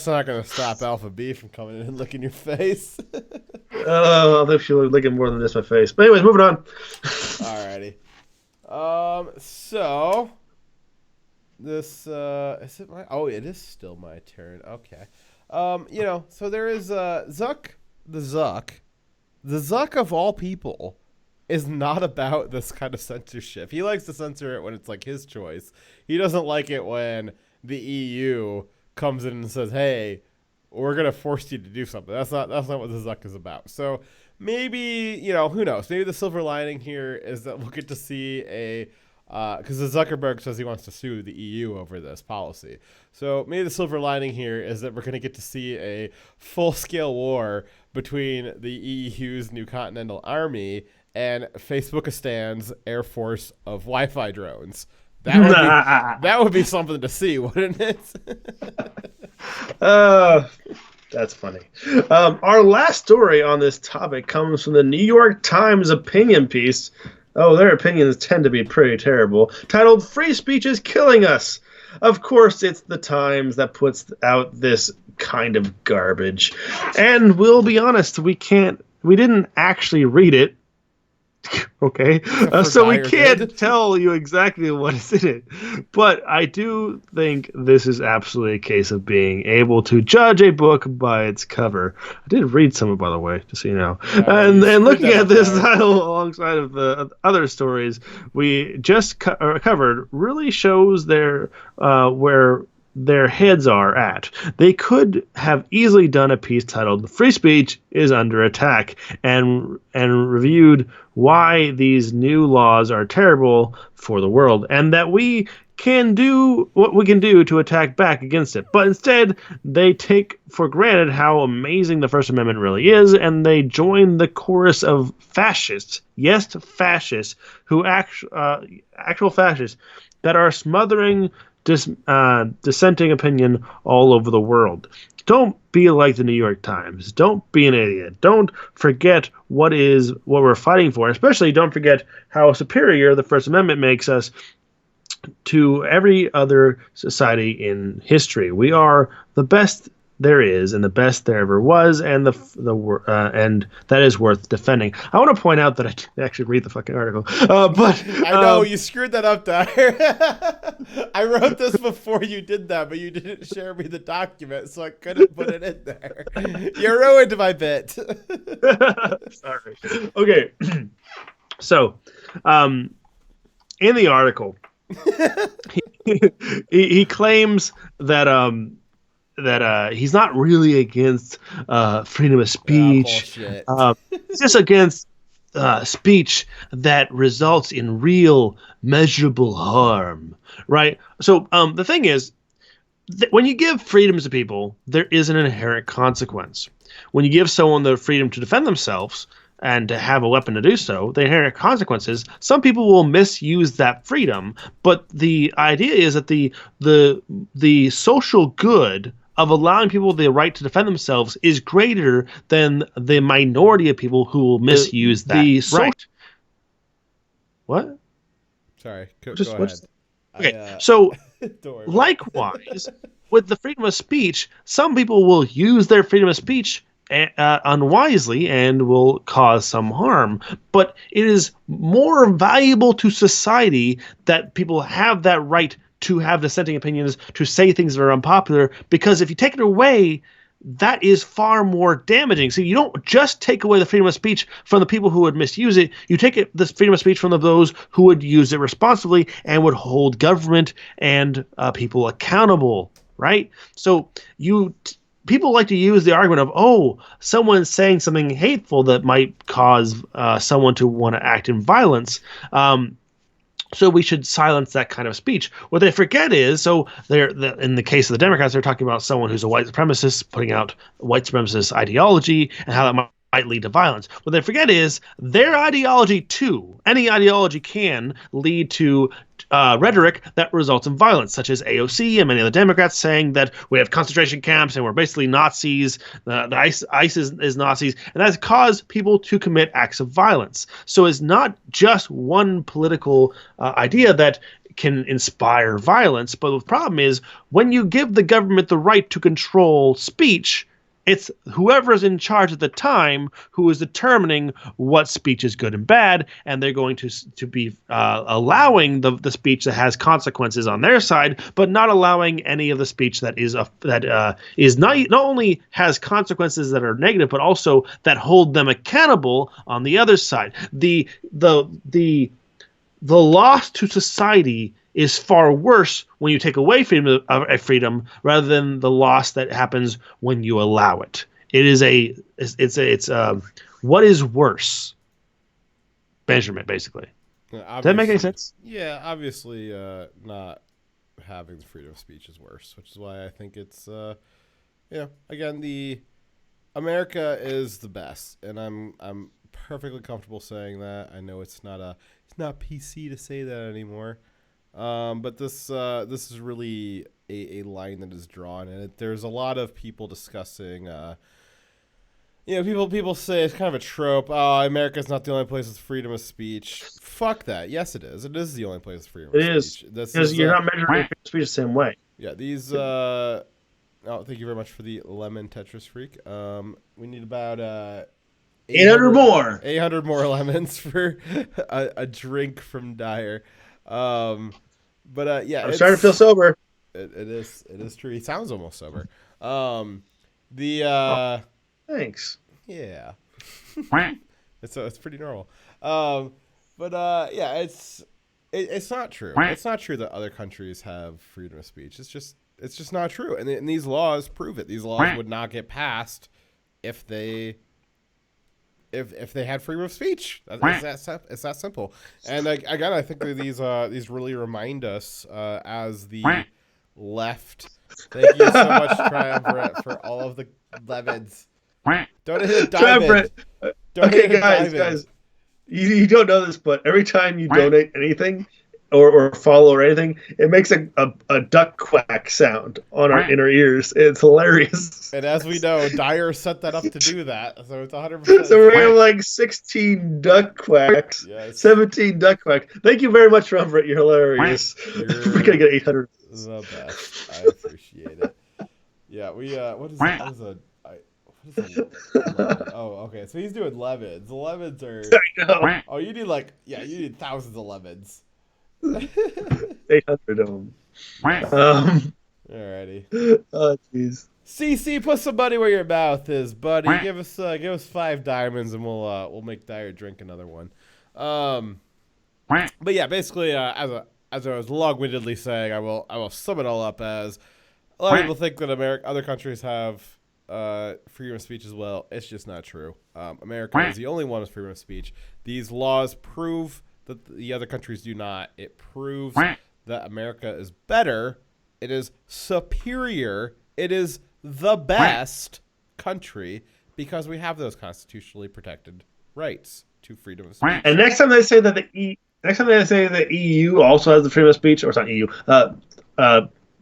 not gonna stop Alpha B from coming in and licking your face. I think she'll licking more than just my face. But anyways, moving on. Alrighty. So this is it my? Oh, it is still my turn. Okay. So there is Zuck. The Zuck of all people is not about this kind of censorship. He likes to censor it when it's like his choice. He doesn't like it when the EU comes in and says, "Hey, we're gonna force you to do something." That's not what the Zuck is about. So maybe, who knows? Maybe the silver lining here is that we'll get to see a because Zuckerberg says he wants to sue the EU over this policy. So maybe the silver lining here is that we're going to get to see a full-scale war between the EU's new continental army and Facebookistan's Air Force of Wi-Fi drones. That would be something to see, wouldn't it? That's funny. Our last story on this topic comes from the New York Times opinion piece. Oh, their opinions tend to be pretty terrible. Titled, "Free Speech is Killing Us." Of course, it's the Times that puts out this kind of garbage. And we'll be honest, we didn't actually read it. Okay, so we can't tell you exactly what is in it, but I do think this is absolutely a case of being able to judge a book by its cover. I did read some, by the way, just so you know. And looking at this title alongside of the other stories we just covered really shows where their heads are at. They could have easily done a piece titled "Free Speech is Under Attack" and reviewed why these new laws are terrible for the world and that we can do what we can do to attack back against it. But instead, they take for granted how amazing the First Amendment really is, and they join the chorus of fascists, yes, fascists, who actual fascists that are smothering dissenting opinion all over the world. Don't be like the New York Times. Don't be an idiot. Don't forget what we're fighting for. Especially don't forget how superior the First Amendment makes us to every other society in history. We are the best there is and the best there ever was, and and that is worth defending. I want to point out that I didn't actually read the fucking article, but I know you screwed that up, Dyer. I wrote this before you did that, but you didn't share me the document, so I couldn't put it in there. You ruined my bit. Sorry. Okay, so in the article, he claims that he's not really against freedom of speech. He's just against speech that results in real, measurable harm, right? So the thing is, when you give freedoms to people, there is an inherent consequence. When you give someone the freedom to defend themselves and to have a weapon to do so, the inherent consequences, some people will misuse that freedom, but the idea is that the social good of allowing people the right to defend themselves is greater than the minority of people who will misuse that right. What? Sorry, go ahead. Okay, so likewise, with the freedom of speech, some people will use their freedom of speech unwisely and will cause some harm. But it is more valuable to society that people have that right to have dissenting opinions, to say things that are unpopular, because if you take it away, that is far more damaging. So you don't just take away the freedom of speech from the people who would misuse it. You take the freedom of speech from those who would use it responsibly and would hold government and people accountable, right? So people like to use the argument of, oh, someone's saying something hateful that might cause someone to want to act in violence. So we should silence that kind of speech. What they forget is, in the case of the Democrats, they're talking about someone who's a white supremacist putting out white supremacist ideology and how that might lead to violence. What they forget is their ideology too. Any ideology can lead to rhetoric that results in violence, such as AOC and many of the Democrats saying that we have concentration camps and we're basically Nazis, the ICE is Nazis, and that's caused people to commit acts of violence. So it's not just one political idea that can inspire violence, but the problem is when you give the government the right to control speech, it's whoever's in charge at the time who is determining what speech is good and bad, and they're going to be allowing the speech that has consequences on their side, but not allowing any of the speech that is not only has consequences that are negative, but also that hold them accountable on the other side. The loss to society is far worse when you take away freedom rather than the loss that happens when you allow it. It's what is worse? Measurement, basically. Does that make any sense? Yeah, obviously, not having the freedom of speech is worse, which is why I think it's, again, America is the best, and I'm perfectly comfortable saying that. I know it's not PC to say that anymore, but this is really a line that is drawn, and there's a lot of people discussing. People say it's kind of a trope. Oh, America's not the only place with freedom of speech. Fuck that. Yes, it is. It is the only place with freedom of speech. It is. Because you're not measuring freedom of speech the same way. Yeah, these. Thank you very much for the lemon Tetris freak. We need about 800 more. 800 more lemons for a drink from Dyer. Yeah, I'm starting to feel sober. It is true. He sounds almost sober. Thanks. Yeah. it's pretty normal. Yeah, it's not true. It's not true that other countries have freedom of speech. It's just not true. And these laws prove it. These laws would not get passed if they had freedom of speech. It's that simple. And again, I think that these really remind us as the left. Thank you so much, Triumvirate, for all of the lemons. Don't hit a diamond. Okay, guys, you don't know this, but every time you donate anything or follow or anything, it makes a duck quack sound in our ears. It's hilarious. And as we know, Dyer set that up to do that, so it's 100%. So we have like 16 duck quacks, 17 duck quacks. Thank you very much, Rumford. You're hilarious. We're gonna get 800. The best. I appreciate it. Yeah, what is a lemon? Oh, okay. So he's doing lemons. The lemons are. I know. Oh, you need thousands of lemons. 800 of them. Alrighty. Oh, jeez. CC, put some money where your mouth is, buddy. Give us 5 diamonds, and we'll make Dyer drink another one. But yeah, basically, as I was long-windedly saying, I will sum it all up as a lot of people think that other countries have freedom of speech as well. It's just not true. America is the only one with freedom of speech. These laws prove that the other countries do not. It proves that America is better. It is superior. It is the best country because we have those constitutionally protected rights to freedom of speech. And next time they say that the EU also has the freedom of speech, or it's not EU,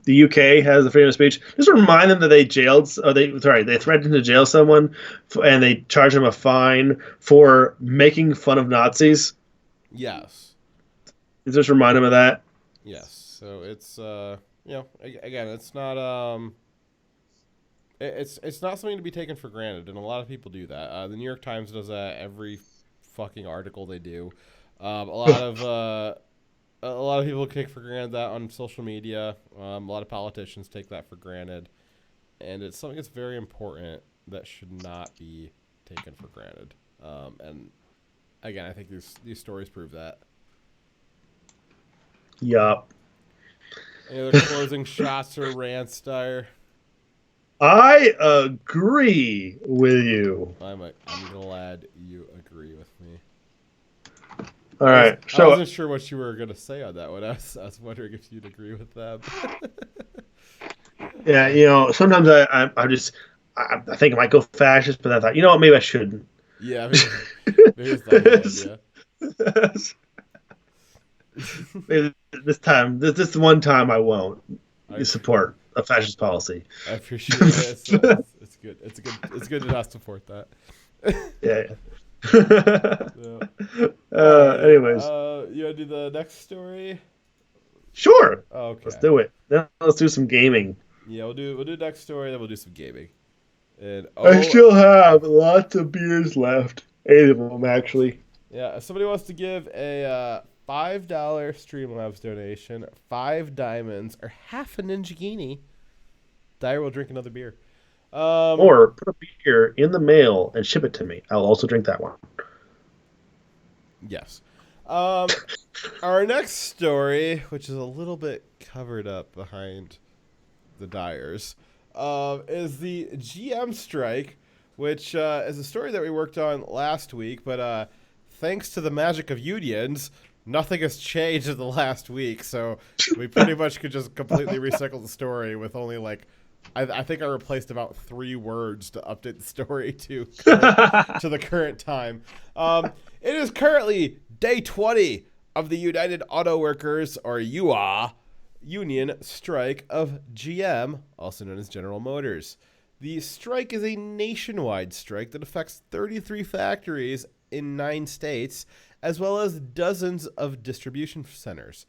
the UK has the freedom of speech, just remind them that they threatened to jail someone and they charged them a fine for making fun of Nazis. Yes. Just remind them of that. Yes. So it's again, it's not it's not something to be taken for granted, and a lot of people do that. The New York Times does that every fucking article they do. A lot of people take for granted that on social media. A lot of politicians take that for granted, and it's something that's very important that should not be taken for granted. And again, I think these stories prove that. Yup. Any other closing shots or rants, Dyer? I agree with you. I'm glad you agree with me. All right. I wasn't sure what you were going to say on that one. I was wondering if you'd agree with them. Yeah, sometimes I think I might go fascist, but I thought, you know what, maybe I shouldn't. Yeah, maybe it's not a idea. Maybe this one time I won't support a fascist policy. I appreciate it. It's good. It's good to not support that. Yeah. Yeah. Anyways, you want to do the next story? Sure. Okay. Let's do it. Then let's do some gaming. Yeah, we'll do next story, then we'll do some gaming. And I still have lots of beers left. 8 of them, actually. Yeah, if somebody wants to give a $5 Streamlabs donation, 5 diamonds, or half a Ninjagini, Dyer will drink another beer. Or put a beer in the mail and ship it to me. I'll also drink that one. Yes. Our next story, which is a little bit covered up behind the Dyers, is the GM strike, which is a story that we worked on last week, but thanks to the magic of unions, nothing has changed in the last week, so we pretty much could just completely recycle the story with only like, I think I replaced about 3 words to update the story to the current time. It is currently day 20 of the United Auto Workers, or UA, union strike of GM, also known as General Motors. The strike is a nationwide strike that affects 33 factories in 9 states, as well as dozens of distribution centers.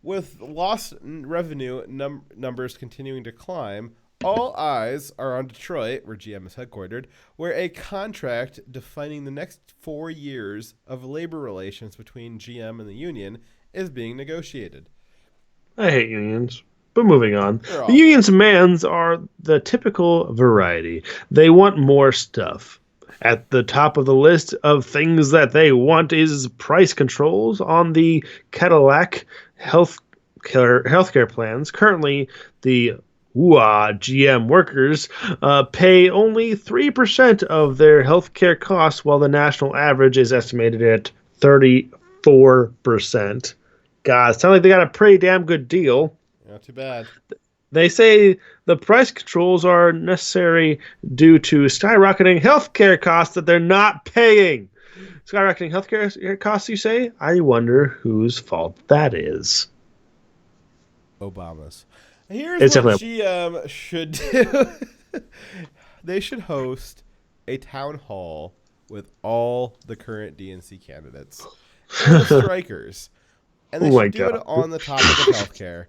With lost revenue numbers continuing to climb, all eyes are on Detroit, where GM is headquartered, where a contract defining the next 4 years of labor relations between GM and the union is being negotiated. I hate unions. But moving on. The union's demands are the typical variety. They want more stuff. At the top of the list of things that they want is price controls on the Cadillac healthcare plans. Currently, the GM workers pay only 3% of their healthcare costs, while the national average is estimated at 34%. God, it sounds like they got a pretty damn good deal. Not too bad. They say the price controls are necessary due to skyrocketing healthcare costs that they're not paying. Skyrocketing healthcare costs, you say? I wonder whose fault that is. Obama's. Here's what GM should do. They should host a town hall with all the current DNC candidates and the strikers. And they should do it on the topic of healthcare.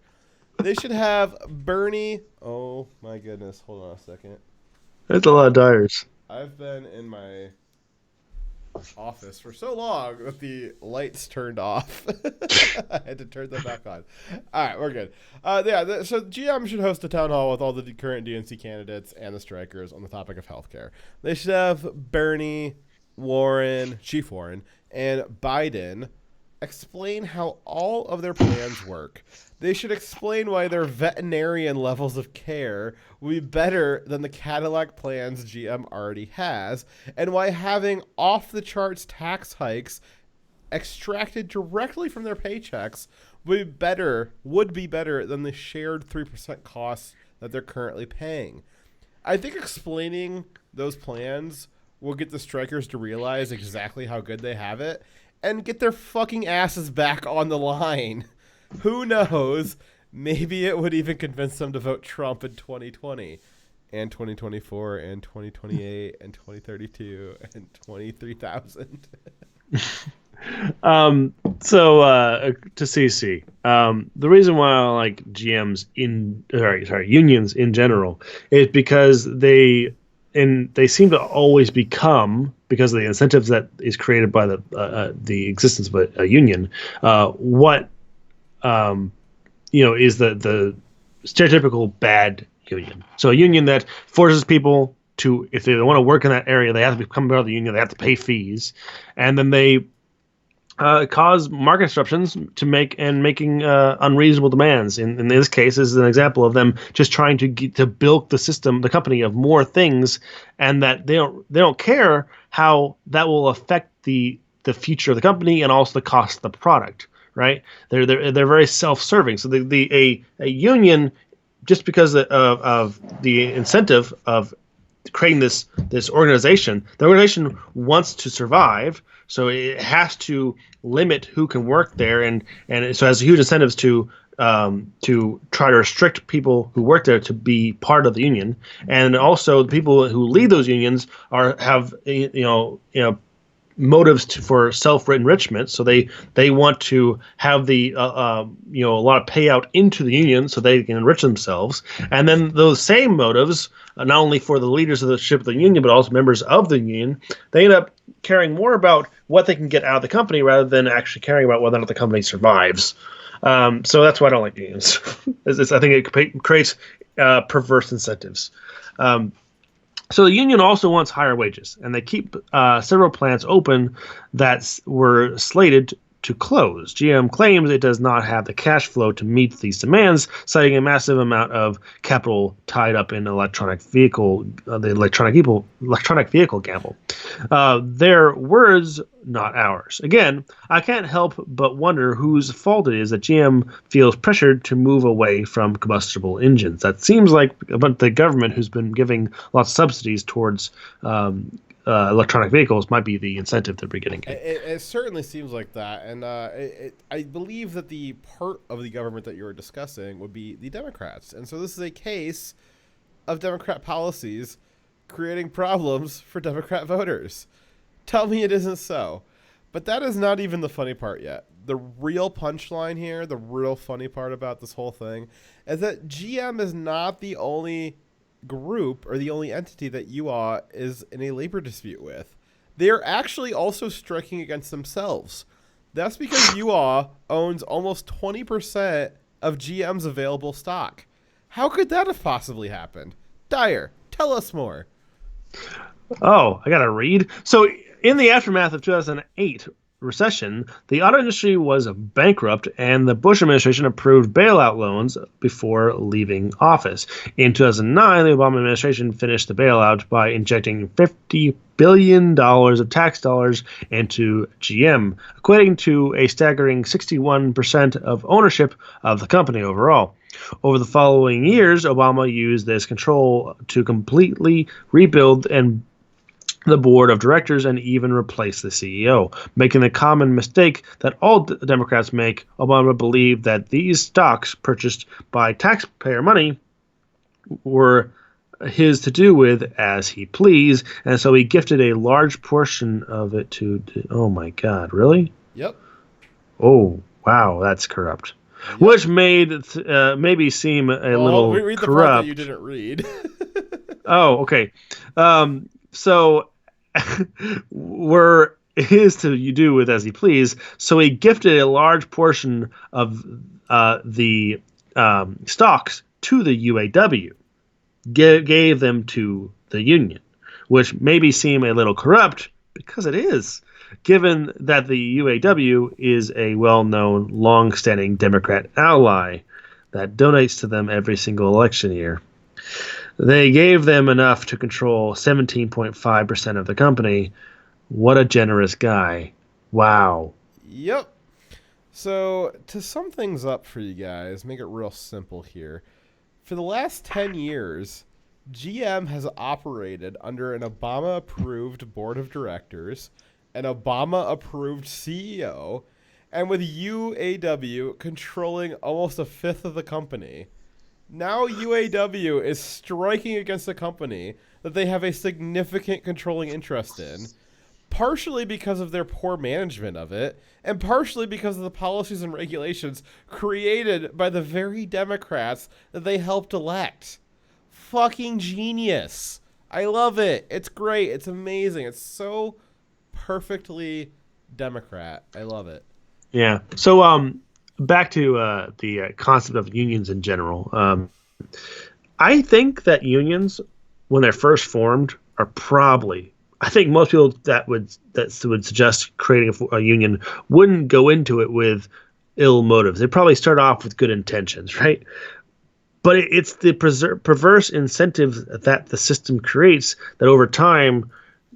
They should have Bernie. Oh my goodness! Hold on a second. That's a lot of Dyers. I've been in my office for so long that the lights turned off. I had to turn them back on. All right, we're good. So GM should host a town hall with all the current DNC candidates and the strikers on the topic of healthcare. They should have Bernie, Chief Warren, and Biden explain how all of their plans work. They should explain why their veterinarian levels of care will be better than the Cadillac plans GM already has, and why having off-the-charts tax hikes extracted directly from their paychecks would be better than the shared 3% costs that they're currently paying. I think explaining those plans will get the strikers to realize exactly how good they have it and get their fucking asses back on the line. Who knows? Maybe it would even convince them to vote Trump in 2020 and 2024 and 2028 and 2032 and 23,000. To CC, the reason why I like GMs unions in general is because they seem to always become, because of the incentives that is created by the existence of a union, is the stereotypical bad union. So a union that forces people to, if they want to work in that area, they have to become part of the union. They have to pay fees, and then they cause market disruptions to making unreasonable demands. In this case, is an example of them just trying to bilk the company of more things, and that they don't care how that will affect the future of the company and also the cost of the product. Right? They're very self-serving. So a union, just because of the incentive of creating this organization, the organization wants to survive, so it has to limit who can work there, and so has huge incentives to try to restrict people who work there to be part of the union, and also the people who lead those unions have motives for self-enrichment, so they want to have a lot of payout into the union so they can enrich themselves, and then those same motives, not only for the leaders of the union but also members of the union, they end up caring more about what they can get out of the company rather than actually caring about whether or not the company survives. So that's why I don't like unions. I think it creates perverse incentives. So the union also wants higher wages, and they keep several plants open that were slated to close. GM claims it does not have the cash flow to meet these demands, citing a massive amount of capital tied up in the electronic vehicle gamble. Their words, not ours. Again, I can't help but wonder whose fault it is that GM feels pressured to move away from combustible engines. That seems like the government, who's been giving lots of subsidies towards electronic vehicles, might be the incentive they're beginning. It certainly seems like that, and I believe that the part of the government that you're discussing would be the Democrats, and so this is a case of Democrat policies creating problems for Democrat voters. Tell me it isn't so. But that is not even the funny part yet. The real punchline here, the real funny part about this whole thing, is that GM is not the only group or the only entity that UA is in a labor dispute with. They are actually also striking against themselves. That's because UA owns almost 20% of GM's available stock. How could that have possibly happened? Dyer, tell us more. Oh, I gotta read. So, in the aftermath of 2008 recession, the auto industry was bankrupt, and the Bush administration approved bailout loans before leaving office. In 2009, the Obama administration finished the bailout by injecting $50 billion of tax dollars into GM, equating to a staggering 61% of ownership of the company overall. Over the following years, Obama used this control to completely rebuild the board of directors and even replace the CEO. Making the common mistake that all Democrats make, Obama believed that these stocks purchased by taxpayer money were his to do with as he pleased, and so he gifted a large portion of it to... Oh my God, really? Yep. Oh, wow, that's corrupt. Yep. Which made maybe seem a little read the corrupt. Part that you didn't read. Oh, okay. So were his to do with as he pleased. So he gifted a large portion of the stocks to the UAW, gave them to the union, which maybe seem a little corrupt because it is, given that the UAW is a well-known, long-standing Democrat ally that donates to them every single election year. They gave them enough to control 17.5% of the company. What a generous guy. Wow. Yep. So, to sum things up for you guys, make it real simple here. For the last 10 years, GM has operated under an Obama-approved board of directors, an Obama-approved CEO, and with UAW controlling almost a fifth of the company. Now UAW is striking against a company that they have a significant controlling interest in, partially because of their poor management of it, and partially because of the policies and regulations created by the very Democrats that they helped elect. Fucking genius. I love it. It's great. It's amazing. It's so perfectly Democrat. I love it. Yeah. So, back to the concept of unions in general. I think that unions, when they're first formed, are probably... I think most people that would suggest creating a union wouldn't go into it with ill motives. They probably start off with good intentions, right? But it's the perverse incentive that the system creates that over time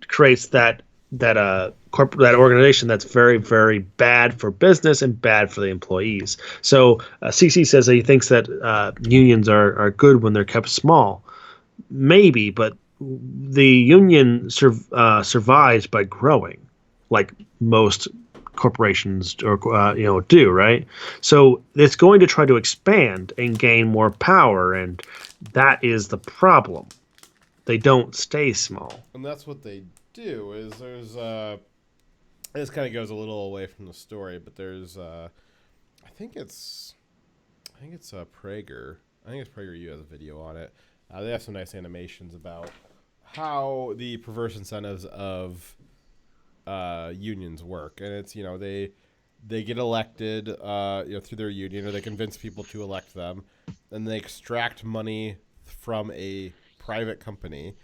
creates that organization that's very, very bad for business and bad for the employees. So CC says that he thinks that unions are good when they're kept small. Maybe, but the union survives by growing, like most corporations do, right? So it's going to try to expand and gain more power, and that is the problem. They don't stay small. And that's what they do. Is there's this kind of goes a little away from the story, but there's I think it's Prager. I think it's PragerU has a video on it. They have some nice animations about how the perverse incentives of unions work, and it's they get elected through their union, or they convince people to elect them, and they extract money from a private company,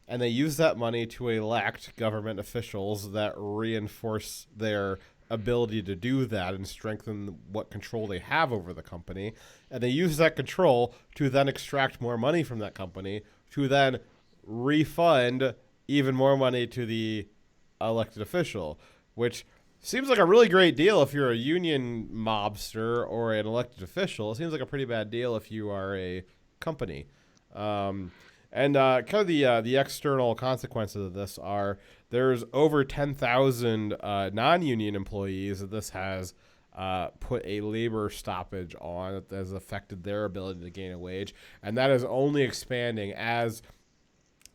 and they use that money to elect government officials that reinforce their ability to do that and strengthen what control they have over the company. And they use that control to then extract more money from that company to then refund even more money to the elected official, which seems like a really great deal if you're a union mobster or an elected official. It seems like a pretty bad deal if you are a company. And kind of the external consequences of this are there's over 10,000 non-union employees that this has put a labor stoppage on that has affected their ability to gain a wage. And that is only expanding as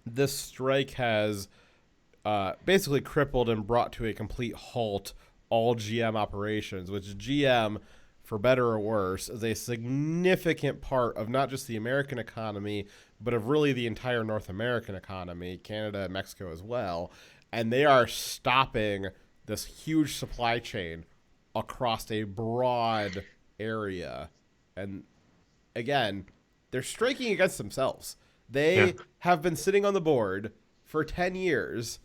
this strike has basically crippled and brought to a complete halt all GM operations, which GM, for better or worse, is a significant part of not just the American economy, but of really the entire North American economy, Canada and Mexico as well. And they are stopping this huge supply chain across a broad area. And again, they're striking against themselves. They have been sitting on the board for 10 years.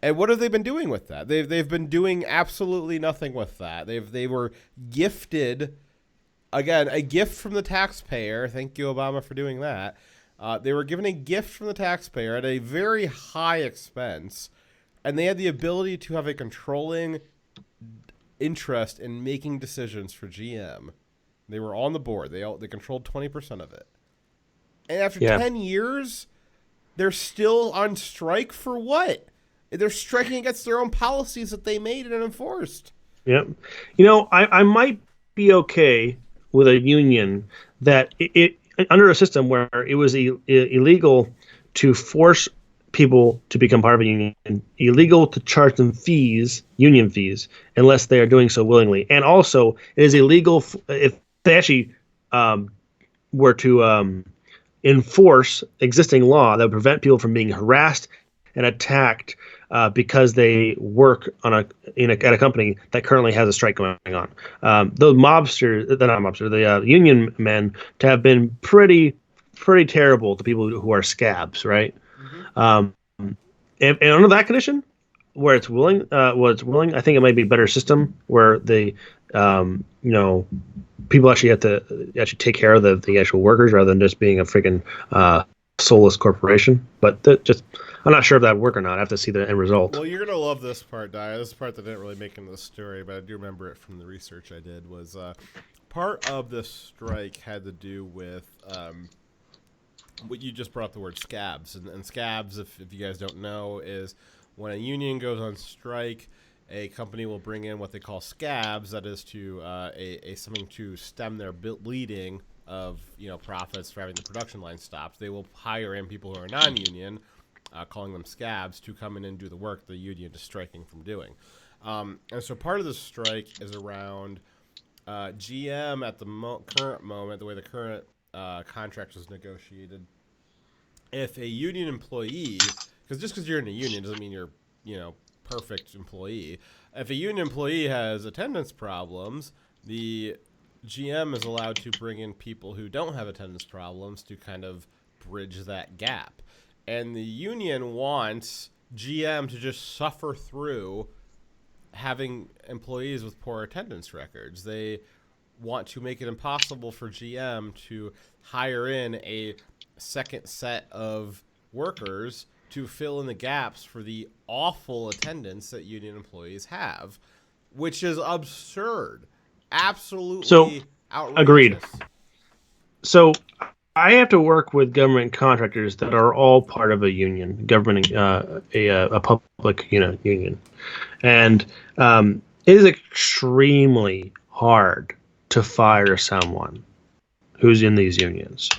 And what have they been doing with that? They've been doing absolutely nothing with that. They were gifted, again, a gift from the taxpayer. Thank you, Obama, for doing that. They were given a gift from the taxpayer at a very high expense, and they had the ability to have a controlling interest in making decisions for GM. They were on the board. They controlled 20% of it. And after 10 years, they're still on strike for what? They're striking against their own policies that they made and enforced. Yep. You know, I might be okay with a union that it under a system where it was illegal to force people to become part of a union, illegal to charge them fees, union fees, unless they are doing so willingly. And also, it is illegal if they actually were to enforce existing law that would prevent people from being harassed and attacked because they work on at a company that currently has a strike going on. The union men to have been pretty terrible to people who are scabs, right? And under that condition, where it's willing, I think it might be a better system where they, people actually have to take care of the actual workers rather than just being a freaking soulless corporation. But I'm not sure if that would work or not. I have to see the end result. Well, you're going to love this part, Dia. This part that didn't really make into the story, but I do remember it from the research I did, was part of this strike had to do with what you just brought up, the word scabs. And scabs, if you guys don't know, is when a union goes on strike, a company will bring in what they call scabs, that is to something to stem their bleeding of profits for having the production line stopped. They will hire in people who are non-union, calling them scabs, to come in and do the work the union is striking from doing. And so part of the strike is around GM at the current moment, the way the current contract was negotiated. If a union employee, because just because you're in a union doesn't mean you're perfect employee. If a union employee has attendance problems, the GM is allowed to bring in people who don't have attendance problems to kind of bridge that gap. And the union wants GM to just suffer through having employees with poor attendance records. They want to make it impossible for GM to hire in a second set of workers to fill in the gaps for the awful attendance that union employees have, which is absurd. Absolutely outrageous. Agreed. So I have to work with government contractors that are all part of a union, a public union, and it is extremely hard to fire someone who's in these unions,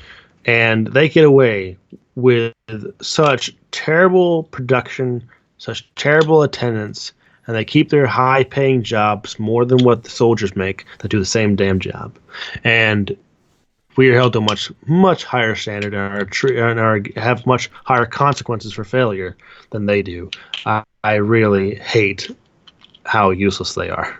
and they get away with such terrible production, such terrible attendance, and they keep their high-paying jobs more than what the soldiers make that do the same damn job, and we are held to a much higher standard and have much higher consequences for failure than they do. I really hate how useless they are.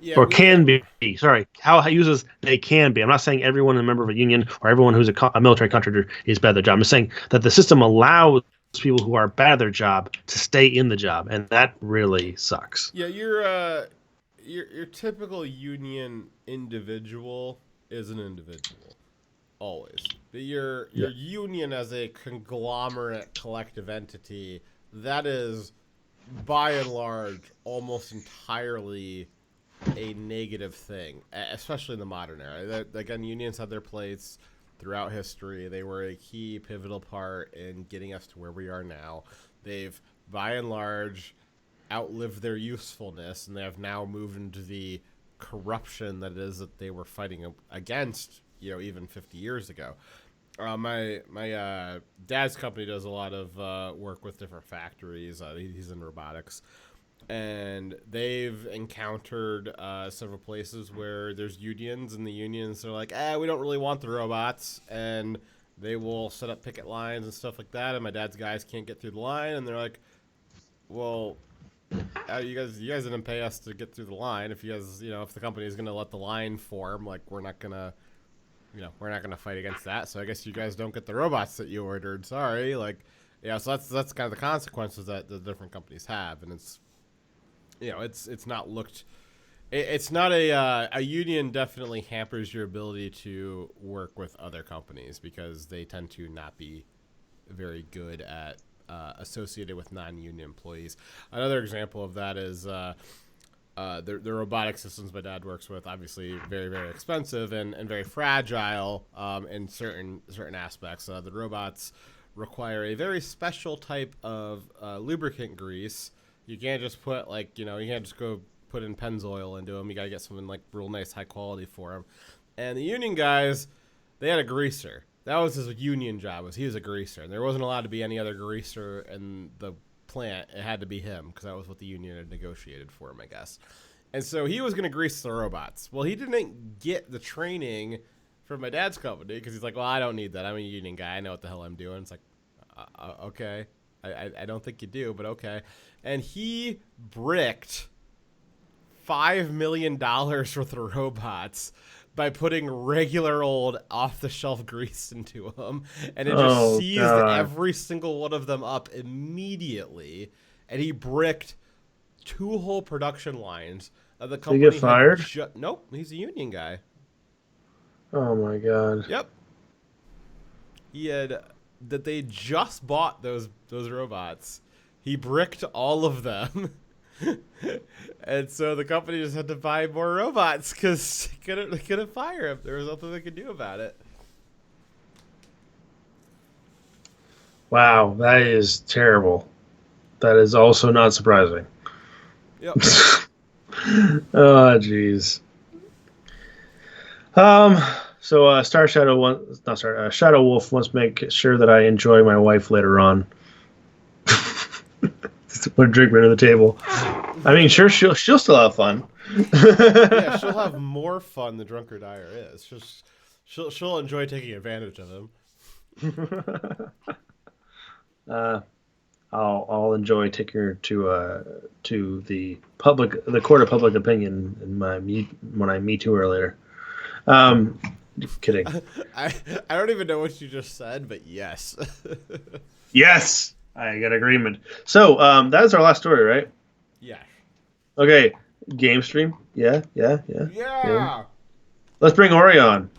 Yeah, or can be. Sorry, how useless they can be. I'm not saying everyone a member of a union or everyone who's a military contractor is bad at their job. I'm just saying that the system allows people who are bad at their job to stay in the job, and that really sucks. Yeah, your typical union individual is an individual, always. But your union as a conglomerate collective entity, that is, by and large, almost entirely a negative thing, especially in the modern era. Again, unions had their place throughout history. They were a key pivotal part in getting us to where we are now. They've, by and large, outlived their usefulness, and they have now moved into the corruption that it is that they were fighting against, even 50 years ago. My dad's company does a lot of work with different factories. He's in robotics. And they've encountered several places where there's unions, and the unions are like, we don't really want the robots, and they will set up picket lines and stuff like that, and my dad's guys can't get through the line, and they're like, well, you guys didn't pay us to get through the line. If you guys, if the company is going to let the line form, like, we're not going to fight against that, so I guess you guys don't get the robots that you ordered, sorry. Like, so that's kind of the consequences that the different companies have, and it's, it's not looked. It's not a union. Definitely hampers your ability to work with other companies because they tend to not be very good at associated with non-union employees. Another example of that is the robotic systems my dad works with. Obviously, very very expensive and very fragile in certain aspects. The robots require a very special type of lubricant grease. You can't just put you can't just go put in Pennzoil into them. You got to get something like real nice, high quality for them. And the union guys, they had a greaser. That was his union job. He was a greaser. And there wasn't allowed to be any other greaser in the plant. It had to be him because that was what the union had negotiated for him, I guess. And so he was going to grease the robots. Well, he didn't get the training from my dad's company because he's like, well, I don't need that. I'm a union guy. I know what the hell I'm doing. It's like, okay. I don't think you do, but okay. And he bricked $5 million worth of robots by putting regular old off-the-shelf grease into them, and it just seized every single one of them up immediately. And he bricked 2 whole production lines of the company. Did he get fired? Nope, he's a union guy. Oh my god. Yep. He had that they just bought those robots. He bricked all of them. And so the company just had to buy more robots because they couldn't fire him. There was nothing they could do about it. Wow, that is terrible. That is also not surprising. Yep. Oh, jeez. So Shadow Wolf wants to make sure that I enjoy my wife later on. Put a drink right on the table. I mean, sure, she'll still have fun. Yeah, she'll have more fun than Drunk or Dyer is. She'll enjoy taking advantage of him. I'll enjoy taking her to the court of public opinion when I meet her later. Kidding. I don't even know what you just said, but yes. Yes, I got agreement. So that is our last story, right? Yeah. Okay, game stream. Yeah. Let's bring Ori on.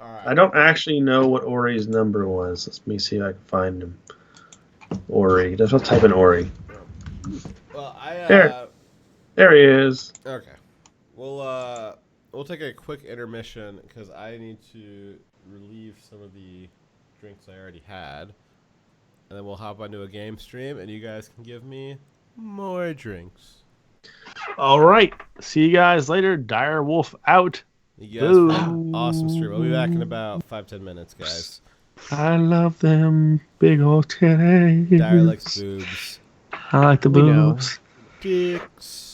All right. I don't actually know what Ori's number was. Let me see if I can find him. Ori. Let's type in Ori. Well, there he is. Okay. We'll take a quick intermission because I need to relieve some of the drinks I already had, and then we'll hop onto a game stream, and you guys can give me more drinks. All right. See you guys later. Dire Wolf out. You guys have an awesome stream. We'll be back in about 5-10 minutes, guys. I love them big old titties. Dire likes boobs. I like the boobs. Dicks.